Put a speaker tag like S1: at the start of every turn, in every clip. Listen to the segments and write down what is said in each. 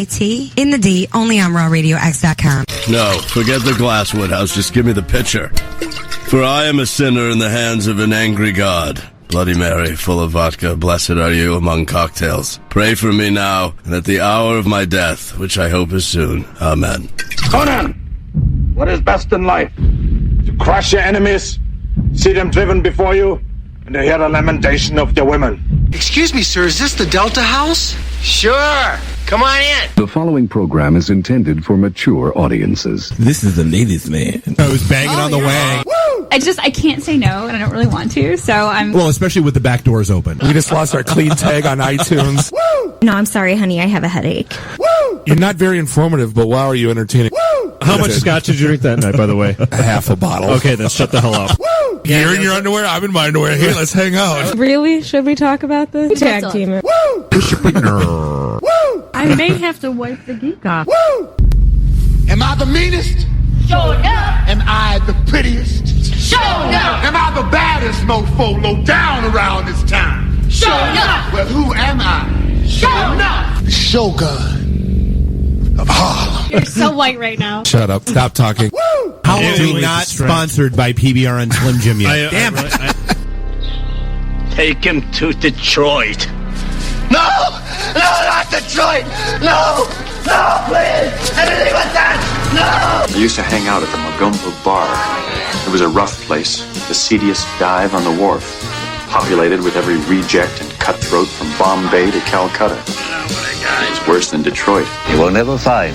S1: IT in the D, only on rawradiox.com.
S2: No, forget the glass, Woodhouse. Just give me the pitcher. For I am a sinner in the hands of an angry God. Bloody Mary, full of vodka, blessed are you among cocktails. Pray for me now, and at the hour of my death, which I hope is soon. Amen.
S3: Conan, what is best in life? To crush your enemies, see them driven before you, and to hear the lamentation of their women.
S4: Excuse me, sir, is this the Delta House?
S5: Sure. Come on in.
S6: The following program is intended for mature audiences.
S7: This is the ladies' man. I was banging on the wang.
S8: I can't say no, and I don't really want to, so I'm...
S7: Well, especially with the back doors open.
S9: We just lost our clean tag on iTunes.
S10: No, I'm sorry, honey, I have a headache.
S9: You're not very informative, but wow, are you entertaining?
S11: How much scotch did you drink that night, by the way?
S9: Half a bottle.
S11: Okay, then shut the hell up.
S9: You're in your underwear, I'm in my underwear. Here, let's hang out.
S10: Really? Should we talk about this? Tag team it.
S8: I may have to wipe the geek off.
S4: Am I the meanest?
S5: Sure enough.
S4: Am I the prettiest?
S5: Sure enough.
S4: Am I the baddest mofo low down around this town?
S5: Sure enough.
S4: Well, who am I?
S5: Sure enough.
S4: The Shogun of Harlem.
S8: You're so white right now.
S9: Shut up. Stop talking.
S7: How are we not sponsored by PBR and Slim Jim yet? Damn it.
S3: Take him to Detroit.
S4: No, not Detroit. No, please. Anything but that. No.
S12: I used to hang out at the Magumba Bar. It was a rough place, the seediest dive on the wharf, populated with every reject and cutthroat from Bombay to Calcutta. It's worse than Detroit.
S13: You will never find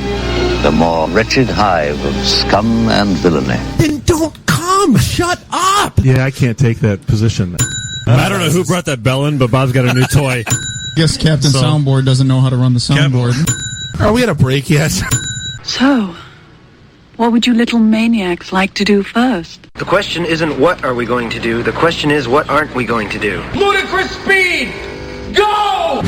S13: the more wretched hive of scum and villainy.
S7: Then don't come. Shut up.
S11: Yeah, I can't take that position. I don't know who brought that bell in, but Bob's got a new toy.
S14: Guess Captain Soundboard doesn't know how to run the soundboard.
S9: Are we at a break yet?
S15: So, what would you little maniacs like to do first?
S5: The question isn't what are we going to do. The question is what aren't we going to do.
S4: Ludicrous speed. Go!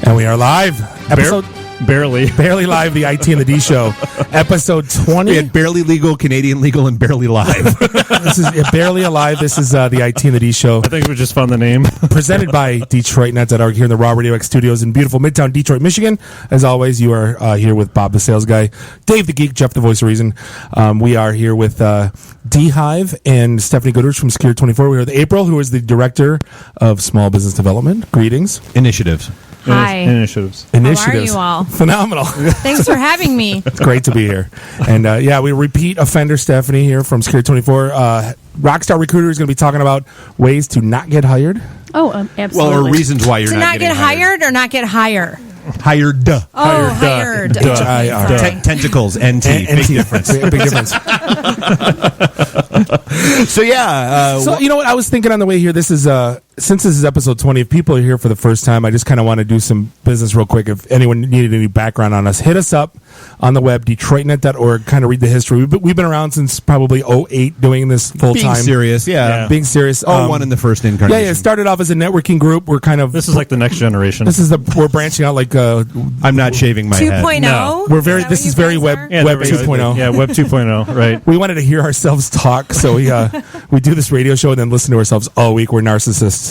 S9: And we are live.
S11: Barely
S9: live, the IT and the D show. Episode 20.
S7: We had barely legal, Canadian legal, and barely live.
S9: This is barely alive. This is the IT and the D show.
S11: I think we just found the name.
S9: Presented by DetroitNet.org here in the Raw Radio X studios in beautiful Midtown Detroit, Michigan. As always, you are here with Bob the Sales Guy, Dave the Geek, Jeff the Voice of Reason. We are here with DHive and Stephanie Goodrich from Secure24. We're with April, who is the Director of Small Business Development. Greetings.
S7: Initiatives.
S10: Hi.
S11: Initiatives.
S10: How are you all?
S9: Phenomenal.
S10: Thanks for having me.
S9: It's great to be here. And we repeat offender Stephanie here from Secure24. Rockstar Recruiter is going to be talking about ways to not get hired.
S10: Oh, absolutely.
S7: Well, or reasons why you're
S10: to not get hired or not get higher.
S7: Hired.
S10: Oh, hired.
S9: H-I-R.
S7: Tentacles. N-T. Big difference.
S9: Big difference.
S7: So, yeah.
S9: So, you know what? I was thinking on the way here, this is, since this is episode 20, if people are here for the first time, I just kind of want to do some business real quick. If anyone needed any background on us, hit us up on the web, DetroitNet.org, kind of read the history. We've been around since probably 2008 doing this full time.
S7: Being serious, yeah.
S9: Being serious.
S7: One in the first incarnation.
S9: Yeah, it started off as a networking group. We're kind of...
S11: This is like the next generation.
S9: We're branching out like...
S7: I'm not shaving my head.
S10: 2.0?
S7: No.
S9: We're very... This is very web 2.0.
S11: Yeah, Web 2.0, right.
S9: We wanted to hear ourselves talk, so we do this radio show and then listen to ourselves all week. We're narcissists.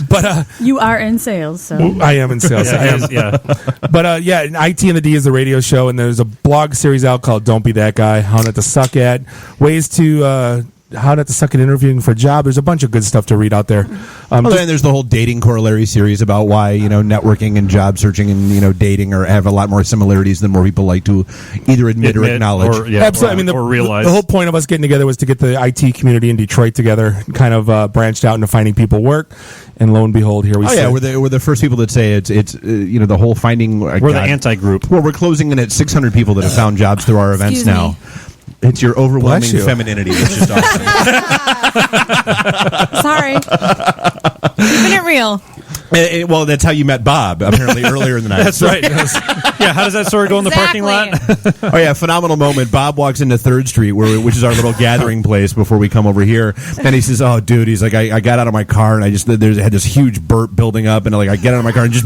S9: But
S10: you are in sales, so...
S9: I am in sales. I am.
S11: Yeah.
S9: But IT and the D is the radio show, and there's a blog series out called Don't Be That Guy, How Not to Suck At, ways to... how not to suck at interviewing for a job. There's a bunch of good stuff to read out there.
S7: And there's the whole dating corollary series about why, networking and job searching and, dating have a lot more similarities than more people like to either admit or acknowledge.
S9: Absolutely.
S11: Or realize.
S9: The whole point of us getting together was to get the IT community in Detroit together, kind of branched out into finding people work. And lo and behold, here we sit.
S7: Yeah, we're the first people that say it's the whole finding.
S11: We're the anti-group.
S7: Well, we're closing in at 600 people that have found jobs through our events now. It's your overwhelming femininity. It's just awesome.
S10: Sorry. Keeping it real.
S7: Well, that's how you met Bob, apparently, earlier in the night.
S11: That's right. Yeah, how does that story go in the parking lot?
S7: Oh, yeah, phenomenal moment. Bob walks into 3rd Street, which is our little gathering place before we come over here, and he says, oh, dude, he's like, I got out of my car, and I had this huge burp building up, and I get out of my car and just,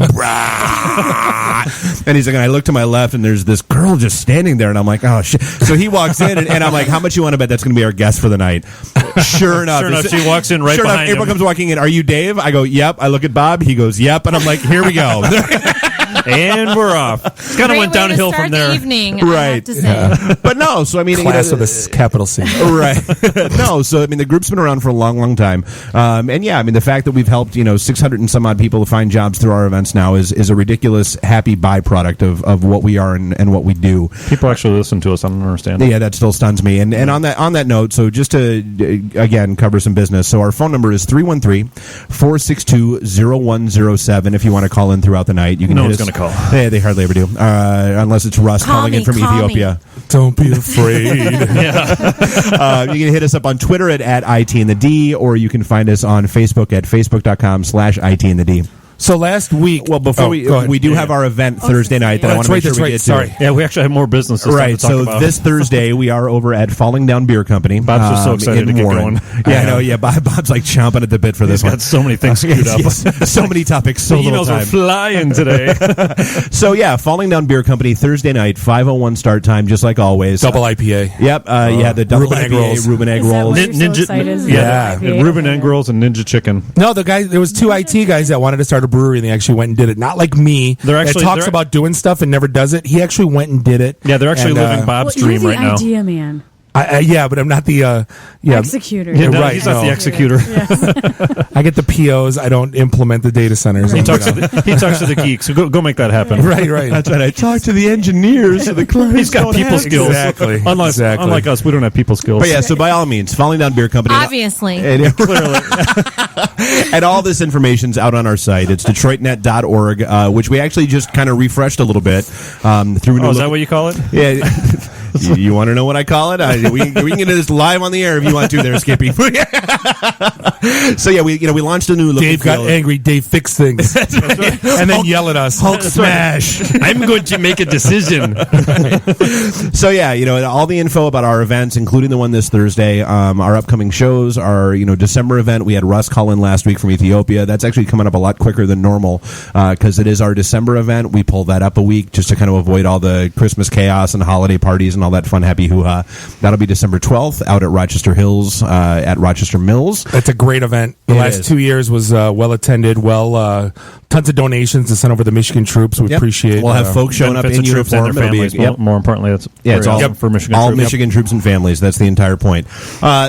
S7: and he's like, and I look to my left, and there's this girl just standing there, and I'm like, oh, shit. So he walks in, and I'm like, how much you want to bet that's going to be our guest for the night? Sure enough,
S11: she walks in right behind him.
S7: April comes walking in. Are you Dave? I go, yep. I look at Bob. He goes, yep. And I'm like, here we go.
S11: And we're off. It's kind of went downhill from there.
S10: Evening,
S7: right.
S10: I have to say.
S7: But no, so I mean,
S9: Class of the capital C.
S7: Right. No, so I mean, the group's been around for a long, long time. And yeah, I mean, the fact that we've helped 600 and some odd people to find jobs through our events now is a ridiculous, happy byproduct of what we are and what we do.
S11: People actually listen to us. I don't understand.
S7: Yeah, that still stuns me. And on that note, so just to again cover some business. So our phone number is 313-462-0107. If you want to call in throughout the night, you can.
S11: No one's going to call.
S7: Yeah, they hardly ever do, unless it's Russ calling in from Ethiopia.
S9: Don't be afraid.
S7: You can hit us up on Twitter at @ITandTheD, or you can find us on Facebook at facebook.com/ITandTheD.
S9: So last week,
S7: well, before we do have our event Thursday night that I want to make sure we get to.
S11: Sorry. Yeah, we actually have more business to
S7: right.
S11: talk
S7: So
S11: about.
S7: this Thursday we are over at Falling Down Beer Company.
S11: Bob's just so excited to get
S7: Warren.
S11: going.
S7: Yeah, I know. Yeah, Bob's like chomping at the bit for this one.
S11: Got so many things queued up.
S7: Yes, so many topics. So
S11: the
S7: little
S11: emails
S7: time.
S11: are flying today.
S7: So yeah, Falling Down Beer Company Thursday night, 5:01 start time, just like always.
S9: Double IPA.
S7: Yep. Yeah, the double
S9: Reuben egg
S7: IPA,
S9: rolls.
S7: Reuben egg
S10: Is that
S7: rolls.
S10: what you're so excited?
S11: Yeah, Reuben egg rolls and Ninja chicken.
S9: No, there was 2 IT guys that wanted to start a brewery, and they actually went and did it. Not like me. That talks about doing stuff and never does it. He actually went and did it.
S11: Yeah, they're actually living Bob's dream right now.
S10: Idea man.
S9: Yeah, but I'm not the
S10: executor.
S11: Yeah, no,
S9: right,
S11: he's not the executor.
S9: I get the POs. I don't implement the data centers.
S11: He talks to the geeks. So go make that happen.
S9: Right.
S7: That's right. I talk to the engineers. So the clients
S11: He's got people skills.
S9: Exactly.
S11: Unlike us, we don't have people skills.
S7: But yeah, so by all means, Falling Down Beer Company.
S10: Obviously.
S7: Clearly. And all this information's out on our site. It's DetroitNet.org, which we actually just kind of refreshed a little bit. Through
S11: is that what you call it?
S7: Yeah. You want to know what I call it? We can get this live on the air if you want to there, Skippy. So yeah, we launched a new look.
S9: Dave got angry. Dave fixed things. And then yell at us.
S7: Hulk smash.
S11: I'm going to make a decision.
S7: So yeah, all the info about our events, including the one this Thursday, our upcoming shows, our December event. We had Russ call in last week from Ethiopia. That's actually coming up a lot quicker than normal because it is our December event. We pulled that up a week just to kind of avoid all the Christmas chaos and holiday parties and all that fun, happy hoo-ha. That'll be December 12th out at Rochester Hills at Rochester Mills.
S9: It's a great event. The last 2 years was well attended. Tons of donations to send over the Michigan troops. We appreciate.
S7: We'll have folks showing up in uniform.
S11: And their families. More importantly, it's
S7: all
S11: for Michigan.
S7: All
S11: troops.
S7: Michigan troops and families. That's the entire point.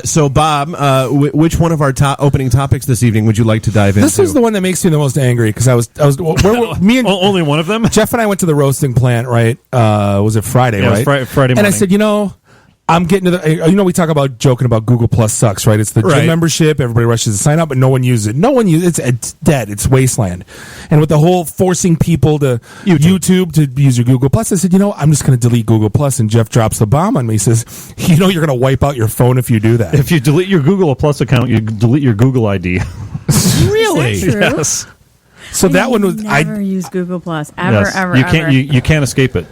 S7: So, Bob, which one of our opening topics this evening would you like to dive into?
S9: This is the one that makes me the most angry because I was me and
S11: only one of them.
S9: Jeff and I went to the roasting plant. Right? Was it Friday?
S11: Yeah,
S9: right?
S11: It was Friday morning.
S9: And I said, I'm getting to the. We talk about joking about Google Plus sucks, right? It's the gym membership. Everybody rushes to sign up, but no one uses it. It's dead. It's wasteland. And with the whole forcing people to YouTube to use your Google Plus, I said, I'm just going to delete Google Plus. And Jeff drops the bomb on me. He says, you're going to wipe out your phone if you do that.
S11: If you delete your Google Plus account, you delete your Google ID.
S10: Really? Is that true?
S11: Yes.
S9: So that one was.
S10: I never use Google Plus ever.
S11: You can't escape it.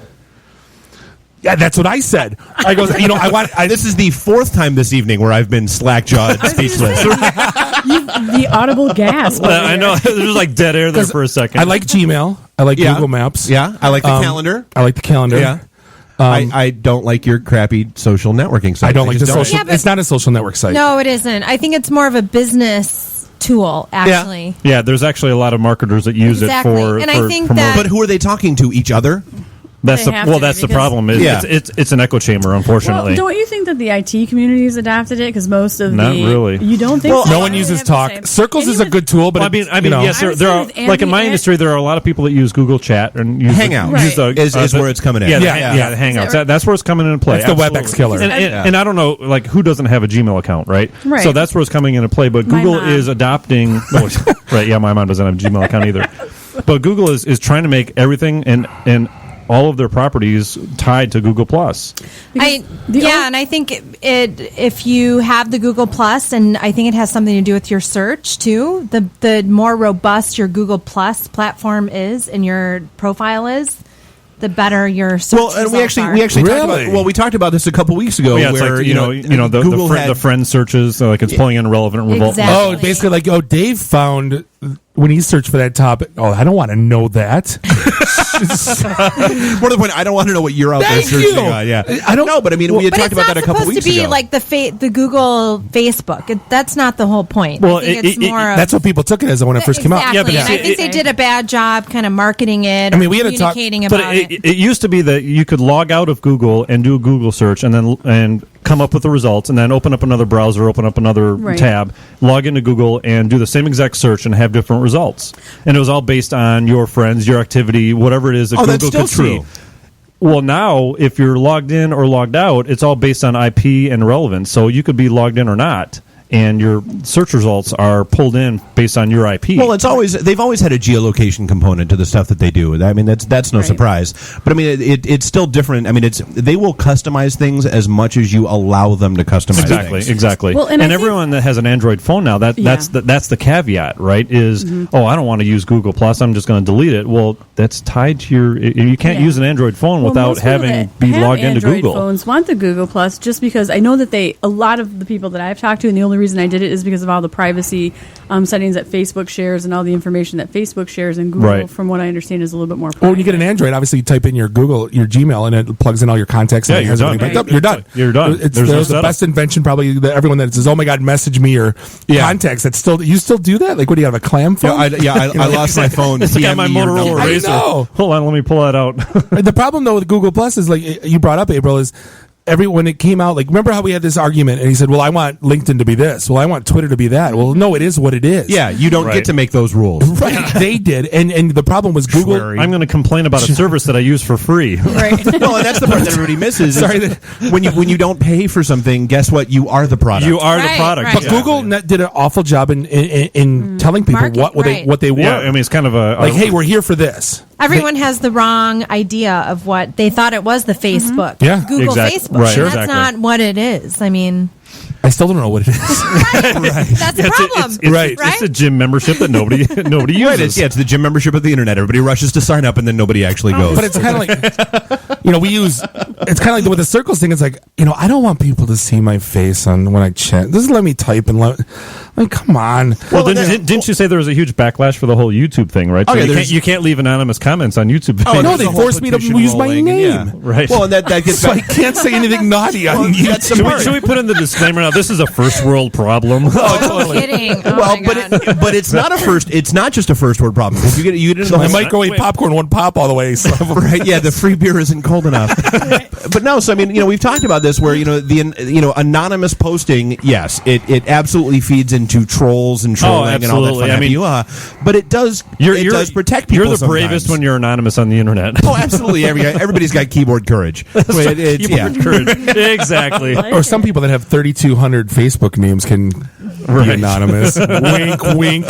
S9: Yeah, that's what I said. I goes,
S7: this is the 4th time this evening where I've been slack-jawed, speechless.
S10: The audible gasp.
S11: I know. There's like dead air there for a second.
S9: I like Gmail. I like Google Maps.
S7: Yeah, I like the calendar.
S9: I like the calendar.
S7: Yeah. I don't like your crappy social networking site.
S9: I don't like the social. It's not a social network site.
S16: No, it isn't. I think it's more of a business tool, actually.
S11: Yeah, there's actually a lot of marketers that use it for.
S16: And I think
S7: but who are they talking to? Each other?
S11: That's the problem. It's an echo chamber, unfortunately.
S10: Well, don't you think that the IT community has adopted it? Because most of
S11: not really.
S10: You don't think?
S9: Well, no one uses Talk. Circles is a good tool, but
S11: yes, there are like in my industry, there are a lot of people that use Google Chat and use
S7: Hangout. Is where it's coming in.
S11: Yeah, the Hangouts. That's where it's coming into play.
S9: That's the WebEx killer.
S11: And I don't know, like who doesn't have a Gmail account, right?
S10: Right.
S11: So that's where it's coming into play. But Google is adopting. Right. Yeah, my mom doesn't have a Gmail account either. But Google is trying to make everything and all of their properties tied to Google Plus.
S16: And I think if you have the Google Plus, and I think it has something to do with your search too, the more robust your Google Plus platform is and your profile is, the better your search results
S7: and we actually
S9: Really?
S7: we talked about this a couple weeks ago.
S11: Yeah, it's
S7: where
S11: like,
S7: Google
S11: the friend searches, like it's pulling in relevant results.
S9: Oh, basically like, Dave found when he searched for that topic. Oh, I don't want to know that.
S7: More to the point, I don't want to know what you're out there
S9: Thank
S7: searching
S9: you.
S7: on. Yeah,
S9: I don't
S7: know, but I mean, we had talked about that a couple weeks
S16: It's supposed to be
S7: ago.
S16: like the Google Facebook. That's not the whole point.
S11: Well,
S16: I think it's more of,
S9: that's what people took it as when it first came out.
S16: exactly. And I think they did a bad job kind of marketing it.
S9: I mean, we had to talk,
S16: communicating
S11: But
S16: about it.
S11: it used to be that you could log out of Google and do a Google search and come up with the results, and then open up another browser, open up another tab, log into Google, and do the same exact search and have different results. And it was all based on your friends, your activity, whatever it is that Google could see. Well, now, if you're logged in or logged out, it's all based on IP and relevance. So you could be logged in or not, and your search results are pulled in based on your IP.
S7: Well, they've always had a geolocation component to the stuff that they do. I mean, that's no surprise. But I mean, it's still different. I mean, they will customize things as much as you allow them to customize things.
S11: Exactly.
S10: Well,
S11: and everyone that has an Android phone now, that's the caveat, right? Is I don't want to use Google Plus. I'm just going to delete it. Well, that's tied to your. You can't use an Android phone without having be logged into
S10: Android
S11: Google.
S10: Phones want the Google Plus just because I know that a lot of the people that I've talked to, and the only reason I did it is because of all the privacy settings that Facebook shares and all the information that Facebook shares, and Google, from what I understand, is a little bit more private.
S9: Well, when you get an Android, obviously you type in your Gmail, and it plugs in all your contacts.
S11: Yeah,
S9: and it
S11: you're
S9: has
S11: done.
S9: everything backed up. You're done.
S11: You're done.
S9: There's the best invention, probably, that everyone that says, "Oh my God, message me your contacts." You still do that? Like, what do you have, a clam phone?
S7: I lost my phone.
S11: It's like my Motorola Razr. Hold on, let me pull that out.
S9: The problem though with Google Plus is, like you brought up, April, is when it came out, like, remember how we had this argument, and he said, well, I want LinkedIn to be this. Well, I want Twitter to be that. Well, no, it is what it is.
S7: Yeah, you don't get to make those rules.
S9: Right, they did. And the problem was Google.
S11: I'm going to complain about a service that I use for free.
S16: Right.
S7: Well, and that's the part that everybody misses. When you don't pay for something, guess what? You are the product.
S11: You are the product.
S9: But Google did an awful job in telling people what they want.
S11: Yeah, I mean, it's kind of
S9: like, hey, we're here for this.
S16: Everyone has the wrong idea of what they thought it was, the Facebook.
S9: Yeah,
S16: Google Facebook.
S11: Right.
S16: That's not what it is. I mean,
S9: I still don't know what it is.
S16: that's the problem.
S11: It's a gym membership that nobody uses.
S7: It's the gym membership of the internet. Everybody rushes to sign up, and then nobody actually goes.
S9: But it's kind of like, it's kind of like with the circles thing. It's like, I don't want people to see my face when I chat. Just let me type and come on.
S11: Well, didn't you say there was a huge backlash for the whole YouTube thing, right? So you can't leave anonymous comments on YouTube.
S9: Oh, no, they forced me to use my name.
S11: Yeah, right.
S7: Well, and that gets
S9: so I can't say anything naughty on YouTube.
S11: Should we put in the disclaimer now? This is a first world problem.
S16: Kidding.
S7: But it's not a first. It's not just a first world problem. You get into the
S9: I might go eat popcorn, one pop all the way. So.
S7: Right? Yeah, the free beer isn't cold enough. But no, so I mean, we've talked about this where the anonymous posting. Yes, it absolutely feeds into trolls and trolling and all that fun.
S11: I mean,
S7: but it does. It does protect people.
S11: You're the bravest when you're anonymous on the internet.
S7: Oh, absolutely. Everybody's got keyboard courage.
S11: Keyboard courage. Exactly.
S9: Or some people that have 3,200 Facebook names can be anonymous. Wink, wink.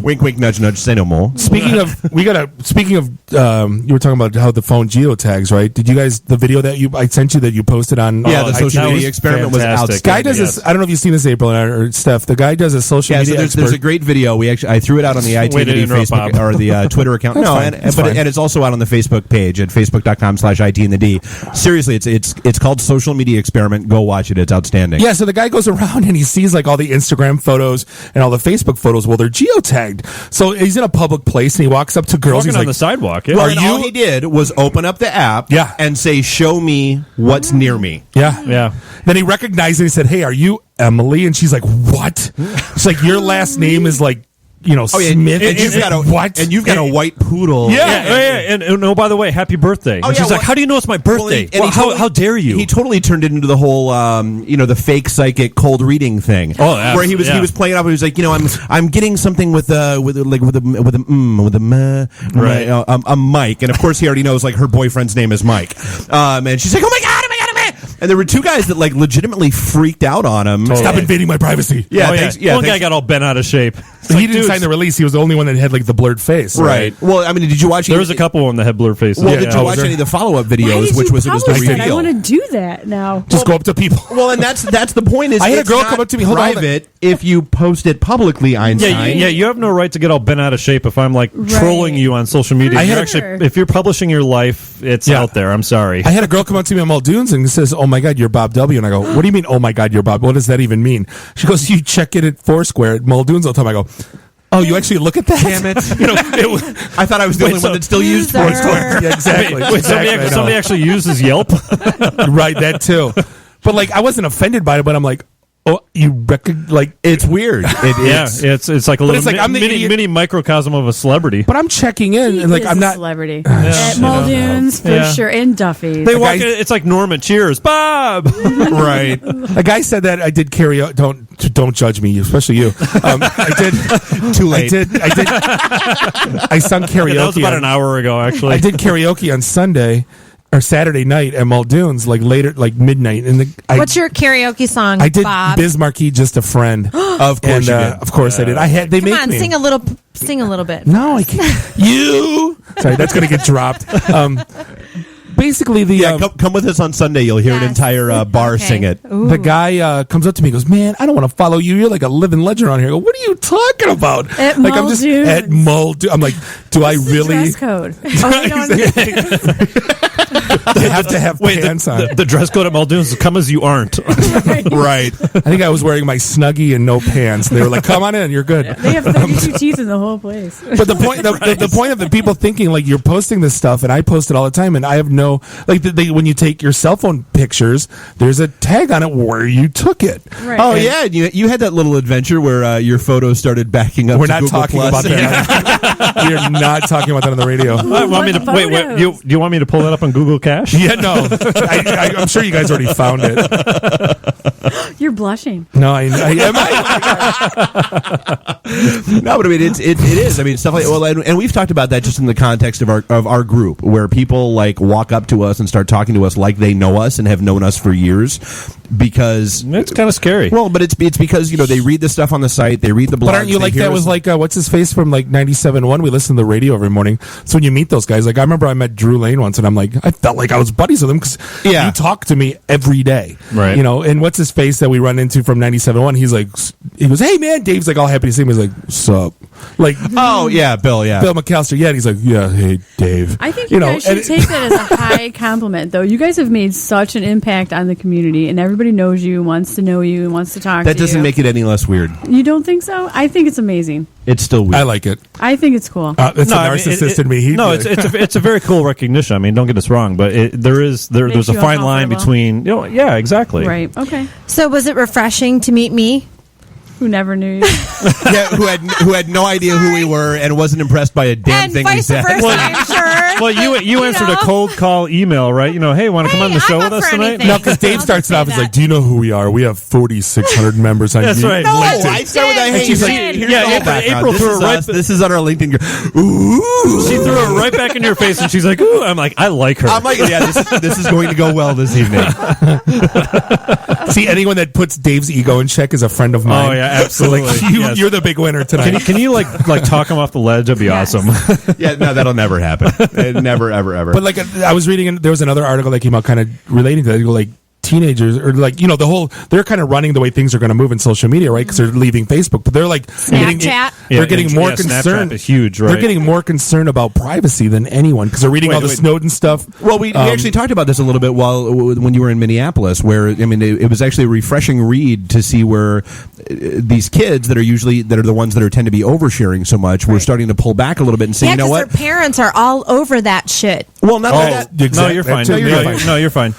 S7: Wink, wink, nudge, nudge. Say no more.
S9: Speaking of, you were talking about how the phone geotags, right? Did you guys, the video that I sent you that you posted on?
S7: The social media experiment was outstanding.
S9: Guy does this. I don't know if you've seen this, April or Steph. The guy does a social media.
S7: So there's a great video. I threw it out on the ITND Facebook or the Twitter account. And it's also out on the Facebook page at facebook.com/ITND. Seriously, it's called Social Media Experiment. Go watch it. It's outstanding.
S9: Yeah. So the guy goes around and he sees like all the Instagram photos and all the Facebook photos. Well, they're geotagged. So he's in a public place and he walks up to girls.
S11: He's on the sidewalk. Yeah.
S7: Well, all he did was open up the app. And say, "Show me what's near me."
S9: Yeah. Then he recognized it. And he said, "Hey, are you Emily?" And she's like, "What?" It's like, your last name is like, Smith.
S7: And you've got what? And you've got a white poodle.
S11: Yeah. And by the way, happy birthday. And she's like, how do you know it's my birthday? How dare you?
S7: He totally turned it into the whole, the fake psychic cold reading thing.
S11: Oh,
S7: where he was playing it up. He was like, I'm getting something with a mic, and of course he already knows like her boyfriend's name is Mike. And she's like, oh my god. And there were two guys that like legitimately freaked out on him.
S9: Stop invading my privacy.
S7: Yeah,
S11: one guy got all bent out of shape.
S9: He didn't sign the release. He was the only one that had like the blurred face.
S7: Right. Well, I mean, did you watch?
S11: There was a couple of them that had blurred faces.
S7: Well, did you watch any of the follow-up videos? Which was it was the reveal.
S10: I want to do that now.
S9: Just go up to people.
S7: Well, and that's the point. Is
S9: I had a girl come up to me. Hold on.
S7: Private if you post it publicly, Einstein.
S11: Yeah, you have no right to get all bent out of shape if I'm like trolling you on social media. If you're publishing your life, it's out there. I'm sorry.
S9: I had a girl come up to me on Muldoon's and says, "Oh my God, you're Bob W." And I go, "What do you mean? Oh my God, you're Bob? What does that even mean?" She goes, "You check it at Foursquare at Muldoon's all the time." I go, "Oh, you actually look at that?"
S7: Damn it! I thought I was the only one that still used Foursquare.
S9: Yeah, exactly.
S11: Somebody actually uses Yelp,
S9: right? That too. But like, I wasn't offended by it, but I'm like, oh, you reckon like
S7: it's weird.
S11: It's like a little mini microcosm of a celebrity.
S9: But I'm checking in and like I'm not
S10: celebrity at Muldoon's for sure, and Duffy's.
S11: They walk in, it's like Norman. Cheers, Bob.
S7: Right.
S9: A guy said that I did karaoke. Don't judge me, especially you. I did.
S7: Too late.
S9: I did. I sung karaoke.
S11: That was about an hour ago, actually.
S9: I did karaoke on Sunday. Or Saturday night at Muldoon's, like later, like midnight. And
S16: what's your karaoke song?
S9: I did
S16: Bob?
S9: Biz Markie, Just a Friend.
S7: Of course, you did.
S9: Of course, I did. I had. They
S16: Come
S9: made
S16: on,
S9: me
S16: sing a little bit.
S9: No, I can't. You. Sorry, that's gonna get dropped. Basically,
S7: come with us on Sunday. You'll hear an entire bar sing it.
S16: Ooh.
S9: The guy comes up to me and goes, "Man, I don't want to follow you. You're like a living legend around here." I go, "What are you talking about?"
S10: At
S9: like I'm just at Muldoon. I'm like, do I really?
S10: Dress code.
S9: They have to have pants on.
S11: The dress code at Muldoon's is come as you aren't.
S9: Right. I think I was wearing my Snuggie and no pants. And they were like, "Come on in, you're good."
S10: They have 32 teeth in the whole place.
S9: But the point, the point of the people thinking like you're posting this stuff, and I post it all the time, and I have no like when you take your cell phone pictures, there's a tag on it where you took it.
S10: Right.
S7: Oh yeah, you had that little adventure where your photos started backing up.
S9: We're
S7: to
S9: not
S7: Google
S9: talking
S7: Plus.
S9: about that. We are not talking about that on the radio.
S11: Do you want me to pull that up on Google Cache?
S9: Yeah, no. I'm sure you guys already found it.
S10: You're blushing.
S9: No, I am.
S7: No, but I mean it is. I mean stuff like and we've talked about that just in the context of our group where people like walk up to us and start talking to us like they know us and have known us for years because
S11: it's kind of scary.
S7: Well, but it's because they read the stuff on the site, they read the blogs.
S9: But aren't you like that was like what's his face from like 97.1? We listen to the radio every morning. So when you meet those guys, like I remember I met Drew Lane once, and I'm like I felt like I was buddies with him because you talk to me every day,
S11: right?
S9: And what's his face that we run into from 97.1? He goes, "Hey man," Dave's like all happy to see him. He's like, "Sup?" Like,
S7: oh yeah, Bill
S9: McAllister. Yeah, and he's like, "Yeah, hey Dave."
S10: I think you guys should take that as a high compliment, though. You guys have made such an impact on the community, and everybody knows you, wants to know you, and wants to talk to you.
S7: That doesn't make it any less weird.
S10: You don't think so? I think it's amazing.
S7: It's still weird.
S9: I like it.
S10: I think it's cool.
S9: It's a narcissist in me.
S11: It's a very cool recognition. I mean, don't get us wrong, but there's a fine line between yeah, exactly.
S10: Right. Okay.
S16: So was it refreshing to meet me?
S10: Who never knew you?
S7: Yeah, who had no idea who we were and wasn't impressed by a damn thing we said.
S16: I'm sure.
S11: Well, you answered a cold call email, right? Hey, want to come on the show with us tonight?
S9: No, because Dave starts it off as like, "Do you know who we are? We have 4,600 members on
S11: That's right.
S7: No, I started with that. Hey,
S11: she's like, April threw it right.
S7: This is on our LinkedIn. Ooh,
S11: she threw it right back in your face, and she's like, "Ooh," I'm like, "I like her."
S7: I'm like, yeah, this is going to go well this evening.
S9: See, anyone that puts Dave's ego in check is a friend of mine.
S11: Oh yeah, absolutely.
S9: So like, you're the big winner tonight.
S11: Can you like talk him off the ledge? That'd be awesome.
S7: Yeah, no, that'll never happen. Never, ever.
S9: But like, I was reading, there was another article that came out kind of relating to that. Like, teenagers or like they're kind of running the way things are going to move in social media, right? Because they're leaving Facebook, but they're like getting more concerned.
S11: Snapchat is huge, right?
S9: They're getting more concerned about privacy than anyone because they're reading all the Snowden stuff.
S7: Well, we actually talked about this a little bit when you were in Minneapolis, where I mean it was actually a refreshing read to see where these kids that are the ones that tend to be oversharing so much, we're starting to pull back a little bit and say, you know what,
S16: their parents are all over that shit.
S7: Well, not that.
S11: Exactly. No, you're fine. No, you're fine.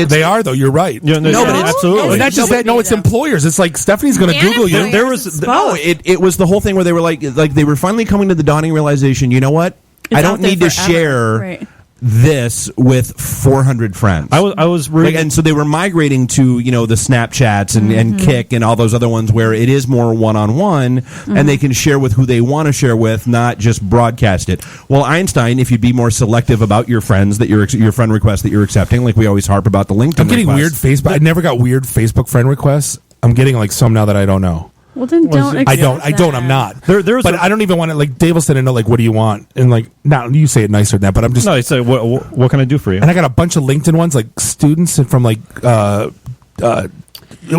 S9: They are though. You're right.
S11: No, but
S9: absolutely. But not just that. No, it's employers. It's like Stephanie's going to Google you.
S11: There was
S7: it was the whole thing where they were like they were finally coming to the dawning realization. You know what? I don't need to share this with 400 friends.
S11: I was really,
S7: and so they were migrating to the Snapchats and
S10: Mm-hmm.
S7: Kik and all those other ones where it is more one-on-one
S10: Mm-hmm.
S7: and they can share with who they want to share with, not just broadcast it. Well, Einstein, if you'd be more selective about your friends that your friend requests that you're accepting, like we always harp about the LinkedIn.
S9: I'm getting
S7: requests.
S9: weird Facebook. I never got weird Facebook friend requests. I'm getting like some now that I don't know.
S10: Well, then don't.
S9: I don't. I'm not. But I don't even want to. Like Dave will send a note. Like, what do you want? And like, now you say it nicer than that. But I'm just.
S11: No, I say, what can I do for you?
S9: And I got a bunch of LinkedIn ones, like students from like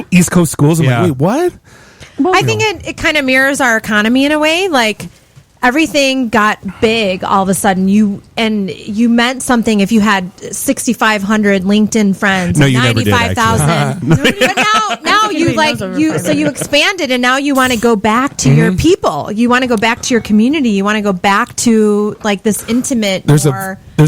S9: East Coast schools. I'm like, wait, what?
S16: Well, I think it kind of mirrors our economy in a way. Like everything got big all of a sudden. You meant something if you had 6,500 LinkedIn friends.
S7: No, you never did,
S16: 95,000. But now you expanded, and now you want to go back to your people. You want to go back to your community. You want to go back to like this intimate.
S9: There's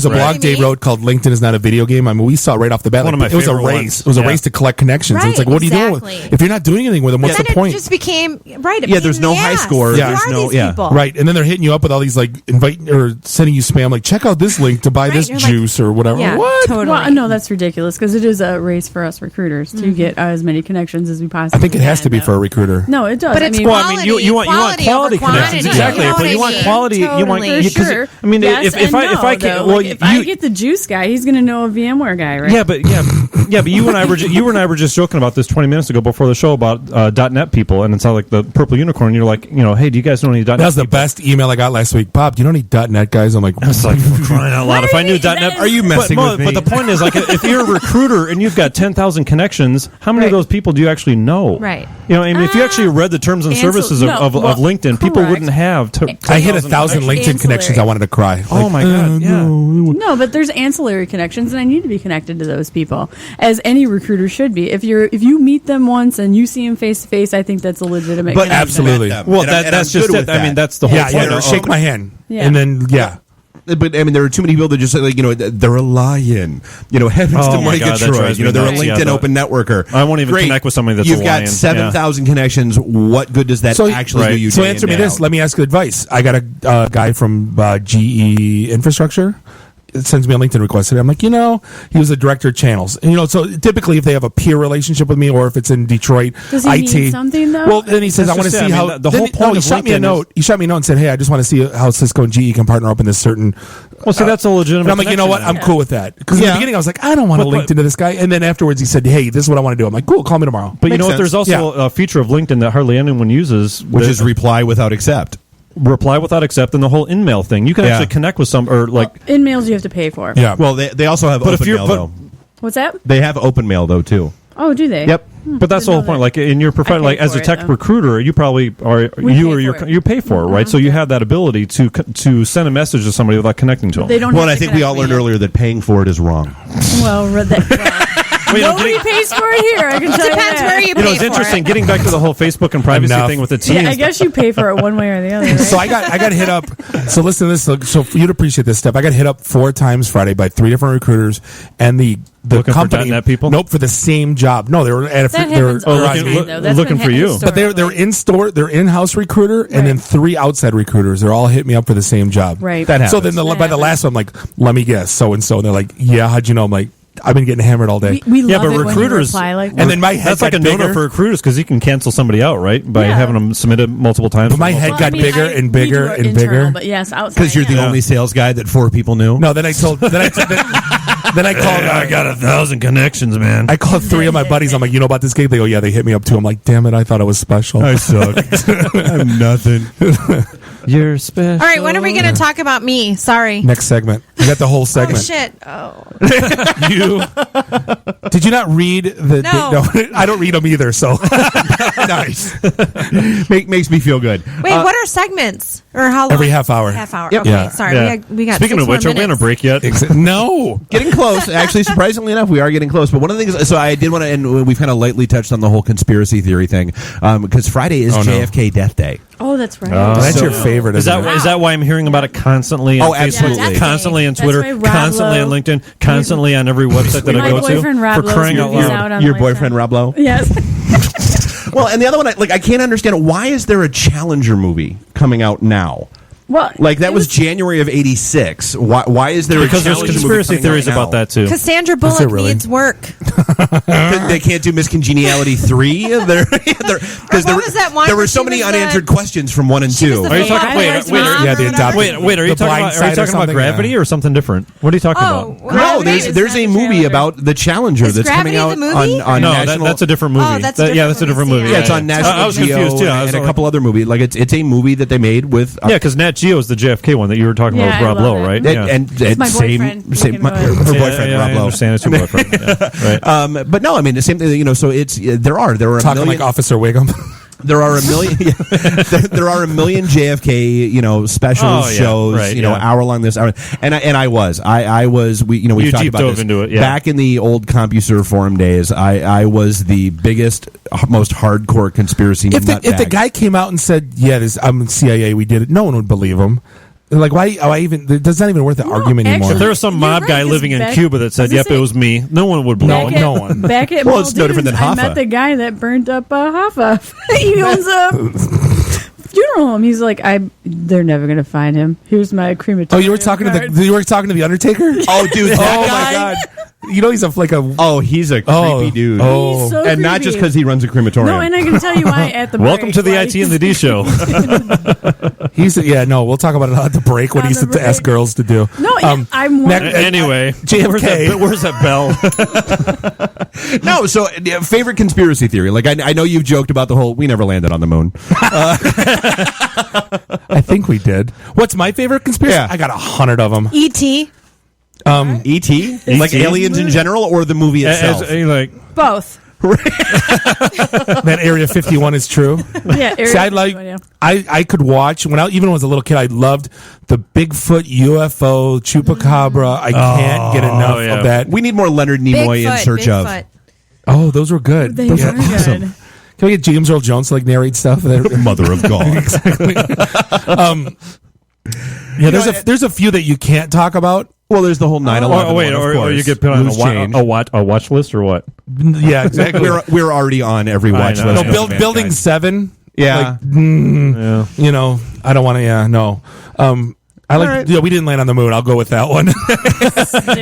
S9: a blog Dave wrote called "LinkedIn is not a video game." I mean, we saw it right off the bat.
S11: One of my
S9: it was a
S11: favorite
S9: race.
S11: ones.
S9: It was a race to collect connections.
S16: Right,
S9: And it's like, what are you doing with? If you're not doing anything with them, what's
S16: then
S9: the point?
S16: It just became right.
S7: Yeah, there's no high score.
S9: Yeah.
S7: There's no
S16: people?
S9: Right, and then they're hitting you up with all these like invite or sending you spam. Like, check out this link to buy this juice or whatever.
S10: Yeah,
S9: what?
S10: totally. Well, no, that's ridiculous because it is a race for us recruiters to get as many connections as we possibly.
S9: I think it has to be for a recruiter.
S10: No, it does.
S16: But it's
S11: you want quality connections. Exactly.
S16: You know
S11: But you want quality.
S10: Totally.
S11: You want.
S10: Sure.
S11: I mean,
S10: yes
S11: if I
S10: though.
S11: can, well,
S10: if I get the juice guy, he's going to know a VMware guy, right?
S11: Yeah, but you and I were just joking about this 20 minutes ago before the show about .NET people, and it's all like the purple unicorn. You're like, hey, do you guys know any .NET?
S9: That was the best email I got last week. Bob, do you know any .NET guys? I'm like,
S11: I was like, for crying out loud. If I knew .NET,
S7: are you messing with me?
S11: But the point is, like, if you're a recruiter and you've got 10,000 connections, how many of those people do you actually know?
S16: Right.
S11: I mean, if you actually read the terms and services of LinkedIn, people wouldn't have.
S9: I hit 1,000 LinkedIn connections. I wanted to cry.
S11: Oh my god! Yeah.
S10: No, but there's ancillary connections, and I need to be connected to those people, as any recruiter should be. If you meet them once and you see them face to face, I think that's a legitimate.
S9: But
S10: connection.
S9: absolutely.
S11: Well, that's just it. I mean, that's the whole point.
S9: Yeah, shake my hand,
S10: Yeah.
S9: and then
S7: But I mean, there are too many people that just say, like, they're a lion. Heavens to
S11: my God, that
S7: Murgatroyd.
S11: drives me
S7: They're a
S11: nuts.
S7: LinkedIn
S11: Yeah,
S7: open networker.
S11: I won't even
S7: Great.
S11: connect with somebody that's
S7: You've
S11: a
S7: got
S11: lion.
S7: 7,000 connections. What good does that actually do you?
S9: So
S7: day
S9: answer
S7: in,
S9: me
S7: day
S9: this.
S7: out?
S9: Let me ask you advice. I got a guy from GE Infrastructure. It sends me a LinkedIn request today. I'm like, he was a director of channels. And, so typically if they have a peer relationship with me or if it's in Detroit,
S10: Does he
S9: IT.
S10: need something, though?
S9: Well, then he says, I want to see how.
S11: the whole point
S9: he
S11: of
S9: shot me a
S11: LinkedIn
S9: note. He shot me a note and said, hey, I just want to see how Cisco and GE can partner up in this certain.
S11: Well, see, that's a legitimate.
S9: And I'm like, you know what? I'm cool with that. Because in the beginning I was like, I don't want to link into this guy. And then afterwards he said, hey, this is what I want to do. I'm like, cool, call me tomorrow.
S11: But you know what? There's also a feature of LinkedIn that hardly anyone uses,
S7: which is reply without accept.
S11: Reply without accept, and the whole in-mail thing. You can actually connect with some, or like
S10: in mails you have to pay for.
S7: Yeah. Well, they also have open mail though.
S10: What's that?
S7: They have open mail though too.
S10: Oh, do they?
S7: Yep.
S11: But that's the whole point. Like in your profession, like as a tech recruiter, you probably are you pay for it, right? So you have that ability to send a message to somebody without connecting to them.
S10: They don't.
S7: Well, and I think we all learned earlier that paying for it is wrong.
S10: Well, nobody pays for it here. I can tell you
S16: Depends
S10: that.
S16: where you pay
S11: it's interesting. Getting back to the whole Facebook and privacy thing with the teams.
S10: Yeah, I guess you pay for it one way or the other. Right?
S9: So I got hit up. So listen to this. So you'd appreciate this stuff. I got hit up 4 times Friday by 3 different recruiters, and the
S11: looking
S9: company
S11: for .NET people.
S9: Nope, for the same job. No, they were at
S11: looking for you.
S9: But they're in store. They're in-house recruiter, and then 3 outside recruiters. They're all hit me up for the same job.
S10: Right.
S7: That happens.
S9: So then by the last one, I'm like, let me guess, so and so, and they're like, yeah, how'd you know? I'm like, I've been getting hammered all day.
S10: We love
S11: but
S10: it when you
S11: recruiters,
S10: reply like that.
S9: And then my head
S11: that's like a
S9: got
S11: no-no
S9: bigger.
S11: for recruiters because you can cancel somebody out, right? By having them submitted multiple times.
S9: But my head got bigger and bigger and bigger.
S10: But yes, outside.
S7: Because you're the only sales guy that 4 people knew.
S9: No, then I called. Then I called.
S11: I got 1,000 connections, man.
S9: I called 3 of my buddies. I'm like, you know about this gig? They go, yeah. They hit me up too. I'm like, damn it, I thought I was special.
S7: I suck. I'm nothing.
S11: You're special.
S16: All right, when are we going to talk about me? Sorry.
S9: Next segment. We got the whole segment.
S16: Oh shit! Oh.
S9: Did you not read the?
S16: No.
S9: I don't read them either. So
S7: nice. Makes me feel good.
S16: Wait, what are segments? Or how long?
S9: Every half hour.
S16: Half hour.
S7: Yep.
S16: Okay,
S9: Yeah.
S16: sorry.
S11: Yeah.
S16: We got
S11: Speaking
S16: 6
S11: of which,
S16: more
S11: are we on a
S16: minutes.
S11: break yet?
S9: No.
S7: Getting close. Actually, surprisingly enough, we are getting close. But one of the things, so I did want to, and we've kind of lightly touched on the whole conspiracy theory thing, because Friday is JFK Death Day.
S10: Oh, that's right.
S9: That's your favorite.
S11: Is
S9: isn't
S11: that
S9: it?
S11: is that why I'm hearing about it constantly? On
S7: Oh, absolutely.
S11: Facebook,
S16: Yeah,
S11: constantly on
S10: that's
S11: Twitter,
S10: why Rob
S11: constantly on
S10: Lowe-
S11: LinkedIn, constantly on every website that I
S10: My
S11: go to.
S10: boyfriend Rob
S11: For
S10: Lowe's
S11: crying out
S10: movies
S11: loud.
S10: out on
S7: Your
S10: my
S7: boyfriend,
S10: side.
S7: Rob Lowe?
S10: Yes.
S7: Well, and the other one, I can't understand, why is there a Challenger movie coming out now?
S10: Well,
S7: like that was January of '86. Why is there
S11: because
S7: a
S11: there's conspiracy theories about that too?
S16: Because Sandra Bullock needs work.
S7: They can't do Miscongeniality 3. Because
S16: what was that one
S7: there
S16: where
S7: were so
S16: she
S7: many
S16: was
S7: unanswered questions from 1 and 2.
S11: Are you talking? Wait. Are you talking about Gravity or something different? What are you talking about?
S7: No, there's a movie about the Challenger that's coming out on
S11: no,
S7: National.
S11: that's a different movie.
S16: Oh, that's a different movie.
S7: Yeah, it's on National
S11: I was
S7: Geo
S11: confused too.
S7: and a couple other movies. Like it's a movie that they made with.
S11: Yeah, because Nat Geo is the JFK one that you were talking about with Rob Lowe, right?
S7: And
S10: my
S7: same her boyfriend Rob Lowe.
S11: I understand it's your boyfriend. Yeah, right.
S7: But no, I mean the same thing. You know, so it's there are
S9: talking like Officer Wiggum.
S7: There are a million. There are a million JFK, specials, shows, hour long this hour, and I was. We talked
S11: deep
S7: about
S11: dove
S7: this
S11: into it, yeah.
S7: back in the old CompuServe forum days. I was the biggest, most hardcore conspiracy.
S9: If the guy came out and said, "Yeah, I'm CIA, we did it," no one would believe him. Like, why even? It's not even worth the argument anymore.
S11: If there was some mob guy living in Cuba that said, "Yep, it was me," no one would believe.
S9: No one.
S10: Back at
S7: well, it's no different than Hoffa.
S10: I met the guy that burnt up Hoffa. He owns a funeral home. He's like, they're never gonna find him. Here's my crematorium.
S9: Oh, you were talking to the Undertaker?
S7: Oh, dude,
S9: oh my god. You know he's a
S7: he's a creepy dude.
S9: Oh,
S10: so
S7: and not just because he runs a crematorium.
S10: No, and I can tell you why at the
S11: Welcome to the IT and the D show.
S9: We'll talk about it at the break what he used to ask girls to do.
S10: No, I'm one.
S11: Anyway,
S9: JFK.
S11: Where's that bell?
S7: No, so favorite conspiracy theory. Like I know you've joked about the whole we never landed on the moon.
S9: I think we did. What's my favorite conspiracy?
S7: Yeah.
S9: I got 100 of them.
S16: E.T.
S7: E.T. Like aliens in general, or the movie itself?
S16: Both.
S9: That Area 51 is true.
S10: Yeah, Area 51,
S9: I could watch even when I was a little kid. I loved the Bigfoot, UFO, Chupacabra. I can't get enough of that.
S7: We need more Leonard Nimoy in search of.
S9: Oh, those were good.
S10: They
S9: those
S10: were
S9: awesome.
S10: good.
S9: Can we get James Earl Jones to narrate stuff?
S7: Mother of God.
S9: Exactly. There's a few that you can't talk about.
S7: Well, there's the whole 9/11.
S11: Or you get put on a watch list or what?
S9: Yeah, exactly.
S7: we're already on every watch list.
S9: No, Building 7.
S7: Yeah.
S9: I don't want to. Yeah, no. I like. Right. We didn't land on the moon. I'll go with that one.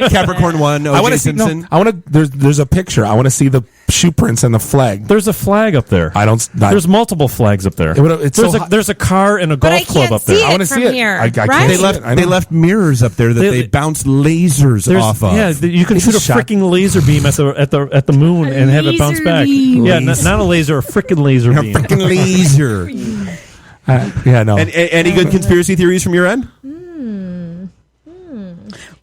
S7: Capricorn 1.
S9: I want to see.
S7: Simpson.
S9: I want to. There's a picture. I want to see the shoe prints and the flag.
S11: There's a flag up there.
S9: There's
S11: multiple flags up there. There's a car and a golf club up there.
S16: I want to see it. Here,
S7: they left mirrors up there that they bounce lasers off of.
S11: Yeah, you can shoot a freaking laser beam at the moon and have it bounce back. Yeah, not a laser, a freaking laser beam.
S7: A freaking laser.
S9: No.
S7: And any good conspiracy theories from your end?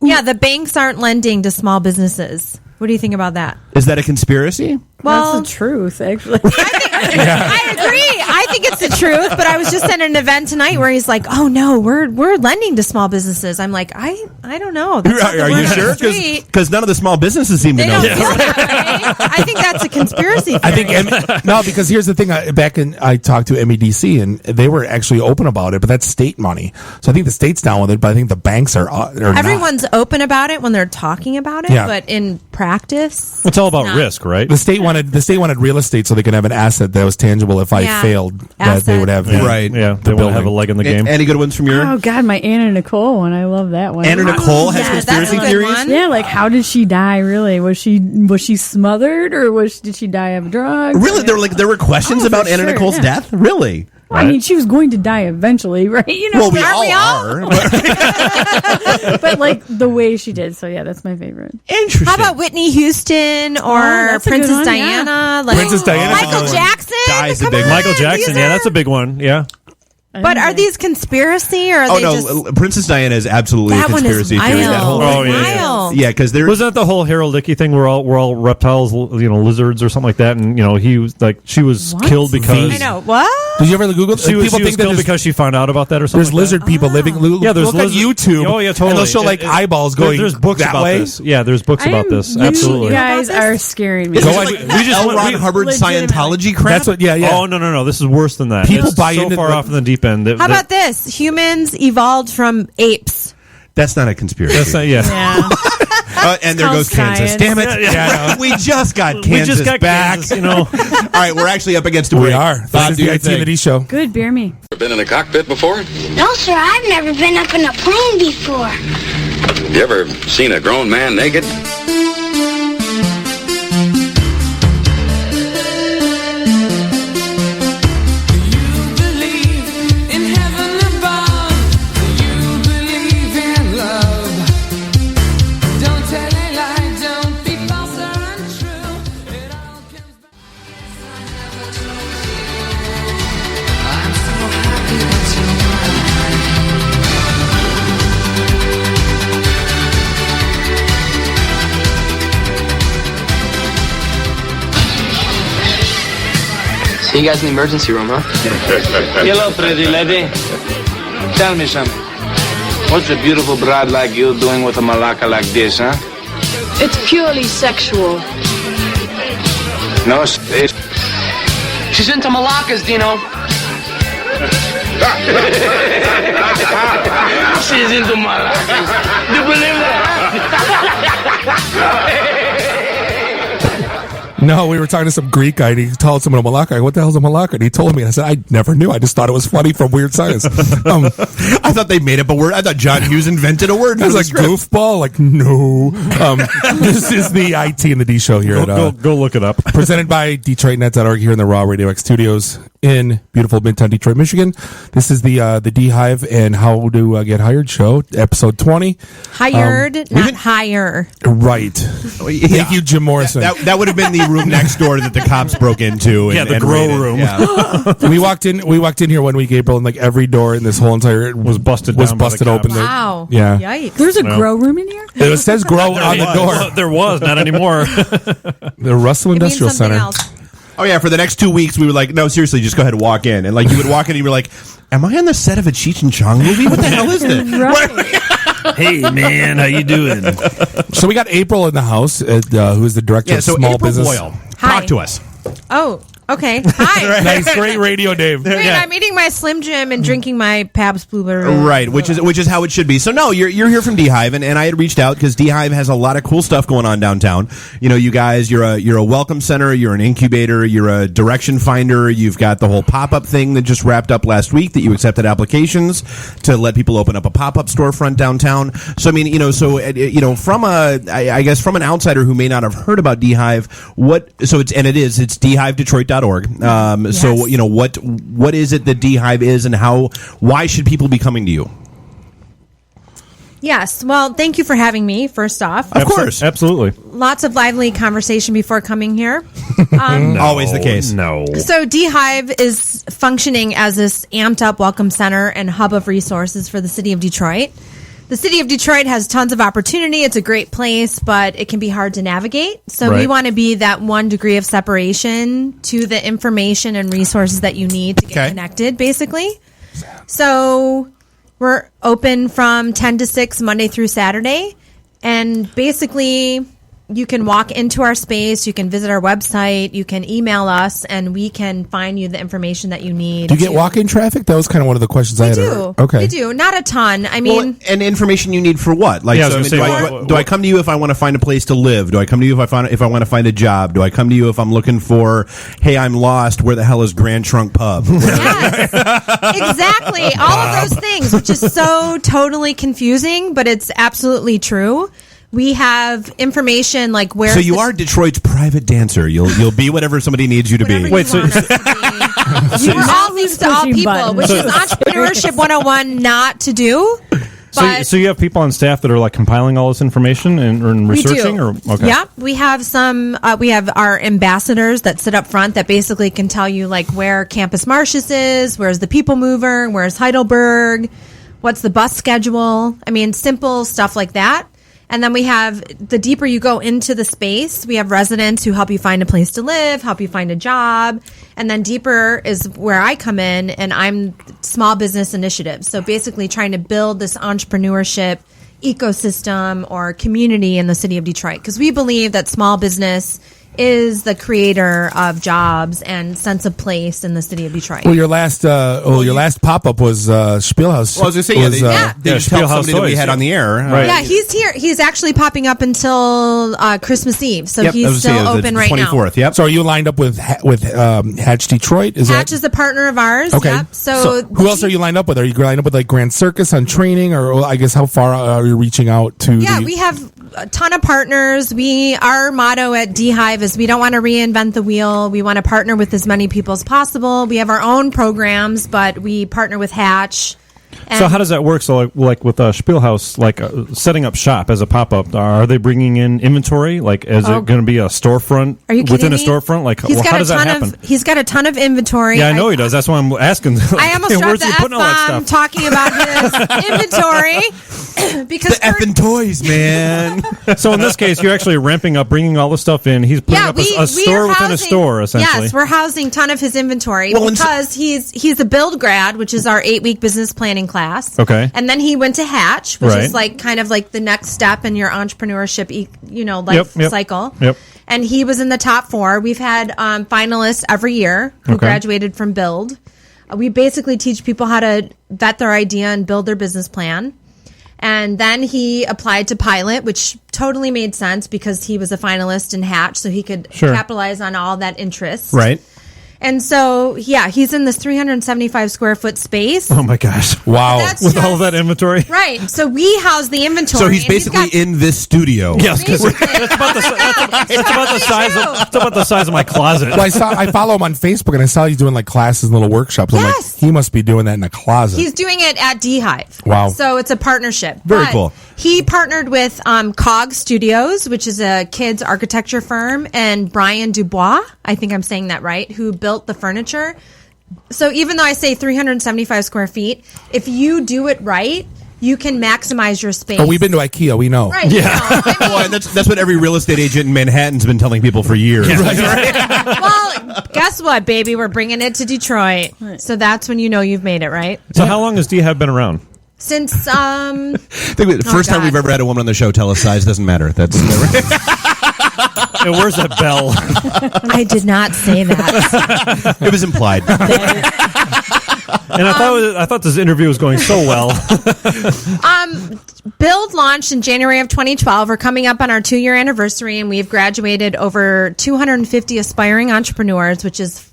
S16: Yeah, the banks aren't lending to small businesses. What do you think about that?
S7: Is that a conspiracy?
S10: Well, that's the truth, actually.
S16: I agree. I think it's the truth, but I was just at an event tonight where he's like, "Oh no, we're lending to small businesses." I'm like, I don't know.
S7: Are you sure? Because none of the small businesses seem to know.
S16: I think that's a conspiracy theory.
S9: I think because here's the thing. I talked to MEDC and they were actually open about it, but that's state money. So I think the state's down with it, but I think the banks are
S16: everyone's
S9: not.
S16: open about it when they're talking about it, but in practice,
S11: it's all about risk, right?
S9: The state wanted real estate so they could have an asset that was tangible if I failed. That they would have
S11: they would have a leg in the game.
S7: Any good ones from your?
S10: Oh God, my Anna Nicole one. I love that one.
S7: Anna Nicole has conspiracy theories.
S10: One. Yeah, like how did she die? Really, was she smothered or did she die of drugs?
S7: Really, there were questions about Anna Nicole's death. Really.
S10: Well, I mean, she was going to die eventually, right?
S7: Well, we all are.
S10: But like the way she did. So yeah, that's my favorite.
S7: Interesting.
S16: How about Whitney Houston or Princess Diana?
S10: Yeah.
S16: Like
S9: Princess Diana.
S16: Michael Jackson.
S11: Michael Jackson. Yeah, that's a big one. Yeah.
S16: But are these conspiracy or are they just...
S7: Princess Diana is absolutely a conspiracy theory.
S16: That
S7: whole
S11: yeah, because wasn't that the whole Harold Icky thing? We're all reptiles, lizards or something like that, and he was like she was killed because
S16: I know what.
S9: Did you ever Google?
S11: She was killed because she found out about that or something.
S9: There's lizard people living.
S11: Yeah, there's
S9: look on YouTube.
S11: Oh yeah, totally.
S9: And they'll show eyeballs going.
S11: There's books
S9: that
S11: about
S9: way.
S11: this. Yeah, there's books about this. Absolutely.
S10: You guys are scaring me.
S7: We just L. Ron Hubbard Scientology crap.
S9: That's what. Yeah.
S11: Oh no. This is worse than that.
S9: People
S11: it's
S9: buy
S11: so
S9: into
S11: far off in the deep end.
S16: How about this? Humans evolved from apes.
S7: That's not a conspiracy.
S11: That's not. Yeah.
S7: And there goes Kansas. Damn it.
S9: Yeah,
S7: we just got Kansas
S11: we just got
S7: back.
S11: Kansas, you know.
S7: All right, we're actually up against a
S9: We
S7: break.
S9: are. This is the IT and the D show.
S10: Good, beer me.
S17: Been in a cockpit before?
S18: No, sir, I've never been up in a plane before.
S17: You ever seen a grown man naked?
S19: You guys in the emergency room, huh?
S20: Hello, pretty lady. Tell me something. What's a beautiful broad like you doing with a malacca like this, huh?
S15: It's purely sexual.
S20: No,
S19: She's into malacas, Dino.
S20: she's into malacas. Do you believe that?
S9: No, we were talking to some Greek guy, and he told someone a Malacca. What the hell's a Malacca? And he told me, and I said, I never knew. I just thought it was funny from Weird Science.
S7: I thought they made up a word. I thought John Hughes invented a word.
S9: I was like, goofball? Like, no. This is the IT and the D show here.
S11: Go look it up.
S9: Presented by DetroitNet.org here in the Raw Radio X studios in beautiful Midtown Detroit, Michigan. This is the DHive and How to Get Hired show, episode 20.
S16: Hired, not hire.
S9: Right. Thank you, Jim Morrison.
S7: That would have been the room next door that the cops broke into.
S11: Yeah, the grow room.
S7: Yeah.
S9: we walked in here one week, April, and like every door in this whole entire
S11: was busted
S9: open.
S16: Wow.
S9: Yeah.
S16: Yikes.
S10: There's a grow room in here?
S9: It says grow on the door.
S11: There was, not anymore.
S9: The Russell Industrial Center.
S7: Oh, yeah, for the next 2 weeks, we were like, no, seriously, just go ahead and walk in. And, like, you would walk in and you were like, am I on the set of a Cheech and Chong movie? What the hell is this?
S11: Hey, man, how you doing?
S9: So we got April in the house, who is the director of small
S7: April
S9: business.
S7: Boyle,
S16: Hi.
S7: talk to us.
S16: Oh, okay. Hi.
S9: Nice, great radio, Dave.
S16: Wait, I'm eating my Slim Jim and drinking my Pabst Blueberry.
S7: Right, which is how it should be. So no, you're here from DHive, and I had reached out because DHive has a lot of cool stuff going on downtown. You know, you guys, you're a welcome center, you're an incubator, you're a direction finder. You've got the whole pop-up thing that just wrapped up last week that you accepted applications to let people open up a pop-up storefront downtown. So I mean, from I guess from an outsider who may not have heard about DHive, it's DHiveDetroit.org.
S16: Yes.
S7: So what is it that DHive is, and why should people be coming to you?
S16: Yes. Well, thank you for having me, first off.
S7: Of course.
S11: Absolutely.
S16: Lots of lively conversation before coming here.
S7: Always the case.
S11: No.
S16: So DHive is functioning as this amped up welcome center and hub of resources for the city of Detroit. The city of Detroit has tons of opportunity. It's a great place, but it can be hard to navigate. So we want to be that 1 degree of separation to the information and resources that you need to get connected, basically. So we're open from 10 to 6 Monday through Saturday. And basically, you can walk into our space, you can visit our website, you can email us, and we can find you the information that you need.
S9: Do you get walk-in traffic? That was kind of one of the questions I had. Okay.
S16: We do. Not a ton. I mean...
S7: and information you need for what? Like, do I come to you if I want to find a place to live? Do I come to you if I want to find a job? Do I come to you if I'm looking for, hey, I'm lost, where the hell is Grand Trunk Pub?
S16: Yes, exactly. All of those things, which is so totally confusing, but it's absolutely true. We have information like where.
S7: So you are Detroit's private dancer. You'll be whatever somebody needs you to be.
S16: Wait, so you are all things to all people, which is entrepreneurship 101 not to do.
S11: So you have people on staff that are like compiling all this information and researching, or okay?
S16: Yeah, we have some. We have our ambassadors that sit up front that basically can tell you like where Campus Martius is, where's the People Mover, where's Heidelberg, what's the bus schedule. I mean, simple stuff like that. And then we have, the deeper you go into the space, we have residents who help you find a place to live, help you find a job. And then deeper is where I come in, and I'm small business initiatives. So basically trying to build this entrepreneurship ecosystem or community in the city of Detroit. Because we believe that small business is the creator of jobs and sense of place in the city of Detroit.
S9: Well, your last pop up was Spielhaus.
S7: Well, I was going to say, they just helped somebody that we had on the air.
S16: Right. Yeah, he's here. He's actually popping up until Christmas Eve, so he's still open right now.
S7: 24th. Yep.
S9: So are you lined up with Hatch Detroit?
S16: Hatch is a partner of ours.
S9: Okay.
S16: Yep. So
S9: who else are you lined up with? Are you lined up with like Grand Circus on training, or I guess how far are you reaching out to?
S16: Yeah, we have a ton of partners. Our motto at DHive is we don't want to reinvent the wheel. We want to partner with as many people as possible. We have our own programs, but we partner with Hatch.
S11: So how does that work? So like with Spielhaus, like setting up shop as a pop-up, are they bringing in inventory? Like is it going to be a storefront within a storefront? Like how does that happen?
S16: He's got a ton of inventory.
S11: Yeah, I know he does. That's why I'm asking.
S16: I almost dropped the F-bomb talking about his inventory. Because
S7: the effing toys, man.
S11: So in this case, you're actually ramping up, bringing all the stuff in. He's putting up a store within a store, essentially.
S16: Yes, we're housing a ton of his inventory because he's a Build grad, which is our 8-week business planning class.
S11: Okay.
S16: And then he went to Hatch, which is like kind of like the next step in your entrepreneurship, cycle.
S11: Yep.
S16: And he was in the top 4. We've had finalists every year who graduated from Build. We basically teach people how to vet their idea and build their business plan. And then he applied to Pilot, which totally made sense because he was a finalist in Hatch, so he could capitalize on all that interest.
S7: Right.
S16: And so, he's in this 375 square foot space.
S11: Oh my gosh!
S7: Wow,
S11: with all of that inventory.
S16: Right. So we house the inventory.
S7: So he's basically in this studio.
S11: Yes, because it's about the size of my closet.
S9: Well, I follow him on Facebook, and I saw he's doing like classes and little workshops. I'm like, he must be doing that in a closet.
S16: He's doing it at DHive.
S9: Wow.
S16: So it's a partnership.
S7: Very cool.
S16: He partnered with Cog Studios, which is a kids architecture firm, and Brian Dubois, I think I'm saying that right, who built the furniture. So even though I say 375 square feet, if you do it right, you can maximize your space.
S9: Oh, we've been to IKEA. We know.
S16: Right.
S7: Yeah. Well, and that's what every real estate agent in Manhattan's been telling people for years.
S11: Yeah.
S16: Well, guess what, baby? We're bringing it to Detroit. So that's when you know you've made it, right?
S11: So how long has DHive been around?
S16: Since
S7: I think the first time we've ever had a woman on the show tell us size doesn't matter. That's
S11: Hey, where's that bell?
S16: I did not say that.
S7: It was implied.
S11: And I thought this interview was going so well.
S16: Build launched in January of 2012. We're coming up on our 2-year anniversary, and we've graduated over 250 aspiring entrepreneurs, which is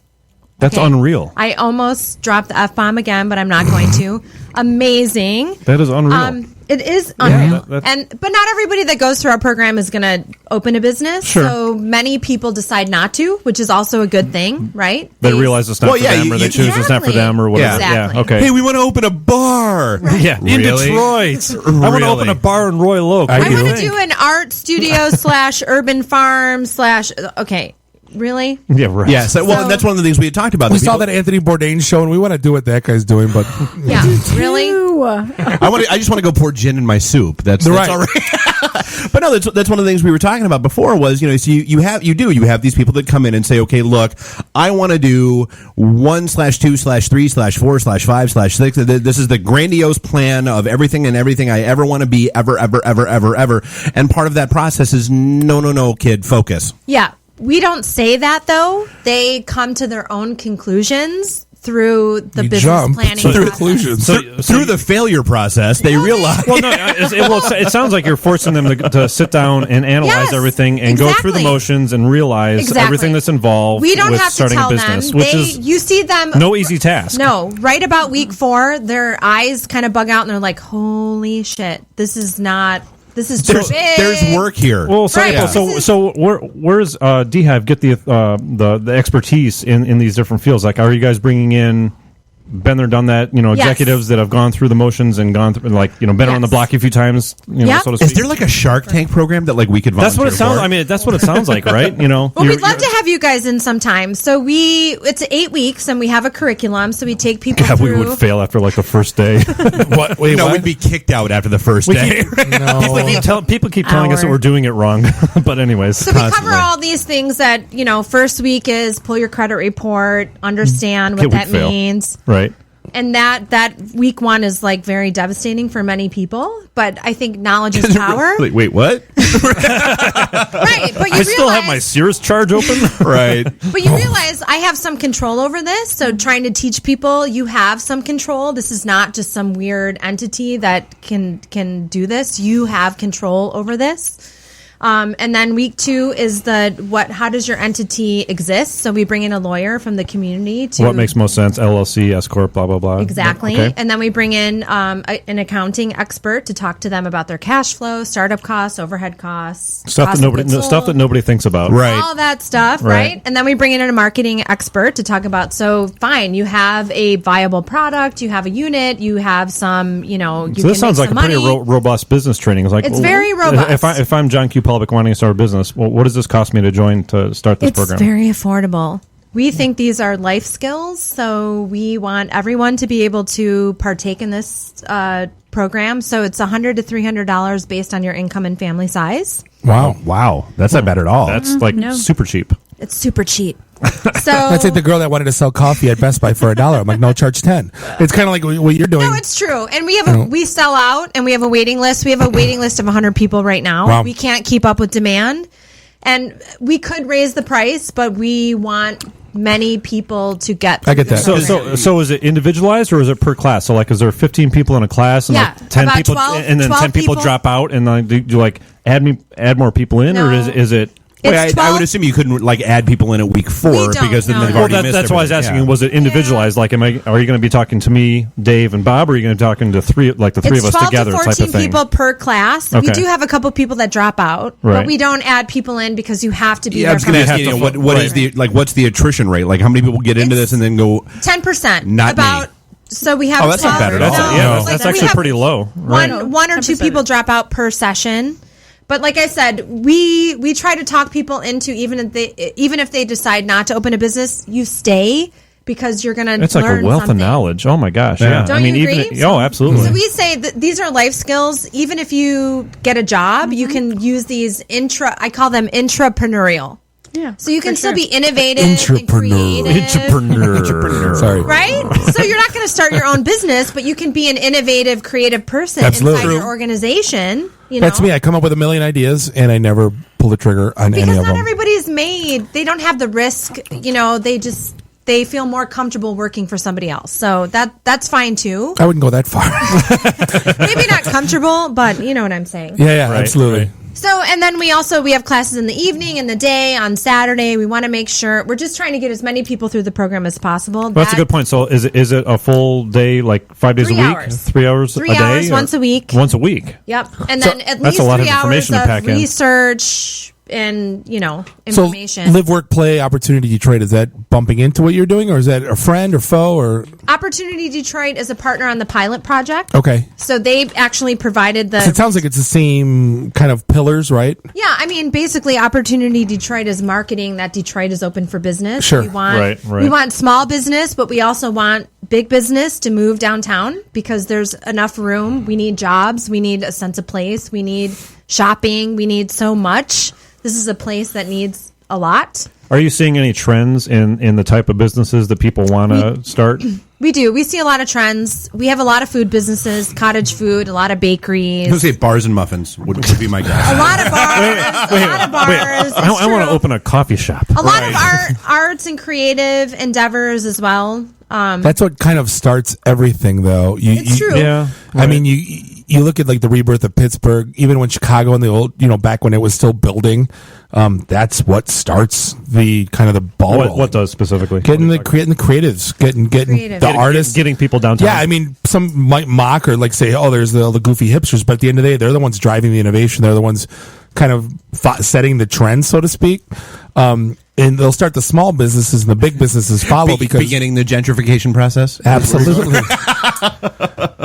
S11: that's unreal.
S16: I almost dropped the F-bomb again, but I'm not going to. Amazing.
S11: That is unreal.
S16: It is unreal.
S11: Yeah,
S16: but not everybody that goes through our program is going to open a business.
S11: Sure.
S16: So many people decide not to, which is also a good thing, right?
S11: They realize it's not for them, or they choose it's not for them, or whatever.
S16: Exactly.
S11: Yeah, okay.
S7: Hey, we want to open a bar.
S11: Right. Yeah, in Detroit. I want to open a bar in Royal Oak.
S16: I want to do an art studio / urban farm / okay. Really?
S7: Yeah, right. Yeah, so that's one of the things we had talked about.
S9: We saw that Anthony Bourdain show, and we want to do what that guy's doing, but
S16: yeah, really.
S7: I just want to go pour gin in my soup. That's all right. But no, that's one of the things we were talking about before was, so you have these people that come in and say, okay, look, I want to do 1/2/3/4/5/6. This is the grandiose plan of everything I ever want to be ever. And part of that process is no, kid, focus.
S16: Yeah. We don't say that, though. They come to their own conclusions through the business planning process.
S7: Through the failure process, they realize.
S11: Well, no, it sounds like you're forcing them to sit down and analyze everything and go through the motions and realize everything that's involved with starting a business, which is
S16: you see them
S11: no easy task.
S16: No, right about week 4, their eyes kind of bug out and they're like, "Holy shit, this is not." This is too big.
S7: There's work here.
S11: Well, so where's DHive get the expertise in these different fields? Like, are you guys bringing in been there, done that, executives that have gone through the motions and gone through, been around the block a few times, so to speak?
S7: Is there like a Shark Tank program that we could volunteer
S11: That's what it sounds.
S7: for?
S11: I mean, that's what it sounds like, right?
S16: Well, we'd love to have you guys in sometime. So it's 8 weeks, and we have a curriculum. So we take people through.
S11: We would fail after the first day.
S7: What? We'd be kicked out after the first day.
S11: People keep telling us that we're doing it wrong. But anyways,
S16: so we cover all these things that first week is pull your credit report, understand what that means,
S11: right?
S16: And that week 1 is very devastating for many people, but I think knowledge is power.
S7: Wait, what?
S16: Right, but you
S11: I still have my Sears charge open.
S7: Right.
S16: But you realize I have some control over this. So trying to teach people you have some control. This is not just some weird entity that can do this. You have control over this. And then week 2 is how does your entity exist? So we bring in a lawyer from the community to
S11: What makes most sense? LLC, S corp, blah blah blah.
S16: Exactly.
S11: Okay.
S16: And then we bring in an accounting expert to talk to them about their cash flow, startup costs, overhead costs,
S11: Stuff that nobody thinks about.
S7: Right.
S16: all that stuff, right? And then we bring in a marketing expert to talk about, so fine, you have a viable product, you have a unit, you have some, you
S11: So
S16: can
S11: this sounds
S16: make
S11: like
S16: some
S11: a pretty
S16: money.
S11: robust business training.
S16: It's very robust.
S11: If I'm John Q. Pollock wanting to start a business, well, what does this cost me to join to start this program?
S16: It's very affordable. We think these are life skills, so we want everyone to be able to partake in this program. So it's $100 to $300 based on your income and family size.
S7: Wow. That's not bad at all.
S11: That's super cheap.
S16: It's super cheap. So
S9: That's like the girl that wanted to sell coffee at Best Buy for $1. I'm like, no, charge 10. It's kind of like what you're doing.
S16: No, it's true. And we have we sell out, and we have a waiting list. We have a waiting list of 100 people right now.
S9: Wow.
S16: We can't keep up with demand. And we could raise the price, but we want many people to get.
S9: I get that.
S11: So is it individualized or is it per class? So like, is there 15 people in a class and
S16: Yeah,
S11: like 10
S16: about
S11: people,
S16: 12
S11: and then 10 people drop out, and then do you like add more people in, or
S16: No.
S11: is it?
S7: Wait, I would assume you couldn't like add people in at week 4 because then they've already missed
S11: that's why I was
S7: everything.
S11: asking. Was it individualized? Like, are you going to be talking to me, Dave, and Bob, or are you going to be talking to the three of us together?
S16: It's 12 to 14 people per class.
S11: Okay.
S16: We do have a couple people that drop out,
S11: Right.
S16: but we don't add people in because you have to be
S7: Yeah, I
S16: there
S7: was going to ask you, what is the what's the attrition rate? Like, how many people get into this and then go
S16: 10%?
S7: Not
S16: about.
S7: me.
S16: So we have.
S7: Oh, that's not
S16: 12
S7: bad at all.
S11: That's actually pretty low. Right.
S16: One or two people drop out per session. But like I said, we try to talk people into even if they decide not to open a business, you stay because you're going to learn
S11: It's like a wealth
S16: something.
S11: of knowledge. Oh my gosh! Yeah,
S16: Don't you agree?
S11: absolutely.
S16: So we say that these are life skills. Even if you get a job, you can use these I call them intrapreneurial.
S10: Yeah.
S16: So you can still be innovative and creative.
S9: Entrepreneur. Sorry.
S16: Right? So you're not going to start your own business, but you can be an innovative, creative person
S9: Absolutely.
S16: inside your organization.
S9: That's me. I come up with a million ideas and I never pull the trigger on any
S16: Because
S9: of
S16: not
S9: them.
S16: everybody's made. They don't have the risk. They feel more comfortable working for somebody else. So that's fine too.
S9: I wouldn't go that far.
S16: Maybe not comfortable, but you know what I'm saying.
S9: Yeah, absolutely.
S16: So, and then we have classes in the evening, in the day, on Saturday. We want to make sure we're just trying to get as many people through the program as possible.
S11: Well, that's a good point. So is it a full day, like 5 days
S16: 3
S11: a week,
S16: hours.
S11: 3 hours
S16: 3
S11: a day?
S16: hours, once a week.
S11: Once a week.
S16: Yep. And
S11: So
S16: then at
S11: that's
S16: least
S11: a lot
S16: 3
S11: of
S16: hours
S11: information to pack
S16: of
S11: in.
S16: research and, information.
S9: So, live, work, play, Opportunity Detroit, is that bumping into what you're doing, or is that a friend or foe? Or
S16: Opportunity Detroit is a partner on the pilot project.
S9: Okay.
S16: So they actually provided
S9: It sounds like it's the same kind of pillars, right?
S16: Yeah, I mean, basically, Opportunity Detroit is marketing that Detroit is open for business.
S9: Sure.
S16: We want,
S9: Right.
S16: We want small business, but we also want big business to move downtown because there's enough room. We need jobs. We need a sense of place. We need shopping. We need so much. This is a place that needs a lot.
S11: Are you seeing any trends in the type of businesses that people want to start?
S16: We do. We see a lot of trends. We have a lot of food businesses, cottage food, a lot of bakeries.
S7: I was going to say bars and muffins would be my guess.
S16: A lot of bars. A lot of bars.
S11: I want to open a coffee shop.
S16: A lot of arts and creative endeavors as well.
S9: That's what kind of starts everything, though.
S16: It's true.
S11: Yeah.
S9: I mean, you look at like the rebirth of Pittsburgh, even when Chicago in the old, back when it was still building, that's what starts the kind of the ball.
S11: What does specifically?
S9: Getting the creatives, getting the artists,
S11: getting people downtown.
S9: Yeah, I mean, some might mock or like say, "Oh, there's the goofy hipsters," but at the end of the day, they're the ones driving the innovation. They're the ones kind of setting the trend, so to speak. And they'll start the small businesses and the big businesses follow because
S7: beginning the gentrification process.
S9: Absolutely.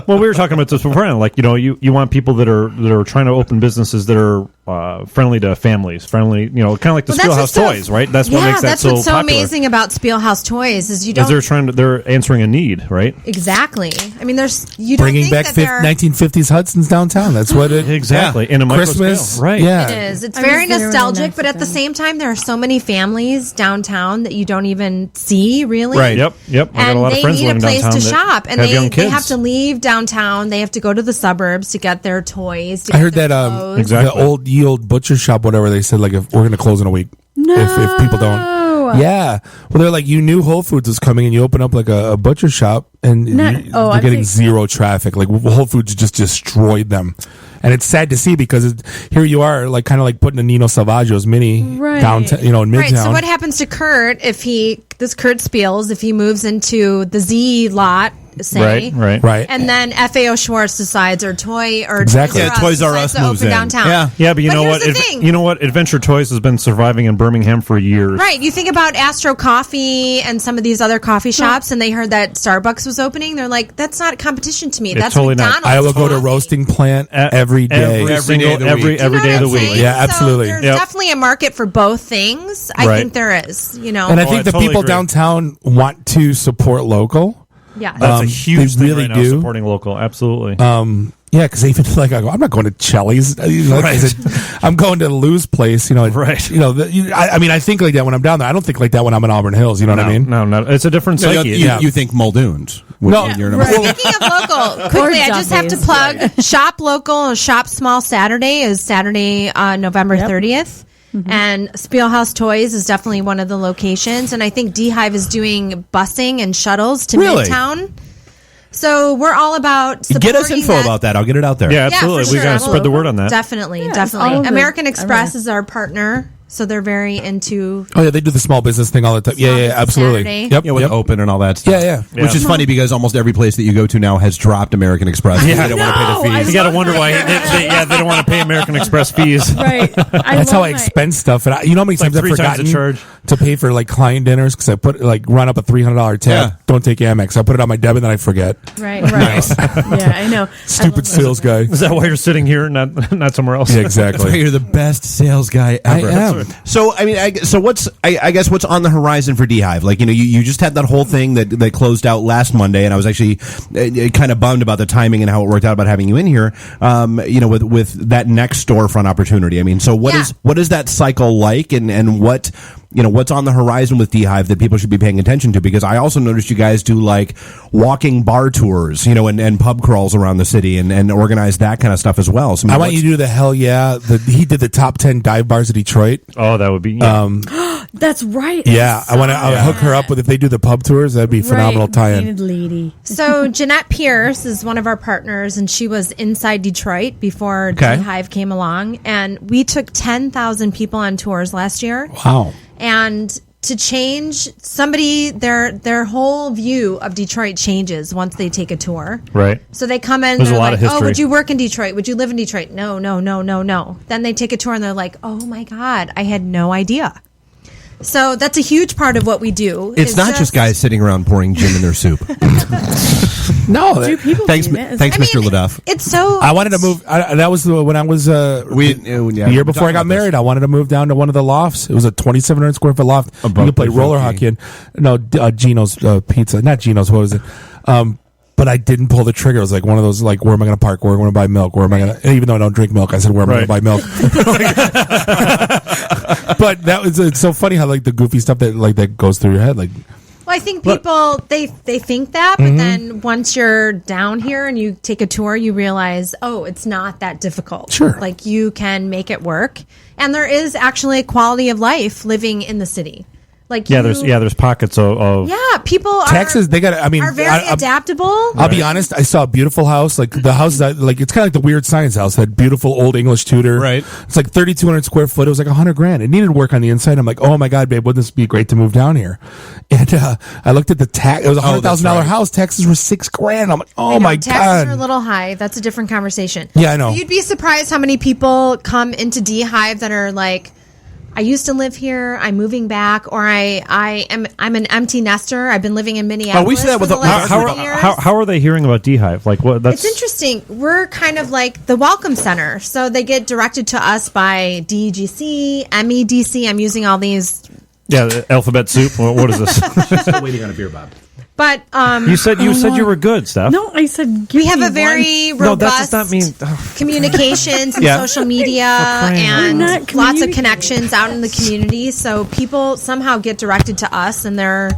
S11: Well, we were talking about this before. Like, you want people that are trying to open businesses that are friendly to families, friendly. Kind of like the Spielhaus toys, right? That's what makes that so
S16: what's so
S11: popular.
S16: amazing about Spielhaus toys is
S11: they're answering a need, right?
S16: Exactly. I mean,
S9: bringing back 1950s Hudson's downtown. That's what it
S11: exactly in a micro
S9: Christmas,
S11: scale. Right?
S9: Yeah,
S16: it is. It's very nostalgic, but at the same time, there are so many families families downtown that you don't even see really.
S11: Right. Yep. I got
S16: And
S11: a lot
S16: they
S11: of friends
S16: need a
S11: living
S16: place
S11: downtown
S16: to
S11: that
S16: shop, and
S11: have young
S16: they
S11: kids.
S16: have to leave downtown. They have to go to the suburbs to get their toys. To
S9: I
S16: get
S9: heard
S16: their
S9: that
S16: clothes.
S9: the old butcher shop, whatever they said, like if we're going to close in a week if people don't. Yeah, well, they're like, you knew Whole Foods was coming, and you open up like a butcher shop, and you're getting zero traffic. Like Whole Foods just destroyed them, and it's sad to see because here you are, like kind of like putting a Nino Salvaggio's mini downtown, in Midtown.
S16: Right. So what happens to Kurt if Kurt Spiels, if he moves into the Z lot, say,
S9: right,
S16: and then FAO Schwartz decides, or
S7: Exactly. Toys R Us
S16: decides
S7: moves
S16: to open
S7: in.
S16: downtown.
S11: Yeah, but you know
S16: here's
S11: what?
S16: the thing.
S11: You know what? Adventure Toys has been surviving in Birmingham for years.
S16: Right. You think about Astro Coffee and some of these other coffee shops, and they heard that Starbucks was opening. They're like, that's not competition to me.
S9: It's
S16: That's
S9: totally not.
S16: McDonald's.
S9: I will go to roasting plant every day,
S11: every day of the week.
S9: Yeah, absolutely.
S16: There's definitely a market for both things. I think there is.
S9: And I think the people downtown want to support local.
S16: Yeah,
S11: that's a huge
S9: they
S11: thing
S9: really
S11: right now,
S9: do.
S11: supporting local. Absolutely.
S9: Yeah, because even like I go, I'm not going to Chelly's. I'm going to Lou's place.
S11: Right.
S9: I mean, I think like that when I'm down there. I don't think like that when I'm in Auburn Hills. You know what I mean?
S11: No, it's a different psyche.
S7: You think Muldoon's.
S9: No,
S16: Speaking of local, quickly, I just have to plug Shop Local, Shop Small Saturday is Saturday, November 30th. And Spielhaus Toys is definitely one of the locations. And I think DHive is doing busing and shuttles to Midtown. So we're all about supporting
S7: Get us info about that. I'll get it out there.
S11: Yeah, absolutely.
S16: for
S11: We
S16: sure.
S11: got to spread the word on that.
S16: Definitely.
S10: all of it.
S16: American Express is our partner. So they're very into.
S9: Oh yeah, they do the small business thing all the time. Yeah, absolutely.
S16: Saturday.
S9: Yep,
S7: Yeah, with Open and all that stuff.
S9: Yeah.
S7: Which is funny because almost every place that you go to now has dropped American Express.
S11: Yeah.
S7: They don't want to pay the fees.
S11: You got to wonder why. They don't want to pay American Express fees.
S10: Right.
S9: That's how I expense stuff. And you know how many times I've
S11: 3 times the
S9: forgotten
S11: charge.
S9: to pay for like client dinners because I put run up a $300 tab.
S7: Yeah.
S9: Don't take Amex. I put it on my debit and I forget.
S10: Right. Yeah, I know.
S9: Stupid sales guy.
S11: Is that why you're sitting here, not somewhere else?
S9: Yeah, exactly.
S7: That's why you're the best sales guy ever.
S9: I am.
S7: So I mean, I guess what's on the horizon for DHive? Like, you just had that whole thing that closed out last Monday, and I was actually kind of bummed about the timing and how it worked out about having you in here. With that next storefront opportunity. I mean, so what is that cycle like, and what? What's on the horizon with DHive that people should be paying attention to? Because I also noticed you guys do like walking bar tours, and pub crawls around the city and organize that kind of stuff as well. So
S9: I want you to do the hell yeah. He did the top 10 dive bars of Detroit.
S11: Oh, that would be.
S10: That's right.
S9: Yeah, I want to hook her up with if they do the pub tours. That'd be phenomenal tie-in.
S10: Painted lady.
S16: So Jeanette Pierce is one of our partners, and she was inside Detroit before DHive came along, and we took 10,000 people on tours last year.
S9: Wow.
S16: And to change somebody, their whole view of Detroit changes once they take a tour.
S11: Right.
S16: So they come in,
S11: There's
S16: they're
S11: a lot
S16: like,
S11: of history.
S16: oh, would you work in Detroit? Would you live in Detroit? No. Then they take a tour and they're like, oh my God, I had no idea. So that's a huge part of what we do.
S7: It's not just guys sitting around pouring gin in their soup.
S9: No.
S7: Thanks, Mr. LaDuff.
S16: It's so.
S9: I wanted to move. That was when I was the year before I got married. I wanted to move down to one of the lofts. It was a 2,700 square foot loft. You could play roller hockey in. No, Gino's Pizza. Not Gino's. What was it? But I didn't pull the trigger. It was like one of those, like, where am I going to park? Where am I going to buy milk? Where am I going to? Even though I don't drink milk, I said, where am I going to buy milk? But it's so funny how like the goofy stuff that goes through your head, like.
S16: Well, I think people they think that, but then once you're down here and you take a tour, you realize, oh, it's not that difficult.
S9: Sure,
S16: like you can make it work, and there is actually a quality of life living in the city. Like
S11: there's pockets of
S16: people are
S9: Texas. They got. I mean,
S16: are very adaptable.
S9: I'll be honest. I saw a beautiful house. Like the house that it's kind of like the Weird Science house. That beautiful old English Tudor.
S7: Right.
S9: It's like 3,200 square foot. It was like $100,000. It needed work on the inside. I'm like, oh my God, babe, wouldn't this be great to move down here? And I looked at the tax. It was $100,000 house. Taxes were $6,000. I'm like, oh my God.
S16: Taxes are a little high. That's a different conversation.
S9: Yeah, I know.
S16: So you'd be surprised how many people come into DHive that are like, I used to live here. I'm moving back, or I'm an empty nester. I've been living in Minneapolis.
S7: Oh, we see that with
S16: for the last 3 years.
S11: How are they hearing about DHive? Like what? That's
S16: It's interesting. We're kind of like the welcome center, so they get directed to us by DGC, MEDC. I'm using all these.
S11: Yeah, alphabet soup. What is this?
S7: Still waiting on a beer, Bob.
S1: But
S11: you said you were good, Steph.
S10: No, I said
S1: we have a very robust communications and social media and lots of connections out in the community. So people somehow get directed to us, and they're.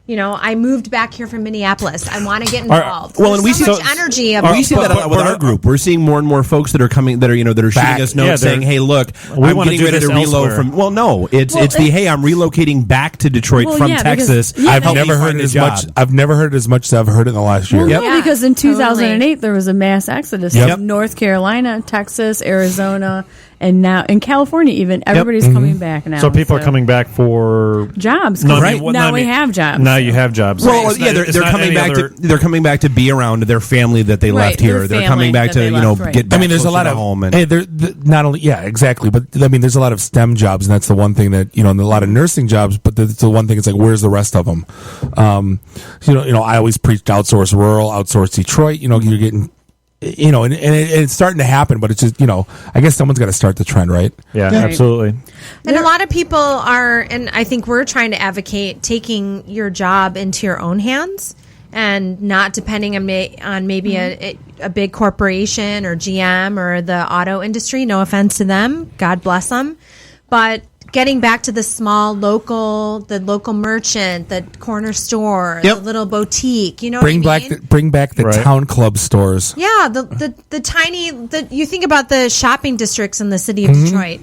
S1: I moved back here from Minneapolis. I want to get involved.
S7: Well, and we see
S1: so much energy.
S7: We see that with our group. We're seeing more and more folks that are coming, that are shooting us notes saying, "Hey, look, I'm getting ready to reload from." Well, no, it's hey, I'm relocating back to Detroit from Texas.
S9: I've never heard it as much. I've never heard it as much as I've heard it in the last year.
S10: Well, because in 2008 there was a mass exodus from North Carolina, Texas, Arizona. And now in California, even everybody's coming back now.
S11: So people are coming back for
S10: jobs. Now we have jobs.
S11: Now you have jobs.
S7: Well, they're coming back they're coming back to be around their family that they left here. They're coming back to get back.
S9: I mean, there's a lot of home. And not only exactly, but I mean, there's a lot of STEM jobs, and that's the one thing that and a lot of nursing jobs. But the one thing is like, where's the rest of them? I always preached outsource rural, outsource Detroit. You're getting. And it's starting to happen, but it's just, I guess someone's got to start the trend, right?
S11: Yeah, absolutely.
S1: And a lot of people are, and I think we're trying to advocate taking your job into your own hands and not depending on maybe a big corporation or GM or the auto industry. No offense to them. God bless them. But getting back to the local merchant, the corner store, the little boutique,
S9: bring back the town club stores.
S1: Yeah, the tiny, you think about the shopping districts in the city of Detroit.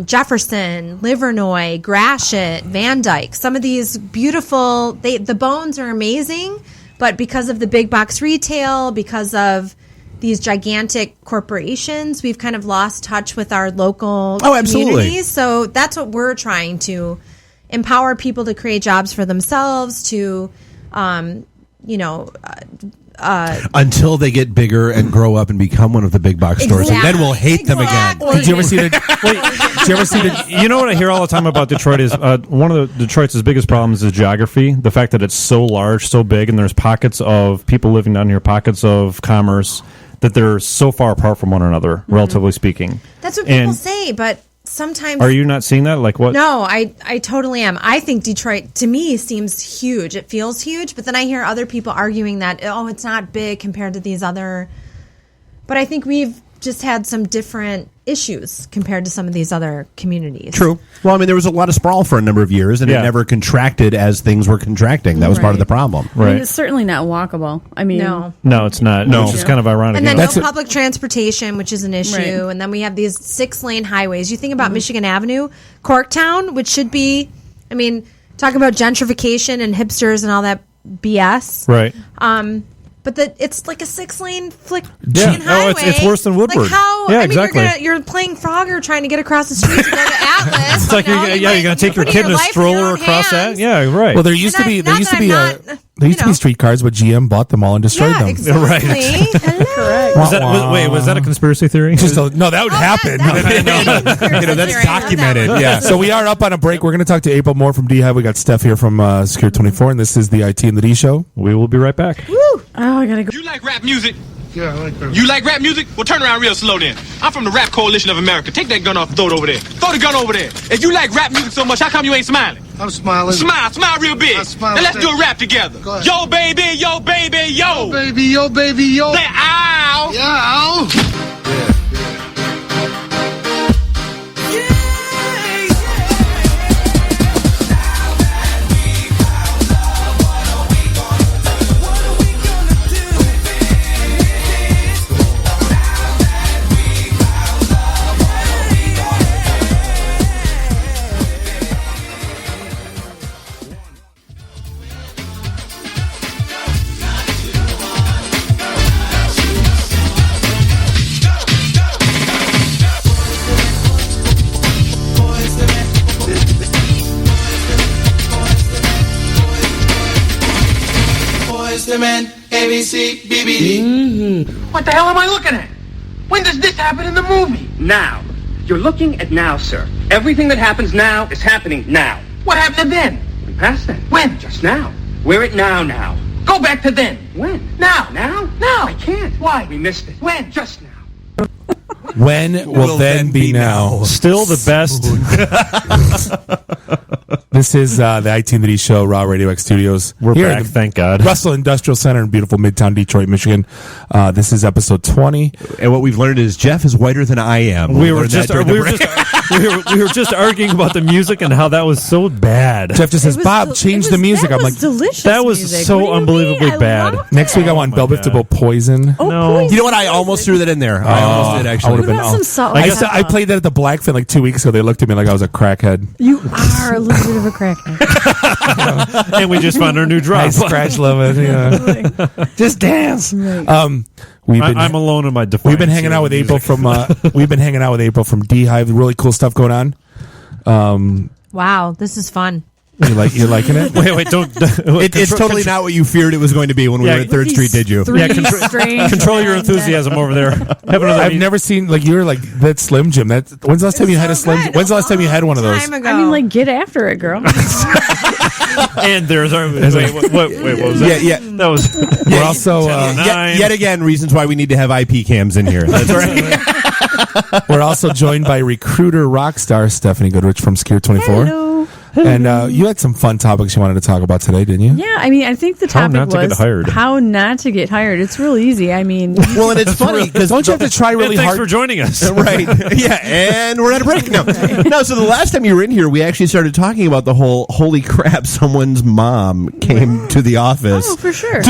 S1: Jefferson, Livernois, Gratiot, Van Dyke. Some of these beautiful, the bones are amazing, but because of the big box retail, because of these gigantic corporations, we've kind of lost touch with our local communities. So that's what we're trying to empower people to create jobs for themselves, to,
S7: until they get bigger and grow up and become one of the big box stores, and then we'll hate them again.
S9: Did you ever see the? Did you ever see the?
S11: You know what I hear all the time about Detroit is one of Detroit's biggest problems is geography. The fact that it's so large, so big, and there's pockets of people living down here, pockets of commerce, that they're so far apart from one another, relatively speaking.
S1: That's what people say, but sometimes...
S11: Are you not seeing that? Like what?
S1: No, I totally am. I think Detroit, to me, seems huge. It feels huge, but then I hear other people arguing that, it's not big compared to these other... But I think we've just had some different issues compared to some of these other communities.
S7: True. Well, I mean, there was a lot of sprawl for a number of years, and it never contracted as things were contracting. That was part of the problem.
S10: Right. I mean, it's certainly not walkable. I mean,
S1: no,
S11: it's not. No, it's just kind of ironic.
S1: And then public transportation, which is an issue, and then we have these 6-lane highways. You think about Michigan Avenue, Corktown, which should be, I mean, talk about gentrification and hipsters and all that BS.
S11: Right.
S1: But it's like a 6-lane highway.
S11: It's worse than Woodward.
S1: Like how?
S11: Yeah,
S1: I mean,
S11: exactly.
S1: You're playing Frogger trying to get across the street to go to Atlas.
S11: It's like you're going to take your kid in a stroller across that. Yeah, right.
S9: Well, there used to be streetcars, but GM bought them all and destroyed them.
S1: Exactly.
S11: Right.
S10: Correct.
S11: Was that a conspiracy theory?
S9: No, that would happen.
S7: That's documented.
S9: Yeah. So we are up on a break. We're going to talk to April Moore from DHive. We got Steph here from Secure 24, and this is the IT and the D Show.
S11: We will be right back.
S1: Woo!
S10: Oh, I gotta go.
S4: You like rap music? Yeah, I like rap. You like rap music? Well, turn around real slow then. I'm from the Rap Coalition of America. Take that gun off and throw it over there. Throw the gun over there. If you like rap music so much, how come you ain't smiling?
S14: I'm smiling.
S4: Smile real big. Now let's do a rap together. Yo, baby, yo, baby, yo.
S14: Yo, baby, yo, baby, yo.
S4: Say ow.
S14: Yeah,
S4: ABC, BBD. What the hell am I looking at? When does this happen in the movie?
S19: Now. You're looking at now, sir. Everything that happens now is happening now.
S4: What happened to then?
S19: We passed then.
S4: When?
S19: Just now. We're at now.
S4: Go back to then.
S19: When?
S4: Now.
S19: Now?
S4: Now.
S19: I can't.
S4: Why?
S19: We missed it.
S4: When?
S19: Just now.
S9: When will then be now?
S11: Still the best.
S9: This is the I-Team Show, Raw Radio X Studios.
S11: We're
S9: here
S11: back,
S9: at the
S11: thank God.
S9: Russell Industrial Center in beautiful Midtown Detroit, Michigan. This is episode 20.
S7: And what we've learned is Jeff is whiter than I am.
S11: We were just arguing about the music and how that was so bad.
S9: Jeff just says, Bob, change the music. I'm like,
S10: delicious.
S11: That was
S10: music.
S11: so unbelievably bad.
S9: Next week I want Bell Biftable Poison.
S10: Oh,
S11: No.
S10: Poison.
S7: You know what? I almost threw that in there. I almost did, actually.
S9: I would have been.
S10: What about some salt?
S9: I played that at the Blackfin like 2 weeks ago. They looked at me like I was a crackhead.
S10: You are a little bit of a crackhead.
S11: And we just found our new drop.
S9: Nice scratch limit. Yeah. Just dance.
S10: Right.
S11: I'm alone in my defense.
S9: We've been hanging out with April from DHive. Really cool stuff going on.
S1: Wow, this is fun.
S9: You liking it?
S11: Wait, don't.
S7: It's totally not what you feared it was going to be when we were at 3rd Street, did you?
S11: Yeah, control your enthusiasm over there.
S9: I've never seen you're like that Slim Jim. When's the last time you had a Slim? When's the last time you had one of those?
S10: I mean, get after it, girl.
S11: And there's our wait, what was that?
S7: Yeah.
S11: That was.
S7: We're also yet again reasons why we need to have IP cams in here. That's right.
S9: We're also joined by recruiter rock star Stephanie Goodrich from Skier 24.
S10: Hello.
S9: And you had some fun topics you wanted to talk about today, didn't you?
S10: Yeah, I mean, I think the topic was how not to get hired. It's real easy. I mean,
S7: well, and it's funny because
S9: don't you have to try really
S11: thanks
S9: hard?
S11: for joining us.
S7: Right? Yeah, and we're at a break now. No, so the last time you were in here, we actually started talking about the whole holy crap, someone's mom came to the office.
S10: Oh, for sure.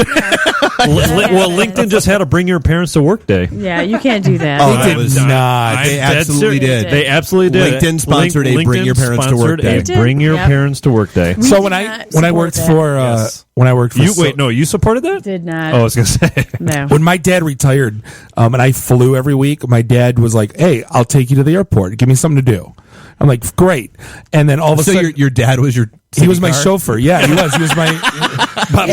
S11: Well, LinkedIn just had a bring your parents to work day.
S10: Yeah, you can't do that.
S7: Oh, they did not. They absolutely did.
S11: They absolutely did.
S7: LinkedIn sponsored a bring your parents to work day.
S11: Bring your parents to work day.
S9: So when I worked for
S11: you supported that?
S10: Did not.
S11: Oh, I was gonna say
S10: no.
S9: When my dad retired, and I flew every week, my dad was like, "Hey, I'll take you to the airport. Give me something to do." I'm like, "Great!" And then all of a sudden,
S7: your dad was your
S9: he was my chauffeur. Yeah, he was. He was my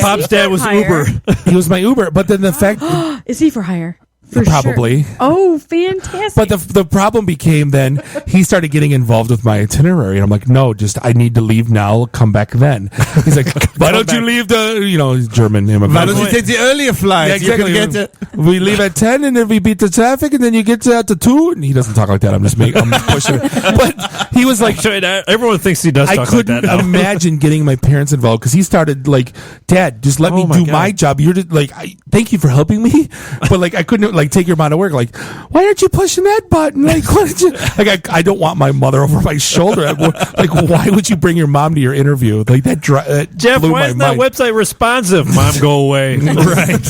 S11: Bob's dad was Uber.
S9: He was my Uber. But then the fact
S10: is he for hire?
S9: Probably.
S10: Sure. Oh, fantastic.
S9: But the problem became then he started getting involved with my itinerary. And I'm like, no, I need to leave now. Come back then. He's like, why don't you leave he's German immigrant.
S7: Why don't you take the earlier flight?
S9: Yeah, exactly. We leave at 10 and then we beat the traffic and then you get to 2. And he doesn't talk like that. I'm just pushing it. But he was like,
S11: everyone thinks he does talk like that.
S9: I couldn't imagine getting my parents involved because he started like, Dad, just let me do my job. You're just like, thank you for helping me. But like, I couldn't take your mom to work. Like, why aren't you pushing that button? Like, why did you? Like, I don't want my mother over my shoulder. Like, why would you bring your mom to your interview? Like that.
S11: Jeff, why isn't that website responsive? Mom, go away.
S9: Right.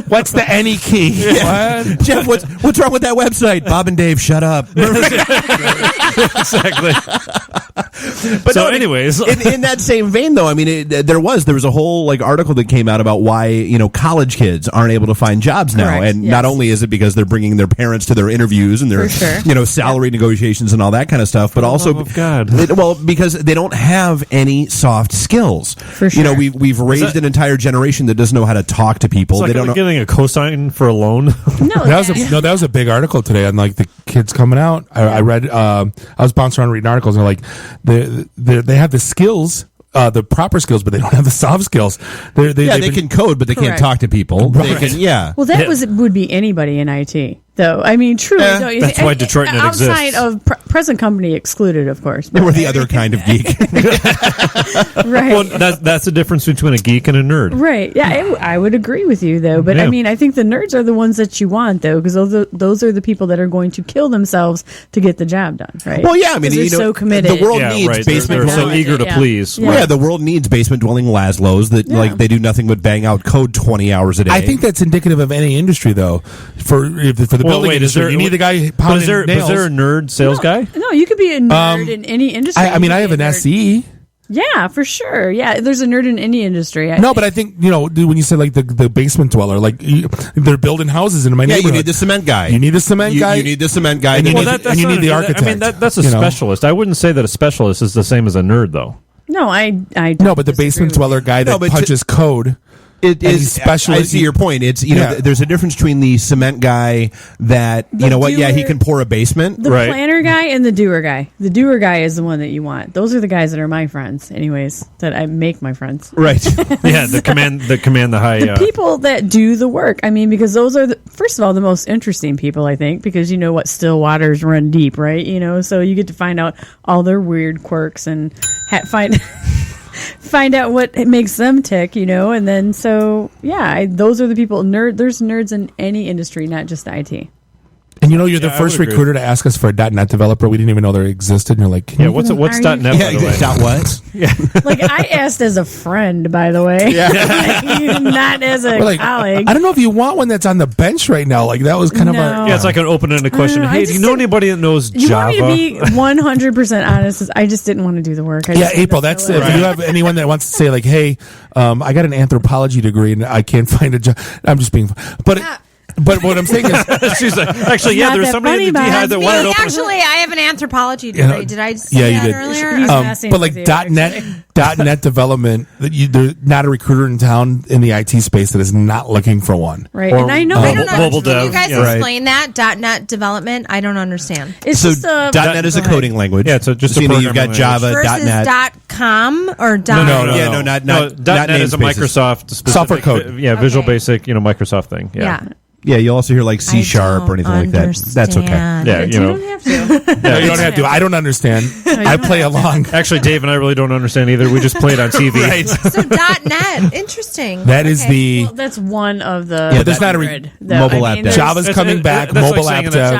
S9: What's the any key?
S7: Yeah. What? Jeff, what's wrong with that website? Bob and Dave, shut up.
S11: Exactly. But so, anyways,
S7: in that same vein, though, I mean, there was a whole article that came out about why college kids aren't able to find jobs now,
S10: Correct.
S7: and
S10: yes.
S7: not only is it because they're bringing their parents to their interviews and their salary negotiations and all that kind of stuff, but also because they don't have any soft skills.
S10: For sure.
S7: We've raised an entire generation that doesn't know how to talk to people.
S11: They don't know getting a cosign for a loan.
S9: That was a big article today on the kids coming out. I read. I was bouncing around reading articles and they have the skills. The proper skills, but they don't have the soft skills. They
S7: can code, but they can't talk to people.
S9: Right.
S7: They can,
S10: Well, that would be anybody in IT, though. I mean, truly.
S11: That's why Detroit Net exists.
S10: Outside of present company excluded, of course.
S7: We're the other kind of geek.
S10: Right.
S11: Well, that's the difference between a geek and a nerd.
S10: Right. Yeah, I would agree with you, though. But I mean, I think the nerds are the ones that you want, though, because those are the people that are going to kill themselves to get the job done, right?
S7: Well, yeah, I mean,
S10: they're so committed.
S7: The world needs basement.
S11: They're so eager to please.
S7: Yeah, the world needs basement-dwelling Laszlos that they do nothing but bang out code 20 hours a day.
S9: I think that's indicative of any industry, though. For the building industry, you need the guy pounding nails.
S11: Is there a nerd sales guy?
S10: No, you could be a nerd in any industry.
S9: I mean, I have an SE.
S10: Yeah, for sure. Yeah, there's a nerd in any industry.
S9: But I think, when you say the basement dweller, they're building houses in my neighborhood.
S7: You need the cement guy.
S9: You need the cement guy.
S7: You need the cement guy.
S9: And you need the architect.
S11: I mean, that's a specialist. I wouldn't say that a specialist is the same as a nerd, though.
S10: No, I don't.
S9: No, but the basement dweller guy that punches code.
S7: It is I see your point. It's there's a difference between the cement guy that he can pour a basement.
S10: The planner guy and the doer guy. The doer guy is the one that you want. Those are the guys that are my friends, anyways. That I make my friends.
S7: Right.
S11: Yeah. The command the high.
S10: The people that do the work. I mean, because those are first of all the most interesting people. I think because you know what still waters run deep, right? So you get to find out all their weird quirks and find out what makes them tick, and then those are the people. There's nerds in any industry, not just IT.
S9: And you're the first recruiter to ask us for a .NET developer. We didn't even know they existed. And you're like,
S11: what's .NET? By the way?
S7: Dot what?
S9: Yeah.
S10: Like I asked as a friend, by the way.
S9: Yeah.
S10: Not as a colleague.
S9: I don't know if you want one that's on the bench right now. Like that was kind of our.
S11: Yeah, it's like an open-ended question. Hey, do you know anybody that knows Java?
S10: You want me to be 100% honest? I just didn't want to do the work.
S9: April. That's if you have anyone that wants to say like, hey, I got an anthropology degree and I can't find a job. I'm just being, But what I'm saying is,
S11: she's like, actually, there's somebody in the DHive that wanted to open.
S1: Actually, I have an anthropology degree. Did I say that earlier?
S9: But like .NET development, there's not a recruiter in town in the IT space that is not looking for one.
S10: Right, and I know
S11: mobile dev.
S1: Can you guys explain that .NET development? I don't understand.
S10: It's
S7: so
S10: just
S7: .NET is a coding language.
S11: Yeah, so just
S7: you've got Java,
S1: versus
S7: .NET.
S1: .com or
S7: No, not
S11: .NET is a Microsoft
S9: software code.
S11: Yeah, Visual Basic, Microsoft thing. Yeah.
S7: Yeah, you also hear like C# or anything like that. That's okay.
S11: Yeah,
S10: you don't have to.
S9: No, you don't have to. I don't understand. I play along.
S11: Actually, Dave and I really don't understand either. We just play it on TV.
S7: Right.
S1: So .NET, interesting.
S9: That is the.
S10: Well, that's one of the.
S9: Yeah, there's not a
S7: mobile app.
S9: Java's coming back. Mobile app dev.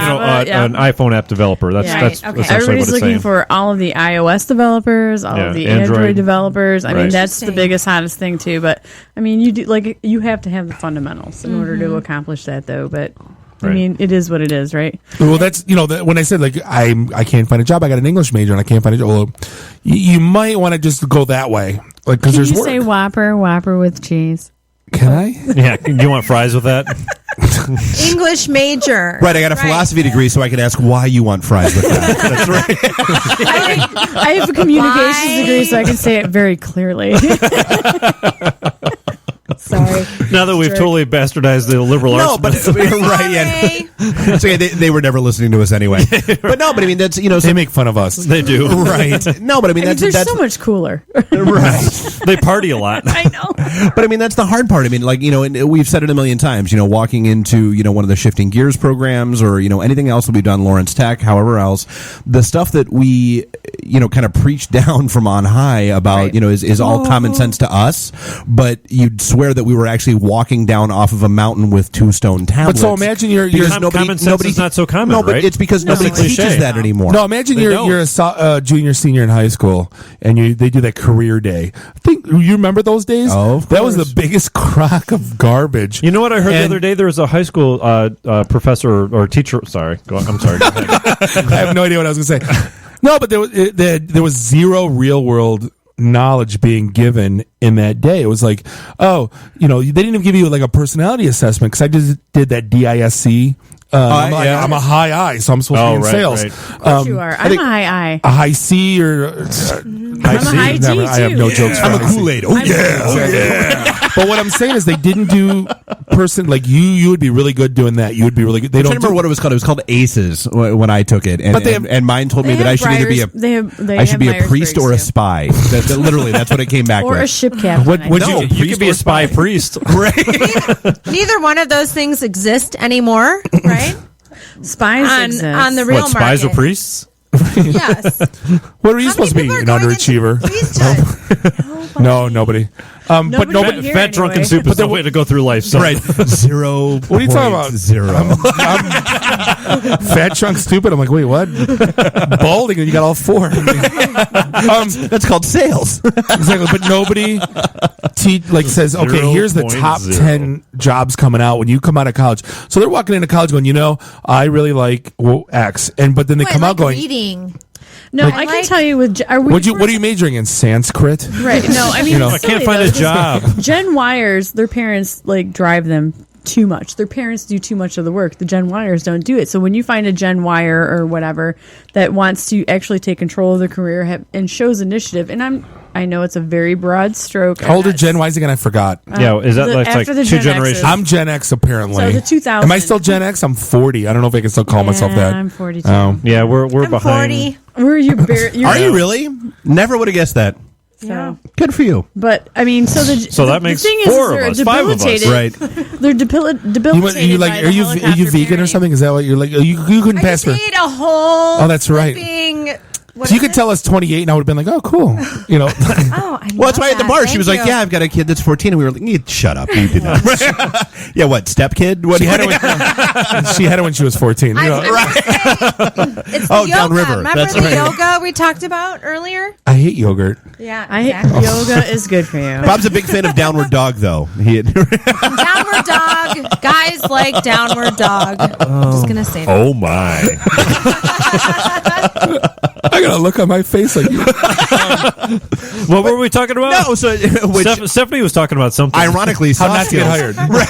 S11: An iPhone app developer. That's essentially what
S10: everybody's
S11: it's
S10: looking
S11: saying.
S10: for all of the iOS developers, all of the Android developers. I mean, that's the biggest, hottest thing too. But I mean, you have to have the fundamentals in order to accomplish that, though. But I mean, it is what it is, right?
S9: Well, that's when I said like I can't find a job. I got an English major and I can't find a job. Well, you might want to just go that way, like because there's work.
S10: Say Whopper with cheese.
S9: Can I?
S11: Yeah. Do you want fries with that?
S1: English major.
S7: Right, I got a philosophy degree, so I can ask why you want fries with that. That's right.
S10: I have a communications degree, so I can say it very clearly. Sorry.
S11: Now that we've totally bastardized the liberal arts.
S7: No, but right, yeah. So they were never listening to us anyway. But no, but I mean that's
S9: they make fun of us.
S11: They do.
S7: Right. No, but I mean
S10: they're so much cooler.
S7: Right.
S11: They party a lot.
S10: I know.
S7: But I mean that's the hard part. I mean, like, and we've said it a million times, walking into, one of the shifting gears programs or, anything else that we've done, Lawrence Tech, however else, the stuff that we, kind of preach down from on high about, is all common sense to us, but you'd swear that we were actually walking down off of a mountain with 2 stone tablets.
S9: But so imagine you're
S11: common sense is not so common.
S7: No, but it's because nobody teaches that anymore.
S9: No, imagine you're a junior, senior in high school, and they do that career day. You remember those days?
S7: Oh, of
S9: that
S7: course.
S9: was the biggest crock of garbage.
S11: You know what I heard the other day? There was a high school professor or teacher. Sorry, I'm sorry. Go ahead.
S9: I have no idea what I was going to say. No, but there was zero real world knowledge being given in that day. It was like, they didn't even give you like a personality assessment because I just did that DISC. I'm a high I, so I'm supposed to be in sales.
S10: Right. Of course you are. I'm a high I.
S9: A high C or
S10: I'm a high D,
S9: I have no jokes.
S7: I'm a Kool-Aid. Oh, yeah.
S9: But what I'm saying is they didn't do like you would be really good doing that. You would be really good. They don't
S7: remember what it was called. It was called ACEs when I took it, and mine told me that I should either be a priest or a spy. Literally, that's what it came back with.
S10: Or a ship captain.
S11: You could be a spy priest.
S7: Right.
S1: Neither one of those things exist anymore, right?
S10: Spies exist.
S1: On the real market.
S11: Spies or priests?
S1: Yes.
S9: What are you supposed to be? An underachiever? No, nobody.
S10: But
S11: nobody. Fat drunken soup is the way to go through life. So.
S7: Right. 0.
S9: What are you talking about?
S7: 0.
S9: I'm fat, drunk, stupid. I'm like, wait, what? Balding, and you got all 4.
S7: That's called sales.
S9: Exactly. But nobody says, okay, here's the top 10 jobs coming out when you come out of college. So they're walking into college going, I really like X, but then they come out going,
S1: reading.
S10: No, I can tell you with.
S9: What are you majoring in? Sanskrit?
S10: Right. No, I mean,
S11: I can't find a job.
S10: Gen Yers, their parents drive them too much. Their parents do too much of the work. The Gen Yers don't do it. So when you find a Gen Yer or whatever that wants to actually take control of their career and shows initiative, and I know it's a very broad stroke.
S9: Older Gen Y again, I forgot.
S11: Yeah, is that like
S10: after the
S11: two
S10: Gen
S11: generations?
S10: X's.
S9: I'm Gen X apparently.
S10: So the 2000s.
S9: Am I still Gen X? I'm 40. I don't know if I can still call myself that.
S10: I'm 42.
S9: Oh.
S11: Yeah, we're behind.
S1: 40.
S10: Were you?
S7: Are you really? Never would have guessed that.
S10: So,
S7: good for you.
S10: But I mean, so
S11: that makes
S10: the thing
S11: four
S10: is,
S11: of us,
S10: they're
S11: 5 of us.
S10: debilitated.
S7: Right.
S10: They're debilitated.
S9: You like?
S10: by
S9: Are
S10: the
S9: you
S10: helicopter
S9: vegan or
S10: parenting.
S9: something? Is that what you're like? You couldn't
S1: I
S9: pass
S1: just
S9: for.
S1: ate a whole.
S9: Oh, that's right.
S1: flipping- what
S9: So you
S1: is
S9: could
S1: it?
S9: tell us 28, and I would have been like, "Oh, cool," you know.
S1: Oh, I
S7: Well, that's why at the
S1: that.
S7: bar
S1: Thank
S7: she was like,
S1: you.
S7: "Yeah, I've got a kid that's 14," and we were like, "Shut up, you do not." Yeah, what step kid? What?
S9: She had it when she was 14. You know?
S1: It's the
S7: Oh,
S1: yoga.
S7: downriver.
S1: Remember
S7: That's
S1: the
S7: right.
S1: yoga we talked about earlier?
S9: I hate yogurt.
S1: Yeah,
S10: I yoga is good for you.
S7: Bob's a big fan of Downward Dog, though.
S1: Downward dog. Guys like downward dog. I'm just gonna say that.
S11: Oh my!
S9: I got a look on my face like.
S11: What were we talking about?
S7: No, so which,
S11: Stephanie was talking about something.
S7: ironically,
S9: How
S7: soft
S9: not to get
S7: skills.
S9: hired.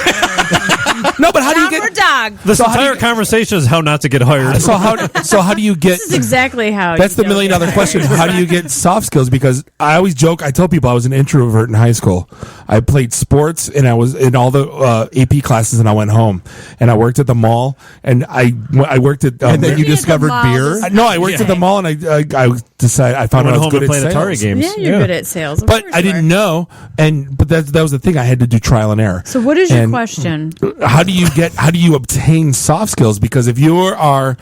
S9: No, but how do you
S1: Downward
S9: get?
S1: dog.
S11: This
S9: So how do
S11: entire
S9: you-
S11: conversation is how not to get hired.
S9: So how do you get?
S10: This is exactly how.
S9: That's
S10: you
S9: the $1 million
S10: don't get
S9: question. How do you get soft skills? Because I always joke. I tell people I was an introvert in high school. I played sports and I was in all the AP classes, and I went home and I worked at the mall, and I worked at.
S7: And then you
S10: Working at the
S7: discovered
S10: mall
S7: beer.
S10: is-
S9: No, I worked at the mall, and I decided I found out
S11: went
S9: I was
S11: home
S9: good
S11: and
S9: at
S11: played
S9: sales.
S11: Atari games.
S10: Yeah, you're good at sales. Of
S9: But
S10: course
S9: I
S10: you
S9: didn't
S10: are.
S9: know, but that was the thing. I had to do trial and error.
S10: So what is your
S9: And
S10: question?
S9: How do you obtain soft skills? Because if you are,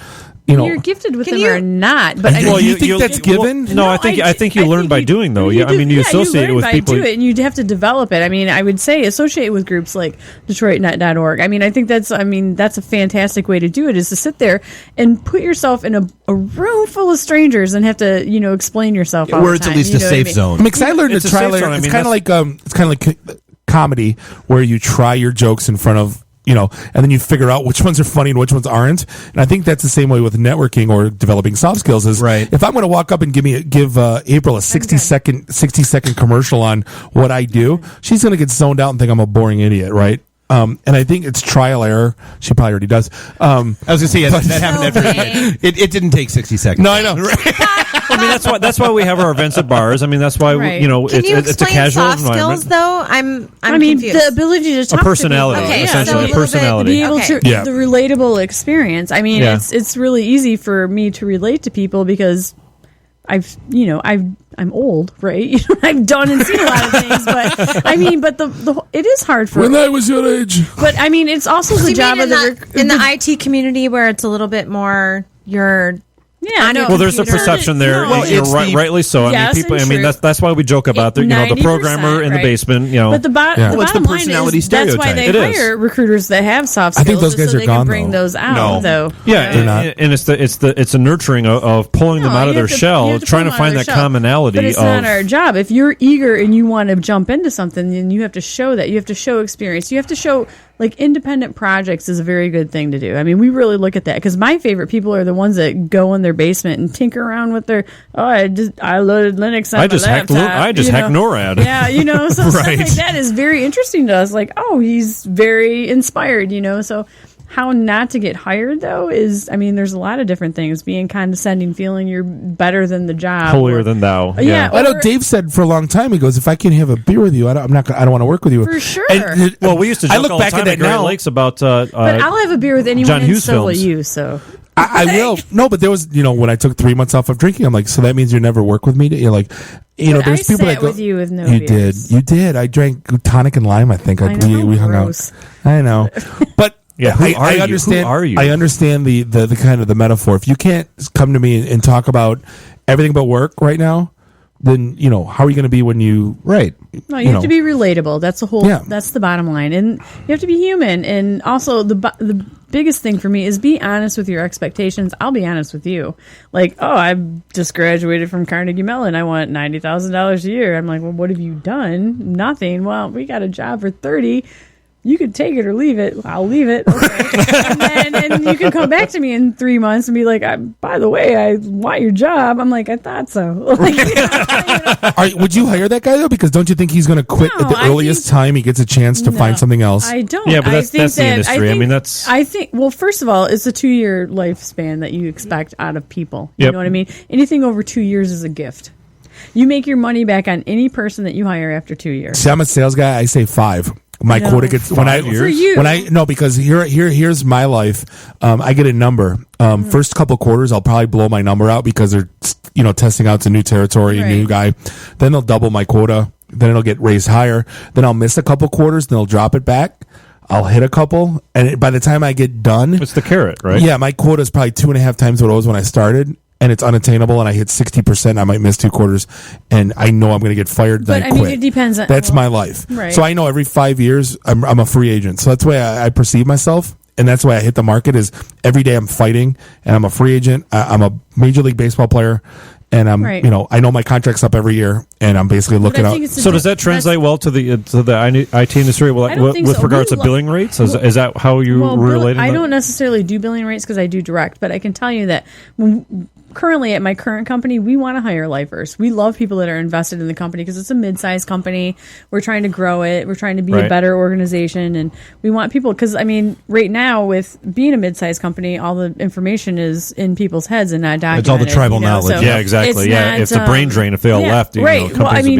S10: You're gifted with
S1: Can
S10: them
S1: you-
S10: or not, but I
S9: Well,
S10: mean,
S9: you think that's given?
S11: No, I think you learn by doing though. Yeah, I mean, you associate it
S10: learn
S11: with
S10: by
S11: people.
S10: do it, and you have to develop it. I mean, I would say associate with groups like DetroitNet.org. I mean, I think that's a fantastic way to do it. Is to sit there and put yourself in a room full of strangers and have to explain yourself. All
S7: Where
S10: the
S7: it's
S10: time,
S7: at least
S10: you
S7: a
S10: know what I
S7: safe
S10: mean?
S7: zone.
S9: Because I learned
S11: It's
S9: to
S11: a
S9: trial
S11: safe
S9: and
S11: zone.
S9: error.
S11: I
S9: It's
S11: mean,
S9: kind of like comedy where you try your jokes in front of. And then you figure out which ones are funny and which ones aren't. And I think that's the same way with networking or developing soft skills. Is
S7: Right.
S9: If I'm going to walk up and give April a 60-second commercial on what I do, she's going to get zoned out and think I'm a boring idiot, right? And I think it's trial error. She probably already does.
S7: I was going to say that happened
S1: Okay.
S7: It didn't take 60 seconds.
S9: No, I know.
S11: I mean, that's why we have our events at bars. I mean, that's why
S10: Right.
S11: you know
S1: Can you
S11: it's a
S1: explain
S11: casual
S1: soft
S11: environment.
S1: skills, though? I'm
S10: I mean,
S1: confused.
S10: the ability to talk
S11: personality,
S10: to people.
S1: Okay,
S11: essentially,
S1: so a
S11: a
S1: little bit-
S11: personality.
S10: Be able
S1: Okay.
S10: to
S9: Yeah.
S10: the relatable experience. I mean,
S11: Yeah.
S10: it's really easy for me to relate to people because I'm old, right? I've done and seen a lot of things, but I mean, but it is hard for.
S9: When I was your age.
S10: But I mean, it's also the
S1: You
S10: job
S1: mean
S10: of
S1: in the IT community where it's a little bit more your
S10: Yeah,
S1: on a
S11: Well, there's a
S1: computer.
S11: perception there.
S10: No,
S11: You're
S7: it's
S11: right,
S7: the-
S11: rightly so.
S10: Yes,
S11: I mean, people.
S10: and
S11: I mean,
S10: true.
S11: that's why we joke about the
S10: 90%,
S11: programmer in the
S10: right.
S11: basement. You know,
S10: But the,
S7: Well, it's the
S10: bottom line
S7: personality
S10: is that's why
S7: stereotype.
S10: they
S11: It is.
S10: hire recruiters that have soft
S9: I
S10: skills.
S9: think those
S10: just
S9: guys
S10: so
S9: are
S10: they
S9: gone,
S10: can bring
S9: though.
S10: those out,
S7: No.
S10: though.
S11: yeah,
S9: They're not.
S11: and it's a nurturing of pulling them
S10: No,
S11: out of
S10: you
S11: their
S10: have to- you
S11: shell,
S10: have to
S11: trying
S10: pull
S11: to
S10: them out
S11: find
S10: of
S11: that
S10: their shell.
S11: commonality.
S10: But it's
S11: of,
S10: not our job. If you're eager and you want to jump into something, then you have to show that. You have to show experience. You have to show independent projects is a very good thing to do. I mean, we really look at that because my favorite people are the ones that go in their basement and tinker around with their. I loaded Linux on
S11: I
S10: my
S11: just hacked
S10: laptop.
S11: I just hacked NORAD.
S10: Yeah, so stuff
S11: Right.
S10: like that is very interesting to us. Like, oh, he's very inspired. So. How not to get hired, though, is, I mean, there's a lot of different things. Being condescending, feeling you're better than the job.
S11: holier than thou.
S10: Yeah.
S9: I know Dave said for a long time, he goes, if I can't have a beer with you, I don't want to work with you.
S10: For sure.
S9: And,
S11: Well, we used to joke
S9: I look
S11: all
S9: back
S11: the time
S9: at that
S11: Great
S9: now.
S11: Lakes about.
S10: But I'll have a beer with anyone,
S11: John
S10: and
S11: Hughes
S10: so will
S11: films.
S10: you. So
S9: I will. No, but there was, when I took 3 months off of drinking, I'm like, so that means you never work with me? You're like,
S10: But
S9: there's
S10: I
S9: people
S10: sat
S9: that go.
S10: with you with no
S9: You
S10: beers.
S9: did. I drank tonic and lime, I think.
S10: I know,
S9: we hung
S10: gross.
S9: out. I know. But.
S11: Yeah, who are
S9: I
S11: you?
S9: understand.
S11: Who are you?
S9: I understand the kind of the metaphor. If you can't come to me and talk about everything but work right now, then how are you going to be when you
S7: Right?
S10: No, you have to be relatable. That's the whole.
S9: Yeah.
S10: That's the bottom line, and you have to be human. And also, the biggest thing for me is be honest with your expectations. I'll be honest with you. Like, oh, I just graduated from Carnegie Mellon. I want $90,000 a year. I'm like, well, what have you done? Nothing. Well, we got a job for 30. You could take it or leave it. I'll leave it. Okay. and you can come back to me in 3 months and be like, by the way, I want your job. I'm like, I thought so.
S9: Would you hire that guy though? Because don't you think he's going to quit
S10: No,
S9: at the
S10: I
S9: earliest time he gets a chance to find something else?
S10: I don't.
S11: Yeah, but
S10: I
S11: that's
S10: think
S11: the industry. I mean, that's.
S10: I think. Well, first of all, it's a 2-year lifespan that you expect out of people. You
S11: Yep.
S10: know what I mean? Anything over 2 years is a gift. You make your money back on any person that you hire after 2 years.
S9: See, I'm a sales guy. I say 5. My quota gets when I because here's my life. I get a number. First couple quarters, I'll probably blow my number out because they're testing out some new territory, new guy. Then they'll double my quota. Then it'll get raised higher. Then I'll miss a couple quarters. Then they'll drop it back. I'll hit a couple, and by the time I get done,
S11: it's the carrot, right?
S9: Yeah, my quota is probably 2.5 times what it was when I started. And it's unattainable, and I hit 60%. I might miss 2 quarters, and I know I'm going to get fired.
S10: But
S9: then I quit.
S10: It depends.
S9: That's my life.
S10: Right.
S9: So I know every 5 years I'm a free agent. So that's the way I perceive myself, and that's why I hit the market. Is every day I'm fighting, and I'm a free agent. I'm a Major League Baseball player, and I'm I know my contract's up every year, and I'm basically looking out.
S11: So does that translate well to the IT industry with regards to billing rates? Is that how you relate?
S10: I don't necessarily do billing rates because I do direct, but I can tell you that currently at my current company, we want to hire lifers. We love people that are invested in the company because it's a mid-sized company. We're trying to grow it. We're trying to be a better organization, and we want people because right now with being a mid-sized company, all the information is in people's heads and not documented.
S7: It's all the tribal knowledge.
S11: So exactly.
S10: Not,
S11: it's a brain drain if they all left.
S10: Right.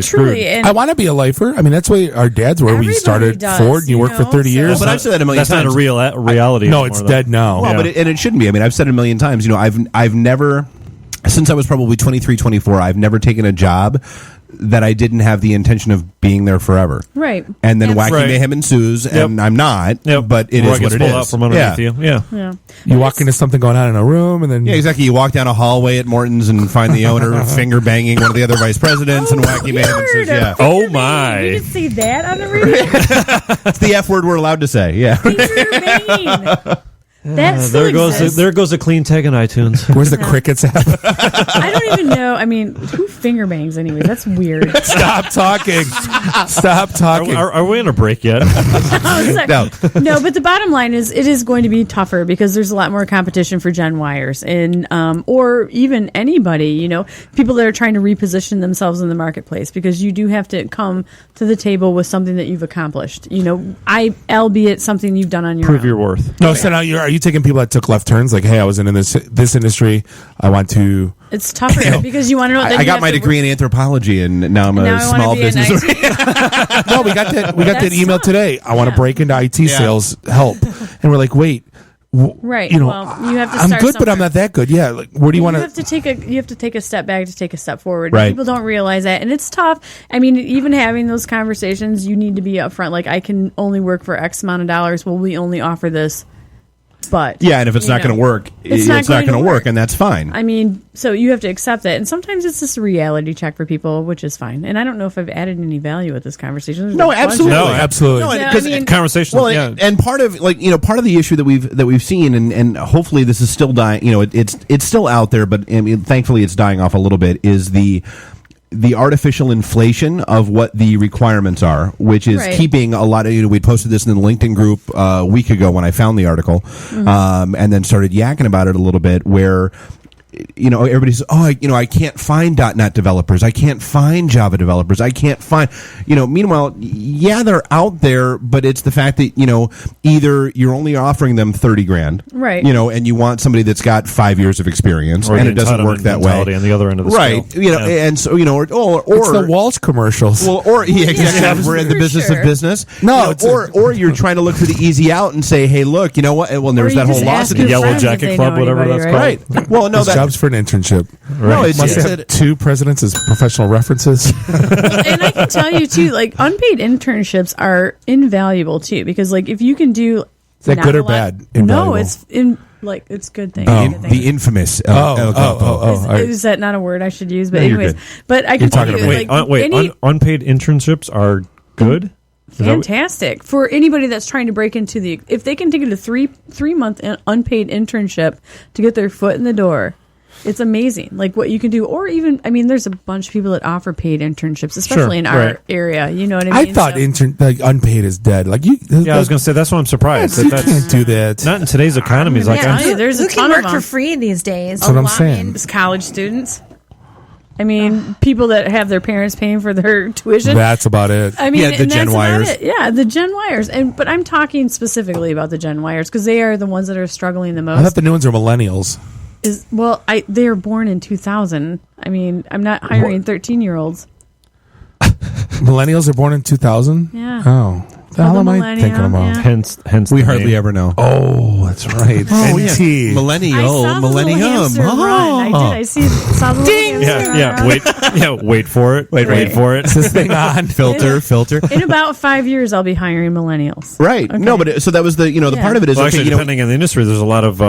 S10: Truly.
S9: I want to be a lifer. I mean, that's why our dads were. We started Ford, and you worked for 30 years.
S7: But I've said that a million times.
S11: That's not a reality.
S9: No, it's dead now.
S7: Well, but it shouldn't be. I mean, I've said it a million times. I've never, since I was probably 23, 24, I've never taken a job that I didn't have the intention of being there forever.
S10: Right.
S7: And then wacky mayhem ensues, and I'm not, but it is what it is.
S11: Out from underneath you. Yeah.
S9: You walk into something going on in a room, and then...
S7: Yeah, exactly. You walk down a hallway at Morton's and find the owner finger banging one of the other vice presidents, and wacky mayhem ensues. Yeah.
S11: Oh, my.
S10: You didn't say that on the radio?
S7: It's the F word we're allowed to say, yeah.
S11: There goes a clean tag on iTunes.
S9: Where's the crickets at?
S10: I don't even know. I mean, who finger bangs anyways? That's weird.
S9: Stop talking. Stop talking.
S11: Are we in a break yet?
S10: No, but the bottom line is it is going to be tougher because there's a lot more competition for Gen Yers and or even anybody, people that are trying to reposition themselves in the marketplace because you do have to come to the table with something that you've accomplished. Albeit something you've done on your
S11: Prove
S10: own.
S11: your worth.
S9: No, so now are you taking people that took left turns? Like, hey, I was in this industry. I want to.
S10: It's tougher because you want to know.
S7: I got my degree in anthropology, and now I'm a small business.
S9: No, we got that email today. I want to break into IT sales help, and we're like, wait.
S10: Right. You have to.
S9: I'm good, but I'm not that good. Yeah. Like, where do you want to?
S10: You have to take a step back to take a step forward.
S7: Right.
S10: People don't realize that, and it's tough. I mean, even having those conversations, you need to be upfront. Like, I can only work for X amount of dollars. Well, we only offer this. But
S7: and if it's not going to work, it's not going to work, and that's fine.
S10: I mean, so you have to accept that, and sometimes it's just a reality check for people, which is fine. And I don't know if I've added any value at this conversation.
S7: No, absolutely,
S11: because conversation.
S7: Well, and part of part of the issue that we've seen, and hopefully this is still dying. It's still out there, but thankfully it's dying off a little bit. Is the artificial inflation of what the requirements are, which is keeping a lot of, we posted this in the LinkedIn group a week ago when I found the article, and then started yakking about it a little bit, where everybody says, I can't find .NET developers. I can't find Java developers. I can't find, meanwhile, they're out there, but it's the fact that, either you're only offering them $30,000,
S10: right?
S7: And you want somebody that's got 5 years of experience,
S11: or
S7: and it doesn't work that way.
S11: On the other end of the
S7: right?
S11: scale.
S7: And so, or
S9: it's the Walsh commercials.
S7: Well, or exactly. We're in the business of business.
S9: No,
S7: or you're trying to look for the easy out and say, hey, look, you know what? Well, there's that whole lawsuit,
S11: the Yellow Jacket Club, whatever that's called.
S7: Right. Well, no,
S9: jobs for an internship.
S7: Right. No, it's
S9: must have 2 presidents as professional references.
S10: And I can tell you too, like unpaid internships are invaluable too, because like if you can do,
S9: is that good or bad?
S10: No, it's it's good thing.
S7: The infamous.
S10: Is that not a word I should use? But anyways, but I can tell you,
S11: unpaid internships are good.
S10: Fantastic for anybody that's trying to break into if they can take a 3-month unpaid internship to get their foot in the door. It's amazing, like what you can do, or even there's a bunch of people that offer paid internships, especially in our area. You know what I mean?
S9: I thought unpaid is dead. Like you,
S11: I was going to say that's why I'm surprised.
S9: You can't do that.
S11: Not in today's economy.
S10: There's a ton
S1: work
S10: of
S1: for free these days.
S9: That's what I'm saying.
S10: It's college students. People that have their parents paying for their tuition.
S9: That's about it.
S7: The Gen Yers.
S10: Yeah, the Gen Yers. But I'm talking specifically about the Gen Yers because they are the ones that are struggling the most.
S9: I thought the new ones are millennials.
S10: They were born in 2000. I mean, I'm not hiring 13-year-olds.
S9: Millennials are born in 2000?
S10: Yeah.
S9: Oh. The hell am I thinking about?
S10: Yeah.
S11: Hence
S7: we
S11: the
S7: hardly
S11: name.
S7: ever know.
S9: Oh, that's right. NT.
S7: Millennial, millennium.
S10: I saw the little hamster run.
S11: Wait for it. Wait for it.
S7: This thing on. Filter.
S10: In about 5 years, I'll be hiring millennials.
S7: Right.
S10: Okay.
S7: No, but so that was the the part of it is
S11: actually, depending on the industry, there's a lot of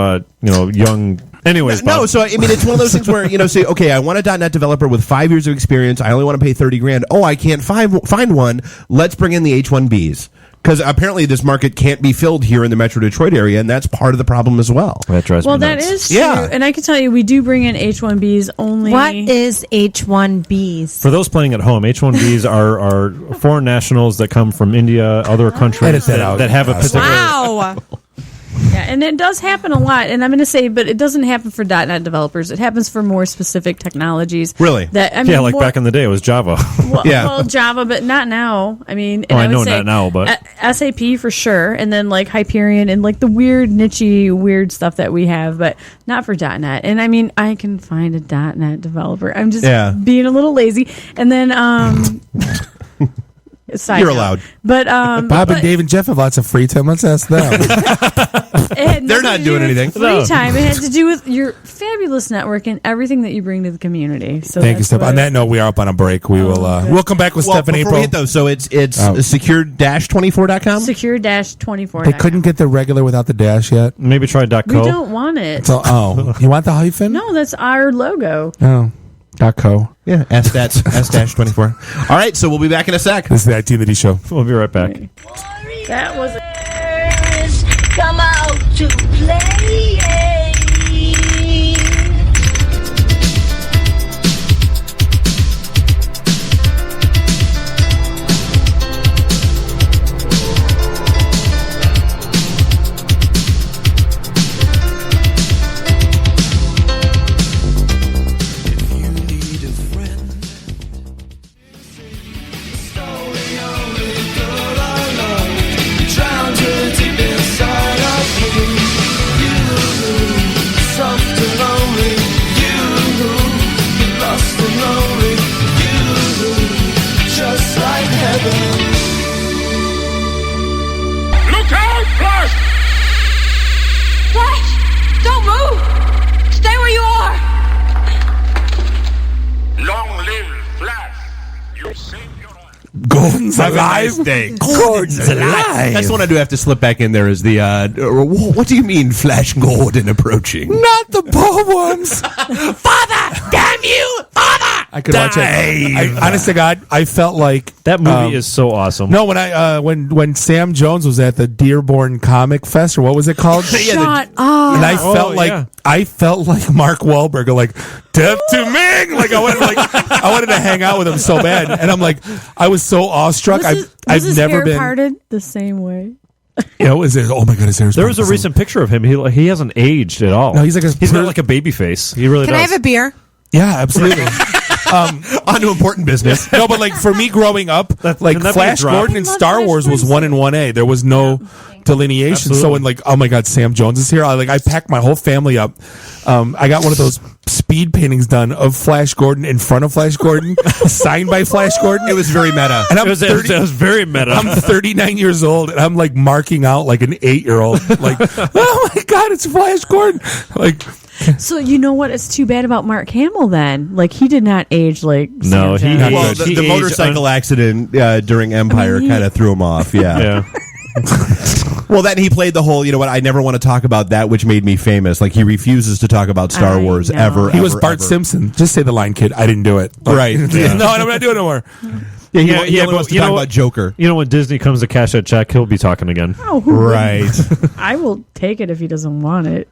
S11: young. Anyways,
S7: no. So I mean, it's one of those things where say, okay, I want a .NET developer with 5 years of experience. I only want to pay $30,000. Oh, I can't find one. Let's bring in the H-1Bs. Because apparently this market can't be filled here in the Metro Detroit area, and that's part of the problem as well.
S11: That drives
S10: well,
S11: me
S10: that
S11: nuts.
S10: is true.
S7: Yeah.
S10: And I can tell you, we do bring in H-1Bs only.
S1: What is H-1Bs?
S11: For those playing at home, H-1Bs are foreign nationals that come from India, other countries that have a particular.
S1: Wow.
S10: Yeah, and it does happen a lot. And I'm going to say, but it doesn't happen for .NET developers. It happens for more specific technologies.
S7: Really?
S11: Like back in the day, it was Java.
S10: Well, Java, but not now. I mean, and
S11: I
S10: would
S11: know
S10: say
S11: not now, but
S10: SAP for sure, and then like Hyperion and like the weird niche-y weird stuff that we have, but not for .NET. And I mean, I can find a .NET developer. I'm just being a little lazy. And then
S7: you're allowed.
S10: But
S9: Bob and Dave and Jeff have lots of free time. Let's ask them.
S7: They're not doing anything.
S10: Free time. It had to do with your fabulous network and everything that you bring to the community. So
S9: thank you, Steph. On that note, we are up on a break. We will we'll come back with Steph in April.
S7: Though, so it's secure-24.com?
S10: Secure-24.com.
S9: They couldn't get the regular without the dash yet.
S11: Maybe try .co.
S10: We don't want it.
S9: So, you want the hyphen?
S10: No, that's our logo.
S9: Oh. .co.
S7: Yeah, S-24. All right, so we'll be back in a sec.
S9: This is the IT Show.
S11: We'll be right back.
S10: That was
S18: come out to play.
S9: Gordon's alive.
S7: Gordon's alive. That's the one I do have to slip back in there. Is the what do you mean, Flash Gordon approaching?
S9: Not the poor ones.
S7: Father, damn you, Father!
S9: I could watch it. Honest to God, I felt like
S11: that movie is so awesome.
S9: No, when I when Sam Jones was at the Dearborn Comic Fest, or what was it called?
S10: Shut up.
S9: And I felt I felt like Mark Wahlberg, like death to Ming. Like I wanted to hang out with him so bad, and I'm like, I was so awestruck.
S10: Was
S9: I've
S10: his
S9: never
S10: hair
S9: been
S10: parted the same way.
S9: Is it? Oh my God, his hair's
S11: There was a recent picture of him. He hasn't aged at all.
S9: No, he's
S11: got like a baby face. He really
S1: Can
S11: does.
S1: I have a beer?
S9: Yeah, absolutely.
S7: On to important business.
S9: No, but like for me growing up, like Flash Gordon in Star Wars was 1 and 1A. There was no delineation.
S11: Absolutely.
S9: So when like, oh my God, Sam Jones is here, I packed my whole family up. I got one of those speed paintings done of Flash Gordon in front of Flash Gordon, signed by Flash Gordon.
S7: It was very meta.
S9: And
S11: it was very meta.
S9: I'm 39 years old, and I'm like marking out like an 8-year-old. Like, oh my God, it's Flash Gordon. Like.
S10: So you know what? It's too bad about Mark Hamill then. Like he did not age like
S11: no.
S7: The motorcycle accident during Empire kind of threw him off. Yeah. Well, then he played the whole, you know what, I never want to talk about that which made me famous. Like, he refuses to talk about Star Wars ever.
S9: He was Bart Simpson. Just say the line, kid. I didn't do it.
S7: Right.
S9: Yeah. No, I'm not doing it anymore.
S7: Yeah, he only wants to talk about Joker.
S11: You know, when Disney comes to cash that check, he'll be talking again.
S10: Oh,
S7: right.
S10: I will take it if he doesn't want it.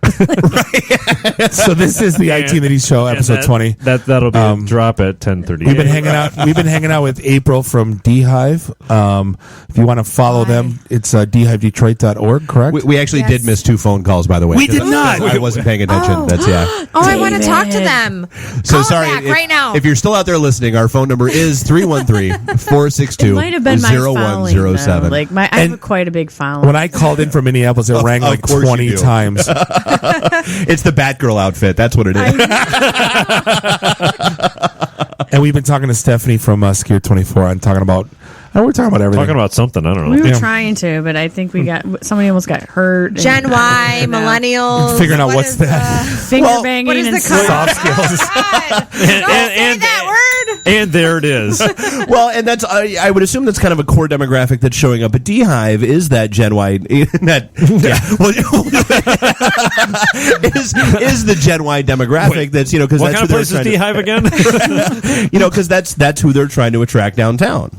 S9: So this is the IT That He Show, episode 20.
S11: That'll be drop at 10:30.
S9: We've been hanging out. We've been hanging out with April from DHive. If you want to follow them, it's DHiveDetroit.org. Correct.
S7: We actually did miss 2 phone calls, by the way.
S9: We did not.
S7: I wasn't paying attention. That's
S1: I want to talk to them.
S7: So
S1: Call
S7: sorry.
S1: back right now.
S7: If you're still out there listening, our phone number is 313 462
S10: It might have been my following,
S7: 0107.
S10: though. Like I have quite a big following.
S9: When I called in from Minneapolis, it rang like
S7: course
S9: 20
S7: you do.
S9: times.
S7: It's the Batgirl outfit. That's what it is.
S9: And we've been talking to Stephanie from Skier 24 and talking about. We're talking about everything.
S11: Talking about something. I don't know.
S10: We were trying to, but I think somebody almost got hurt.
S1: Gen Y, millennials.
S9: Figuring out what's that.
S10: Finger banging
S1: what is
S10: and
S1: the
S9: soft skills.
S11: And there it is.
S7: Well, and that's I would assume that's kind of a core demographic that's showing up at DHive is that Gen Y that is the Gen Y demographic that's because
S11: What
S7: that's
S11: kind of place is DHive again?
S7: Because that's who they're trying to attract downtown.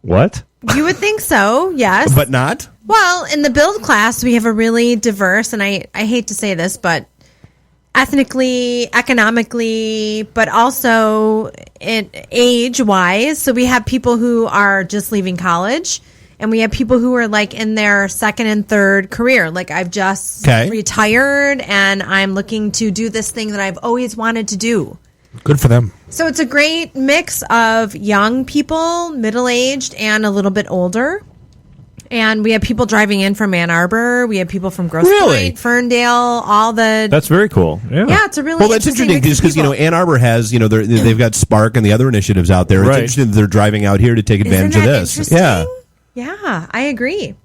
S11: What?
S1: You would think so, yes.
S7: But not?
S1: Well, in the build class, we have a really diverse, and I hate to say this, but ethnically, economically, but also age-wise. So we have people who are just leaving college, and we have people who are like in their second and third career. Like I've just retired, and I'm looking to do this thing that I've always wanted to do.
S9: Good for them.
S1: So it's a great mix of young people, middle-aged, and a little bit older. And we have people driving in from Ann Arbor. We have people from Grosse Pointe, Ferndale, all the...
S11: That's very cool. Yeah,
S1: it's a really
S7: Well, that's interesting because, Ann Arbor has, they've got Spark and the other initiatives out there. It's interesting that they're driving out here to take advantage of this.
S1: Interesting? Yeah, I agree.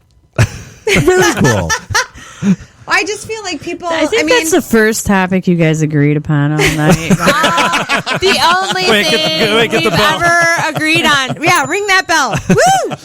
S7: Very cool.
S1: I just feel like people...
S10: I think that's the first topic you guys agreed upon all night.
S1: The only thing we've ever agreed on. Yeah, ring that bell. Woo!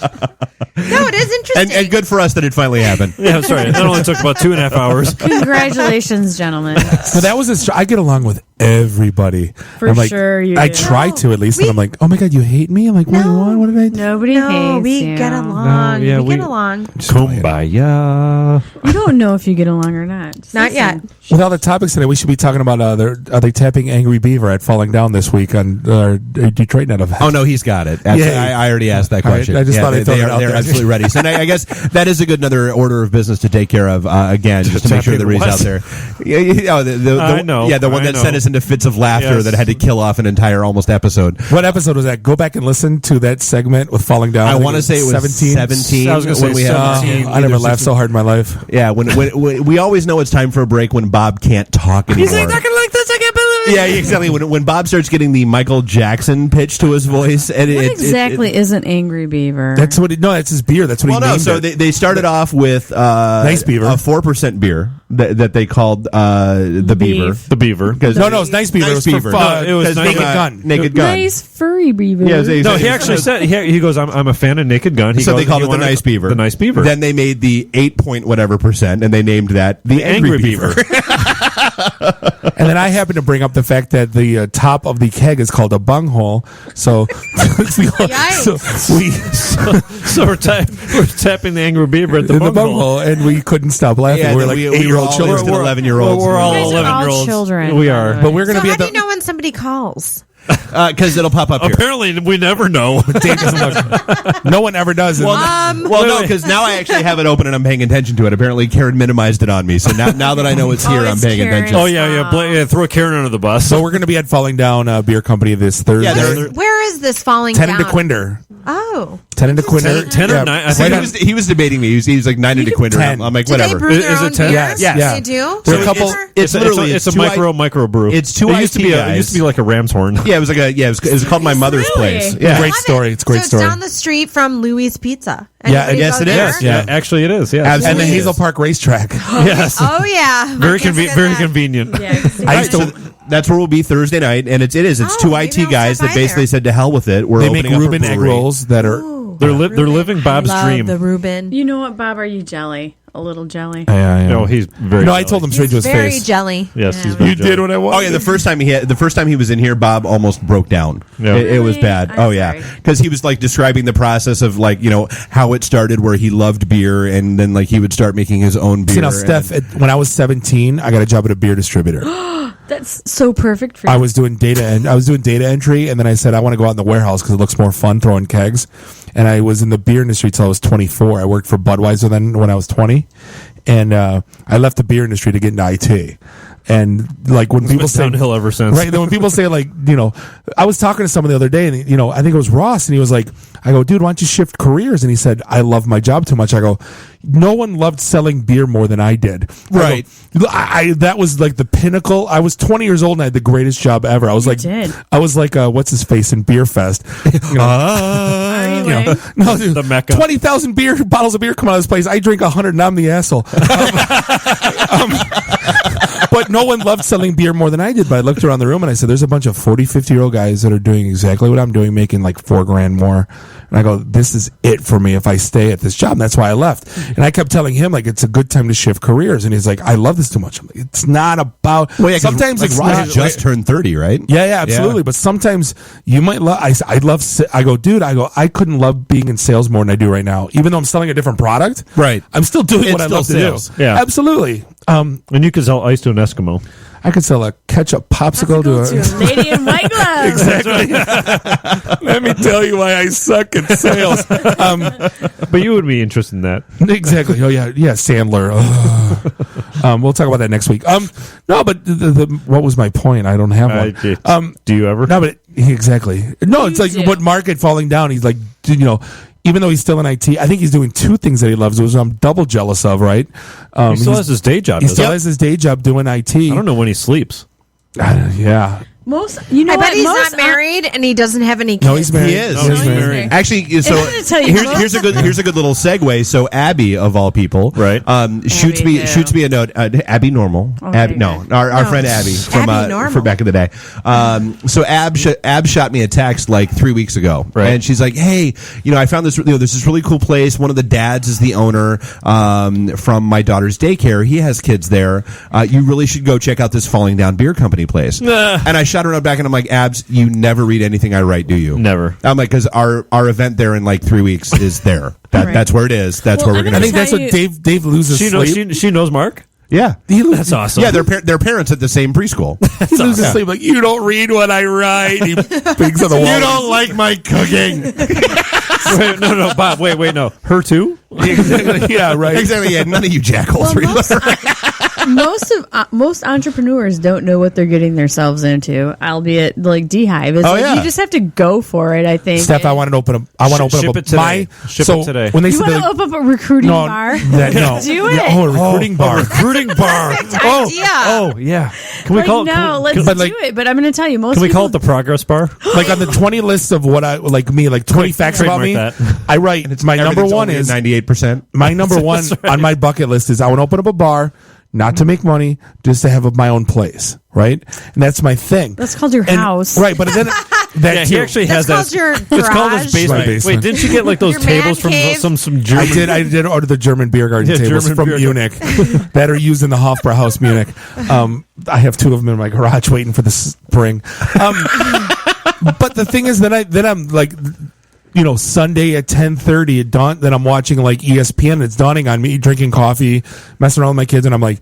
S1: No, it is interesting.
S7: And good for us that it finally happened.
S11: Yeah, sorry. That only took about 2.5 hours.
S10: Congratulations, gentlemen.
S9: So that was I get along with everybody.
S10: For sure you
S9: I
S10: do.
S9: try to at least, and I'm like, oh my God, you hate me? I'm like, what did I do?
S10: Nobody hates
S1: we
S10: you.
S1: get along.
S11: No,
S1: we get along.
S11: Kumbaya.
S10: You don't know if you get along or not. Just
S1: Not
S10: listen.
S1: yet.
S9: With all the topics today, we should be talking about are they tapping Angry Beaver at Falling Down this week on our Detroit Net event?
S7: Oh, no, he's got it. I already asked that question.
S9: I just thought I'd throw it out
S7: they're
S9: there.
S7: absolutely ready. So I guess that is a good another order of business to take care of, again, just to make sure that he's out there.
S11: I know.
S7: Yeah, the one that sent us into fits of laughter that had to kill off an entire almost episode.
S9: What episode was that? Go back and listen to that segment with Falling Down.
S7: I want to say it was 17.
S11: I was going to say
S7: we
S11: 17.
S9: I never laughed so hard in my life.
S7: Yeah, when we always know it's time for a break when Bob can't talk anymore.
S11: He's like, not going to like this. I can't believe it.
S7: Yeah, exactly. When Bob starts getting the Michael Jackson pitch to his voice, and
S10: What exactly isn't Angry Beaver?
S9: That's what. No, it's his beer. That's what he named
S7: so
S9: it.
S7: they started off with
S9: Nice Beaver,
S7: a 4% beer that they called the Beaver.
S11: The Beaver.
S9: No, it's Nice Beaver.
S7: Nice
S9: it was
S7: Beaver.
S9: For,
S11: it was
S9: Naked Gun.
S7: Naked Gun.
S10: Nice furry beaver.
S7: Yeah,
S11: No, he actually said he goes. I'm a fan of Naked Gun.
S7: So they called it the Nice Beaver.
S11: The Nice Beaver.
S7: Then they made the 8 whatever %, and they named that the Angry Beaver.
S9: And then I happen to bring up the fact that the top of the keg is called a bunghole. So,
S11: we're tapping the Angry Beaver at the
S9: bunghole, and we couldn't stop laughing.
S7: Yeah,
S9: we're like
S7: we
S9: 8-year-old
S7: all
S9: children.
S7: instant 11-year-olds.
S11: We're all
S10: You guys are all
S11: 11-year-olds.
S10: children,
S11: We
S10: by
S11: are.
S10: the way.
S9: But we're going to
S1: So
S9: be
S1: how
S9: at
S1: do
S9: the.
S1: you know when somebody calls?
S7: Because it'll pop up here.
S11: Apparently, we never know.
S9: Dave doesn't look. No one ever does.
S7: No, because now I actually have it open and I'm paying attention to it. Apparently, Karen minimized it on me, so now that I know it's here, I'm
S1: it's
S7: paying
S1: Karen.
S7: attention.
S11: Oh yeah. Throw Karen under the bus.
S9: So we're going to be at Falling Down Beer Company this Thursday.
S7: Yeah,
S1: Where is this falling
S9: 10
S1: down?
S9: into Quinder.
S1: Oh.
S9: 10 into Quinder.
S11: 10 or 9? I
S7: See,
S11: think
S7: he was debating me. He was like 9 into Quinder.
S9: 10.
S7: I'm like,
S1: Do they
S7: whatever.
S1: brew their
S11: Is it
S1: own
S11: 10?
S1: beer?
S9: Yes. Yeah.
S1: They do?
S9: There are a couple.
S7: It's literally
S11: it's a
S7: two
S11: micro brew.
S7: It's two
S11: It used to be
S7: IT
S11: it used to be like a ram's horn.
S7: Yeah, it was like it was called My Mother's Place.
S10: Really?
S7: Yeah.
S9: Great story. It's a great
S1: so
S9: story.
S1: it's down the street from Louis Pizza.
S9: Yeah,
S1: Anybody
S7: yes,
S1: go
S7: it
S1: there?
S7: is.
S11: Yeah, actually it is. Yeah,
S9: And the
S7: Absolutely.
S9: Hazel Park Racetrack.
S11: yes.
S1: Oh, yeah.
S11: Very
S1: Marcus did
S11: very
S1: that.
S11: convenient.
S10: Yeah,
S9: I used
S7: So
S9: to.
S7: that's where we'll be Thursday night, and it's
S1: Oh,
S7: two
S1: maybe
S7: IT
S1: I'll
S7: guys
S1: stop
S7: that
S1: by
S7: basically
S1: there.
S7: said to hell with it. We're
S9: They make
S7: opening up a
S9: Reuben egg
S7: brewery.
S9: rolls that are.
S1: Ooh,
S11: They're living Bob's
S1: love
S11: dream.
S1: the Reuben.
S10: You know what, Bob? Are you jelly? A little jelly?
S9: Yeah.
S11: No, he's very.
S9: No, I told him straight to his
S1: Very
S9: face.
S1: jelly.
S11: Yes, he's
S10: Yeah.
S11: very
S9: You did what I wanted.
S7: Oh yeah, the first time he was in here, Bob almost broke down.
S11: Yeah.
S7: It was
S10: Really?
S7: bad.
S10: I'm
S7: Oh yeah,
S10: sorry.
S7: because he was like describing the process of like how it started, where he loved beer, and then like he would start making his own beer.
S9: See now, Steph. When I was 17, I got a job at a beer distributor.
S10: That's so perfect for you.
S9: I was doing data entry, and then I said I want to go out in the warehouse because it looks more fun throwing kegs. And I was in the beer industry till I was 24. I worked for Budweiser then when I was 20, and I left the beer industry to get into IT. And like when people say
S11: downhill ever since,
S9: right? Then when people say like, I was talking to someone the other day, and I think it was Ross, and he was like, I go, dude, why don't you shift careers? And he said, I love my job too much. I go, no one loved selling beer more than I did.
S7: Right.
S9: I that was like the pinnacle. I was 20 years old and I had the greatest job ever. I was like, what's his face in Beer Fest? No, dude,
S11: the Mecca.
S9: 20,000 bottles of beer come out of this place. I drink 100 and I'm the asshole. But no one loved selling beer more than I did. But I looked around the room and I said, there's a bunch of 40, 50-year-old guys that are doing exactly what I'm doing, making like $4,000 more. And I go, this is it for me if I stay at this job. And that's why I left. And I kept telling him, like, it's a good time to shift careers. And he's like, I love this too much. I'm like, it's not about.
S7: Well, yeah,
S9: sometimes
S7: like
S9: it's
S7: Ross
S9: not.
S7: just turned 30, right?
S9: Yeah, absolutely. Yeah. But sometimes you might love. I go, dude. I couldn't love being in sales more than I do right now. Even though I'm selling a different product,
S7: right?
S9: I'm still doing what I love
S7: sales.
S9: to do.
S11: Yeah,
S9: absolutely.
S11: And you could sell ice to an Eskimo.
S9: I could sell a ketchup popsicle to
S10: a lady in white gloves.
S9: Exactly. Let me tell you why I suck at sales.
S11: But you would be interested in that.
S9: Exactly. Oh yeah, Sandler. We'll talk about that next week. No, but what was my point? I don't have one.
S11: Do you ever?
S9: No, but exactly. No, it's like what market falling down. He's like, even though he's still in IT, I think he's doing two things that he loves, which I'm double jealous of, right?
S11: He still has his day job.
S9: He still has his day job doing IT.
S11: I don't know when he sleeps.
S9: Yeah.
S1: I bet he's not married and he doesn't have any kids.
S9: No, he's married.
S7: He is.
S9: No, he's married.
S7: Actually, so here's a good little segue. So Abby, of all people,
S11: right,
S7: shoots me a note. Abby Normal.
S10: Okay,
S7: Abby, our friend Abby from back in the day. So Ab shot me a text like 3 weeks ago,
S11: right,
S7: and she's like, "Hey, I found this. There's this really cool place. One of the dads is the owner from my daughter's daycare. He has kids there. You really should go check out this Falling Down Beer Company place." And I shot her back and I'm like, Abs, you never read anything I write, do you?
S11: Never.
S7: I'm like, because our event there in like 3 weeks is there. That's where it is. That's where we're going to.
S9: I think that's what Dave loses sleep.
S11: She knows Mark.
S7: Yeah,
S11: that's awesome.
S7: Yeah, they're parents at the same preschool.
S9: He loses sleep like, you don't read what I write. He thinks on the wall.
S7: You don't like my cooking.
S11: Wait, no, Bob. Wait, no. Her too?
S9: Exactly. Yeah, right.
S7: Exactly. Yeah, none of you jackals read.
S10: Most entrepreneurs don't know what they're getting themselves into, albeit like DHive. It's you just have to go for it, I think.
S9: Steph, I want to open up.
S11: Ship it today.
S9: When they
S10: you want to open up a recruiting bar?
S9: No.
S10: Do it.
S9: Yeah, a recruiting bar.
S11: A recruiting bar.
S10: idea.
S11: Yeah. Can we call it?
S10: Let's do it. But I'm going to tell you,
S11: Can we call it the progress bar?
S9: Like on the 20 list of what I like 20 facts about me. I write. And it's my number one is
S7: 98%.
S9: My number one on my bucket list is I want to open up a bar. Not to make money, just to have my own place, right? And that's my thing.
S10: That's called your house,
S9: right? But then
S11: he actually has that. It's called his basement. Wait, didn't you get like those tables from some German?
S9: I did order the German beer garden tables from Munich that are used in the Hofbrauhaus Munich. I have two of them in my garage waiting for the spring. But the thing is that I'm like. Sunday at 10:30 at dawn. Then I'm watching like ESPN. And it's dawning on me, drinking coffee, messing around with my kids, and I'm like,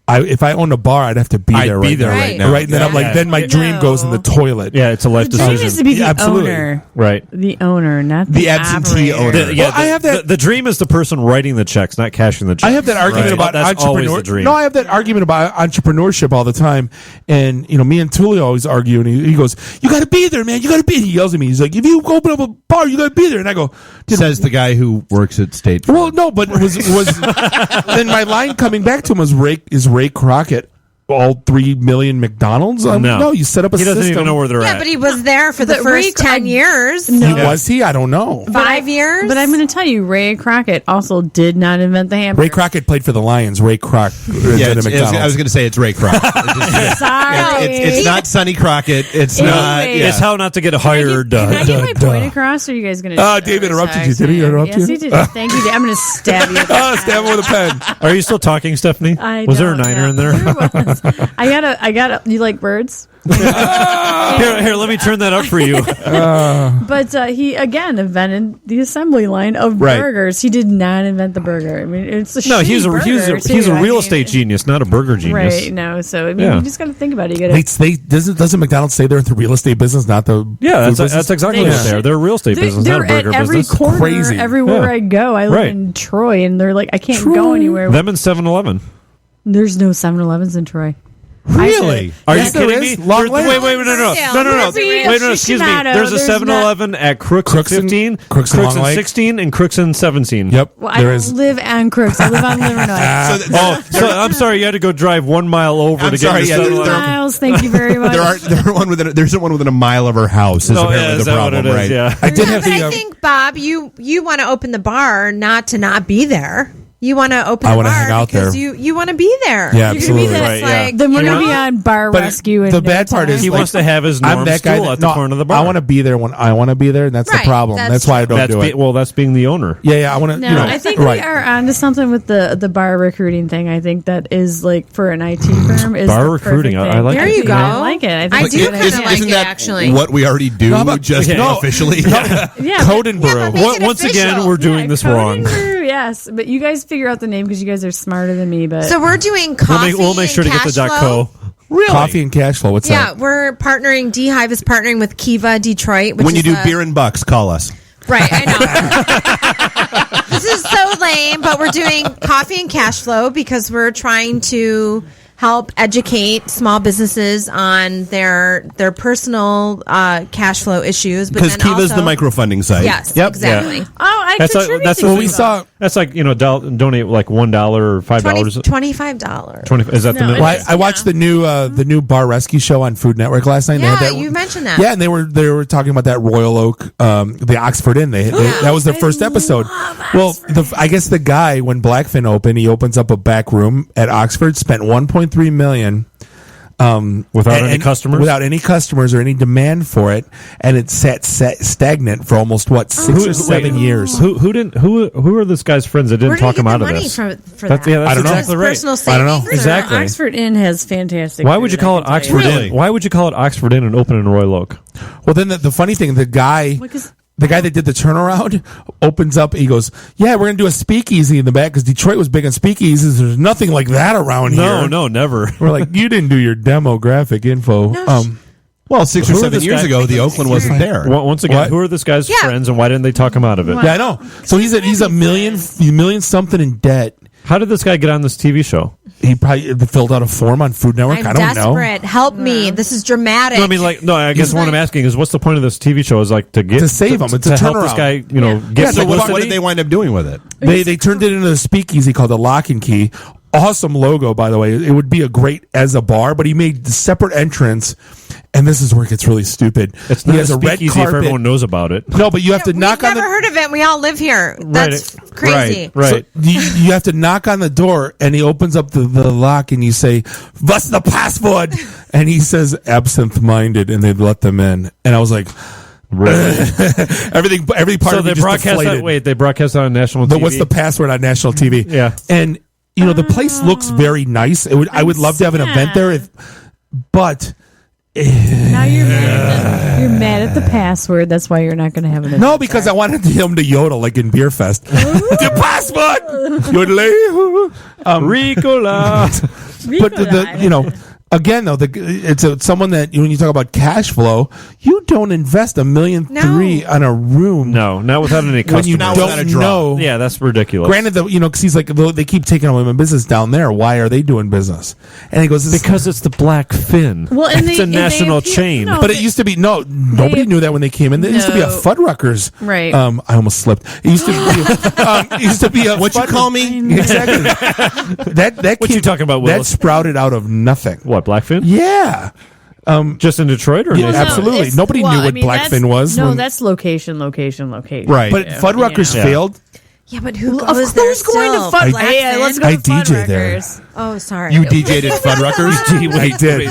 S9: if I owned a bar, I'd have to be there right now. Right? And then I'm like, then my dream goes in the toilet.
S11: Yeah, it's a life decision.
S10: The dream is to be the owner.
S11: Right.
S10: The owner, not
S7: the absentee owner.
S9: I have that.
S11: The dream is the person writing the checks, not cashing the checks.
S9: I have that argument about entrepreneurship. No, I have that argument about entrepreneurship all the time. And, me and Tulio always argue. And he goes, you got to be there, man. You got to be there. He yells at me. He's like, if you open up a bar, you got to be there. And I go,
S7: says the guy who works at State Farm.
S9: Well, no, but was then my line coming back to him was Ray Crockett all 3 million McDonald's? No, you set up a system.
S11: He doesn't even know where they're at.
S1: Yeah, but he was there for the first 10 years.
S9: No. Was he? I don't know.
S1: 5 years?
S10: But I'm going to tell you, Ray Crockett also did not invent the hamburger.
S9: Ray Crockett played for the Lions. Ray Kroc invented McDonald's.
S7: I was going to say it's Ray Kroc.
S10: Sorry.
S7: It's not Sonny Crockett. It's not.
S11: It's how not to get hired.
S10: Can I get my point across, or are you guys going to...
S9: Dave interrupted you. Did he interrupt you?
S10: Yes, he did. Thank you, Dave. I'm going to stab you.
S9: Stab him with a pen.
S11: Are you still talking, Stephanie? Was there a niner in there?
S10: I got you like birds?
S11: Here, let me turn that up for you.
S10: But he again invented the assembly line of burgers. He did not invent the burger. I mean, it's a
S11: he's a real estate genius, not a burger genius.
S10: Right? No, so you just got to think about it. You got
S9: to. Doesn't McDonald's say they're in the real estate business, not the
S11: that's exactly what they are. They're a real estate business, not a burger business.
S10: Every corner,
S9: crazy.
S10: Everywhere I go, I live in Troy, and they're like, I can't go anywhere.
S11: Them and 7-Eleven.
S10: There's no 7-Elevens in Troy.
S7: Really?
S11: Are
S9: Yes,
S11: you
S9: there
S11: kidding
S9: is.
S11: me?
S9: Long way.
S11: Wait, no. Wait, no, excuse me. There's a 7-Eleven at Crooks and 15, Crooks and
S9: Long Lake.
S11: 16, and Crooks and 17.
S9: Yep,
S10: Well, I don't live on Crooks. I live on Livernois.
S11: So I'm sorry, you had to go drive 1 mile over to get your 7-Eleven.
S10: Miles, thank you very much.
S7: There isn't one within a mile of her house. Is apparently
S11: is
S7: the
S11: that
S7: problem,
S11: what it
S7: right?
S11: is? Yeah.
S9: I did have
S1: But
S9: the.
S1: I think, Bob, you want to open the bar not to not be there. You want to open
S9: I
S1: the
S9: wanna
S1: bar
S9: hang out
S1: because
S9: there.
S1: you want to be there.
S9: Yeah,
S1: You're gonna be
S9: absolutely.
S1: there.
S11: Right,
S1: It's
S11: yeah.
S1: like,
S10: Then we're
S1: you
S10: going to
S1: know?
S10: be on bar
S9: But
S10: rescue. In
S9: the
S10: no
S9: bad part
S10: time.
S9: is
S11: He
S9: like,
S11: wants to have his
S9: I'm
S11: norm
S9: that guy
S11: stool
S9: that-
S11: at the corner of the bar.
S9: I want to be there when I want to be there, and that's
S1: Right,
S9: the problem.
S1: that's
S9: That's why I don't
S11: That's
S9: do it.
S11: that's being the owner.
S9: Yeah, I want to.
S10: No,
S9: you know,
S10: I think
S9: right.
S10: we are onto something with the bar recruiting thing. I think that is like for an IT firm. Is
S11: Bar
S10: the
S11: recruiting,
S10: perfect
S11: I like
S10: thing.
S1: There you go.
S10: I like it. I think
S1: I
S10: it's
S1: do
S10: a good
S1: kinda
S10: idea.
S1: like
S7: Isn't
S1: it,
S7: that
S1: actually.
S7: what we already do?
S9: No, but-
S7: just
S11: no.
S7: officially.
S10: Yeah,
S9: Code and brew.
S1: make it
S11: Once again,
S1: official.
S11: we're doing this
S10: Code
S11: wrong.
S10: and brew, yes, but you guys figure out the name because you guys are smarter than me. But
S1: So we're doing
S11: We'll
S1: coffee.
S11: make sure to
S1: and
S11: get the
S1: cash flow.
S11: .co.
S7: Really?
S9: Coffee and cash flow. What's
S1: Yeah,
S9: that?
S1: we're partnering. DHive is partnering with Kiva Detroit. Which
S7: When you
S1: is
S7: do
S1: a-
S7: beer and bucks, call us.
S1: Right, I know. This is so lame, but we're doing coffee and cash flow because we're trying to help educate small businesses on their personal cash flow issues. But
S7: Because
S1: then
S7: Kiva's
S1: also,
S7: the microfunding site.
S1: Yes,
S7: Yep.
S1: exactly.
S10: oh, I
S11: That's like
S10: contribute
S11: that's
S10: to
S11: what we
S10: Kiva.
S11: saw. That's like donate like $1 or $5.
S1: $25.
S11: 20 is that the
S10: No,
S11: minimum?
S9: Well, I watched the new bar rescue show on Food Network last night. They
S1: Yeah,
S9: had that,
S1: you mentioned that.
S9: Yeah, and they were talking about that Royal Oak, the Oxford Inn. That was their first episode. Well, I guess the guy when Blackfin opened, he opens up a back room at Oxford, spent $1.3 million.
S11: Without any customers?
S9: Without any customers or any demand for it, and it sat stagnant for almost 6 or 7 years.
S11: Who are this guy's friends that didn't
S1: Where did
S11: talk
S1: he
S11: him
S1: get
S11: out
S1: the
S11: of
S1: money
S11: this?
S1: for
S11: That's,
S1: that?
S11: yeah, that's
S9: I don't know.
S11: exactly right.
S1: Personal
S9: I don't know.
S1: savings?
S11: Exactly.
S10: Oxford Inn has fantastic.
S11: Why would you
S10: food,
S11: call
S10: I
S11: it
S10: can tell
S11: Oxford
S10: you.
S11: Inn? Why would you call it Oxford Inn and open in Royal Oak?
S9: Well, then the funny thing, the guy
S10: Because
S9: The guy that did the turnaround opens up. He goes, "Yeah, we're gonna do a speakeasy in the back because Detroit was big on speakeasies. There's nothing like that around here."
S11: No, never.
S9: We're like, you didn't do your demographic info.
S7: Well, 6 or 7 years ago, the Oakland wasn't there.
S11: Once again,
S9: What?
S11: who are this guy's friends, and why didn't they talk him out of it?
S9: Yeah, I know. So he's a million something in debt.
S11: How did this guy get on this TV show?
S9: He probably filled out a form on Food Network.
S1: I'm
S9: I don't know.
S1: desperate. Help me. This is dramatic.
S11: No, I mean, I guess what I'm asking is, what's the point of this TV show? Is like to
S9: save him. It's
S11: to
S9: a
S11: help this
S9: turnaround.
S11: guy, get
S9: Yeah, so
S11: publicity?
S7: What did they wind up doing with it?
S9: They turned it into a speakeasy called the Lock and Key. Awesome logo, by the way. It would be a great as a bar, but he made the separate entrance. And this is where it gets really stupid.
S11: It's
S9: he
S11: not
S9: has
S11: a
S9: a red
S11: speakeasy if
S9: carpet.
S11: everyone knows about it.
S9: No, but you have to knock
S1: We've
S9: on
S1: never
S9: the.
S1: heard of it. We all live here. That's crazy.
S11: Right.
S9: So you have to knock on the door, and he opens up the lock, and you say, "What's the password?" And he says, "Absent-minded," and they let them in. And I was like, every part
S11: So
S9: of
S11: they
S9: me just
S11: broadcast
S9: deflated.
S11: that. Wait, they broadcast on national TV.
S9: What's the password on national TV?
S11: Yeah.
S9: And the place looks very nice. I would love to have an event there, but
S10: now you're mad at the password. That's why you're not going to have an.
S9: no, because I wanted him to yodel like in Beer Fest. The password, yodelay,
S11: Ricola.
S9: But again though, it's someone that when you talk about cash flow, you don't invest $1.3 million on a room.
S11: No, not without any
S9: when
S11: customers.
S9: you don't know.
S11: Yeah, that's ridiculous.
S9: Granted, because he's like, they keep taking away my business down there. Why are they doing business? And he goes,
S11: because it's the Black Fin.
S10: Well, and
S11: it's a national chain.
S9: But it used to be nobody knew that when they came in. There used to be a Fuddruckers.
S10: Right.
S9: I almost slipped. It used to be a
S7: What you call me?
S9: Exactly. that
S11: What you talking about,
S9: That
S11: Willis?
S9: sprouted out of nothing.
S11: What, Blackfin?
S9: Yeah.
S11: Just in Detroit, or
S9: Yeah, absolutely. Nobody knew what Blackfin was.
S10: No,
S9: when-
S10: that's location.
S7: Right.
S9: But Fuddruckers failed.
S1: Yeah, but who
S10: Of
S1: goes there
S10: who's going to
S1: still?
S10: Fudd?
S1: Black
S10: Hey,
S1: Fin?
S10: let's go
S9: I
S10: to
S9: DJ there.
S10: Fuddruckers.
S1: Oh, sorry.
S7: You DJ'd at Fuddruckers?
S9: I did.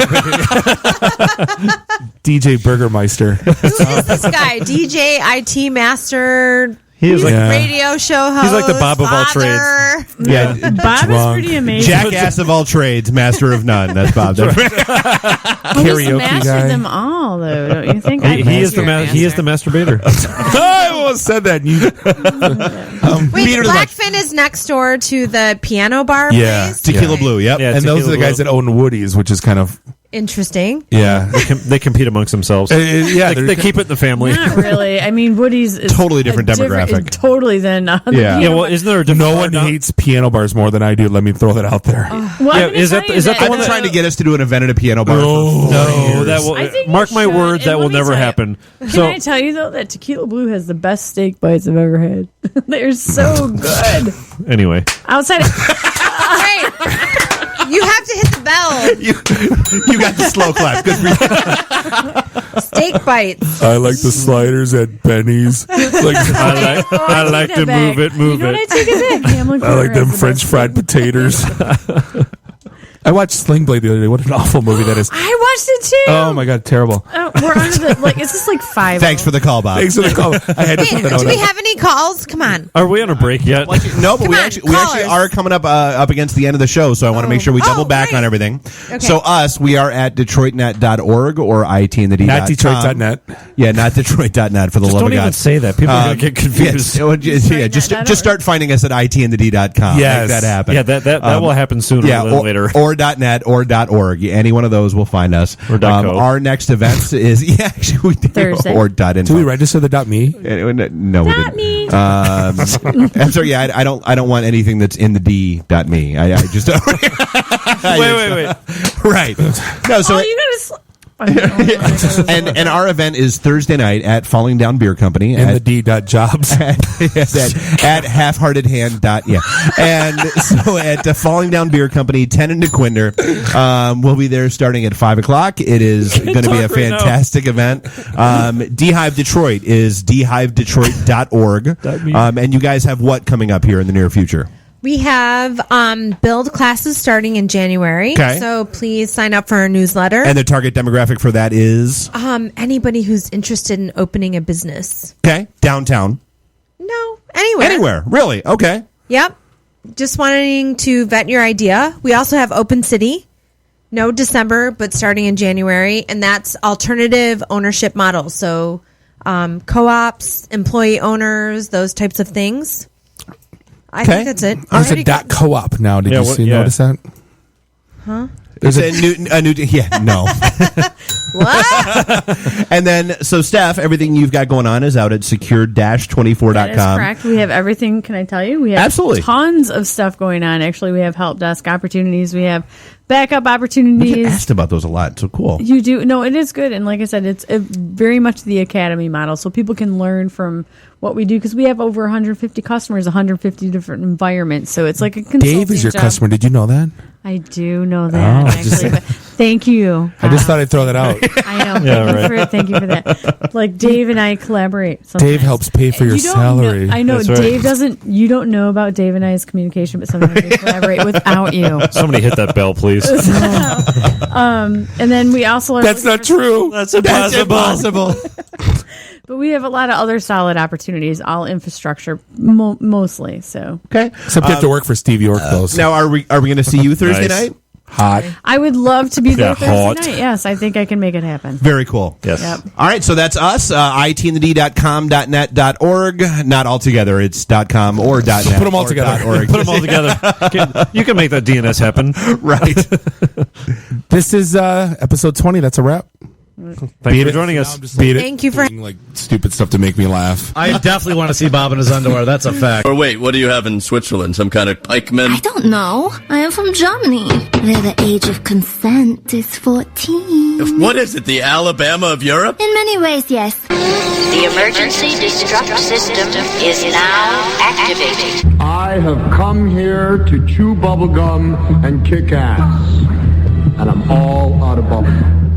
S9: DJ Burgermeister.
S1: Who is this guy? DJ, IT master,
S11: He is like
S1: radio show host.
S11: He's like the Bob of all
S1: father.
S9: Yeah,
S10: Bob is
S9: drunk.
S10: pretty amazing.
S7: Jackass of all trades, master of none. That's Bob.
S9: Karaoke
S10: He's mastered
S9: guy.
S10: them all, though. Don't you think?
S11: he is the he is the masturbator.
S9: I almost said that. You,
S1: Wait,
S7: Peter the
S1: Blackfin is next door to the piano bar
S9: yeah,
S1: place?
S7: Tequila Blue, yep.
S11: Yeah,
S9: and those
S11: Tequila
S9: are the guys
S11: Blue.
S9: that own Woody's, which is kind of
S1: interesting.
S9: Yeah,
S11: they compete amongst themselves. They keep it in the family.
S10: Not really. I mean, Woody's is
S7: Totally different demographic.
S10: Totally than the
S11: Yeah, well, isn't there a different
S9: no one hates piano bars more than I do? Let me throw that out there.
S11: is that the one
S7: trying to get us to do an event at a piano bar?
S11: No, that will. Mark my word, that will never happen.
S10: Can I tell you though that Tequila Blue has the best steak bites I've ever had. They're so good.
S11: Anyway,
S10: outside of
S1: You have to hit the bell.
S7: You got the slow clap. Good for you.
S1: Steak bites.
S9: I like the sliders at Benny's. I like to move it.
S10: You know what? I take it back.
S9: I like them French fried potatoes. I watched Sling Blade the other day. What an awful movie that is.
S10: I watched it too.
S9: Oh my god, terrible.
S10: We're under the is this like 5?
S7: Thanks for the call, Bob.
S9: Thanks for the call. I had to
S1: Hey, do we have any calls? Come on.
S11: are we on a break yet?
S7: No, but we actually are coming up against the end of the show, so I want to make sure we double back on everything.
S1: Okay.
S7: So we are at DetroitNet.org or itandthed.com.
S9: Not Detroit.net.
S7: Yeah, not Detroit.net for the
S11: Just
S7: love
S11: don't
S7: of God.
S11: even say that. People are going to get confused.
S7: Just start finding us at itandthed.com.
S9: Yes.
S7: Make that happen.
S11: Yeah, that will happen sooner than later.
S7: Or .net or .org. Any one of those will find us.
S11: Or .co.
S7: Our next event is actually we do
S10: Thursday.
S7: or .info.
S9: Do we register the .me?
S7: No, we didn't. I'm sorry. Yeah, I don't want anything that's in the D.me. I just
S11: Wait.
S7: Right. No. So
S10: you gotta.
S7: and our event is Thursday night at Falling Down Beer Company
S9: and the D.jobs
S7: at half-hearted-hand. Yeah, and so at Falling Down Beer Company, 10 in DeQuinder. We'll be there starting at 5:00. It is going to be a fantastic event. DHive Detroit is DHiveDetroit.org. And you guys have what coming up here in the near future?
S1: We have build classes starting in January.
S7: Okay.
S1: So please sign up for our newsletter.
S7: And the target demographic for that is?
S1: Anybody who's interested in opening a business.
S7: Okay. Downtown?
S1: No, anywhere.
S7: Anywhere. Really? Okay.
S1: Yep. Just wanting to vet your idea. We also have Open City. No December, but starting in January. And that's alternative ownership models. So co-ops, employee owners, those types of things. I think that's it.
S9: There's a .coop now. Did you notice that?
S1: Huh?
S7: There's a new yeah, no.
S1: What?
S7: And then, so Steph, everything you've got going on is out at secure-24.com.
S10: That is correct. We have everything. Can I tell you? We have
S7: Absolutely.
S10: tons of stuff going on. Actually, we have help desk opportunities. We have backup opportunities.
S7: We get asked about those a lot. So cool.
S10: You do. No, it is good. And like I said, it's very much the academy model. So people can learn from what we do because we have over 150 customers, 150 different environments. So it's like a consulting
S9: Dave is your
S10: job.
S9: customer. Did you know that?
S10: I do know that, actually. But thank you.
S9: I just thought I'd throw that out.
S10: I know. Thank you for that. Like Dave and I collaborate. Sometimes.
S9: Dave helps pay for your salary.
S10: I know.
S11: That's right.
S10: Dave doesn't. You don't know about Dave and I's communication, but sometimes we collaborate without you.
S11: Somebody hit that bell, please.
S10: And then we also.
S9: That's not true.
S11: That's impossible.
S10: But we have a lot of other solid opportunities, all infrastructure, mostly. So
S7: Okay.
S9: Except you have to work for Steve York, though.
S7: Now, are we going to see you Thursday
S11: Nice.
S7: night?
S9: Hot.
S10: I would love to be there
S11: Yeah,
S10: Thursday
S11: hot.
S10: night. Yes, I think I can make it happen.
S7: Very cool.
S11: Yes.
S10: Yep.
S7: All right, so that's us. itandthed.com, .net.org. Not all together. It's .com or .net.
S9: Put them all
S7: or
S9: together.
S7: .org.
S11: Put them all together. You can make that DNS happen.
S7: Right.
S9: This is episode 20. That's a wrap.
S11: Thanks for joining us.
S9: Beat it.
S1: Thank you for.
S9: Like stupid stuff to make me laugh.
S21: I definitely want to see Bob in his underwear. That's a fact.
S2: Or wait, what do you have in Switzerland? Some kind of pikemen?
S22: I don't know. I am from Germany, where the age of consent is 14.
S2: What is it, the Alabama of Europe?
S22: In many ways, yes.
S18: The emergency destruct system is now activated.
S3: I have come here to chew bubblegum and kick ass. And I'm all out of bubblegum.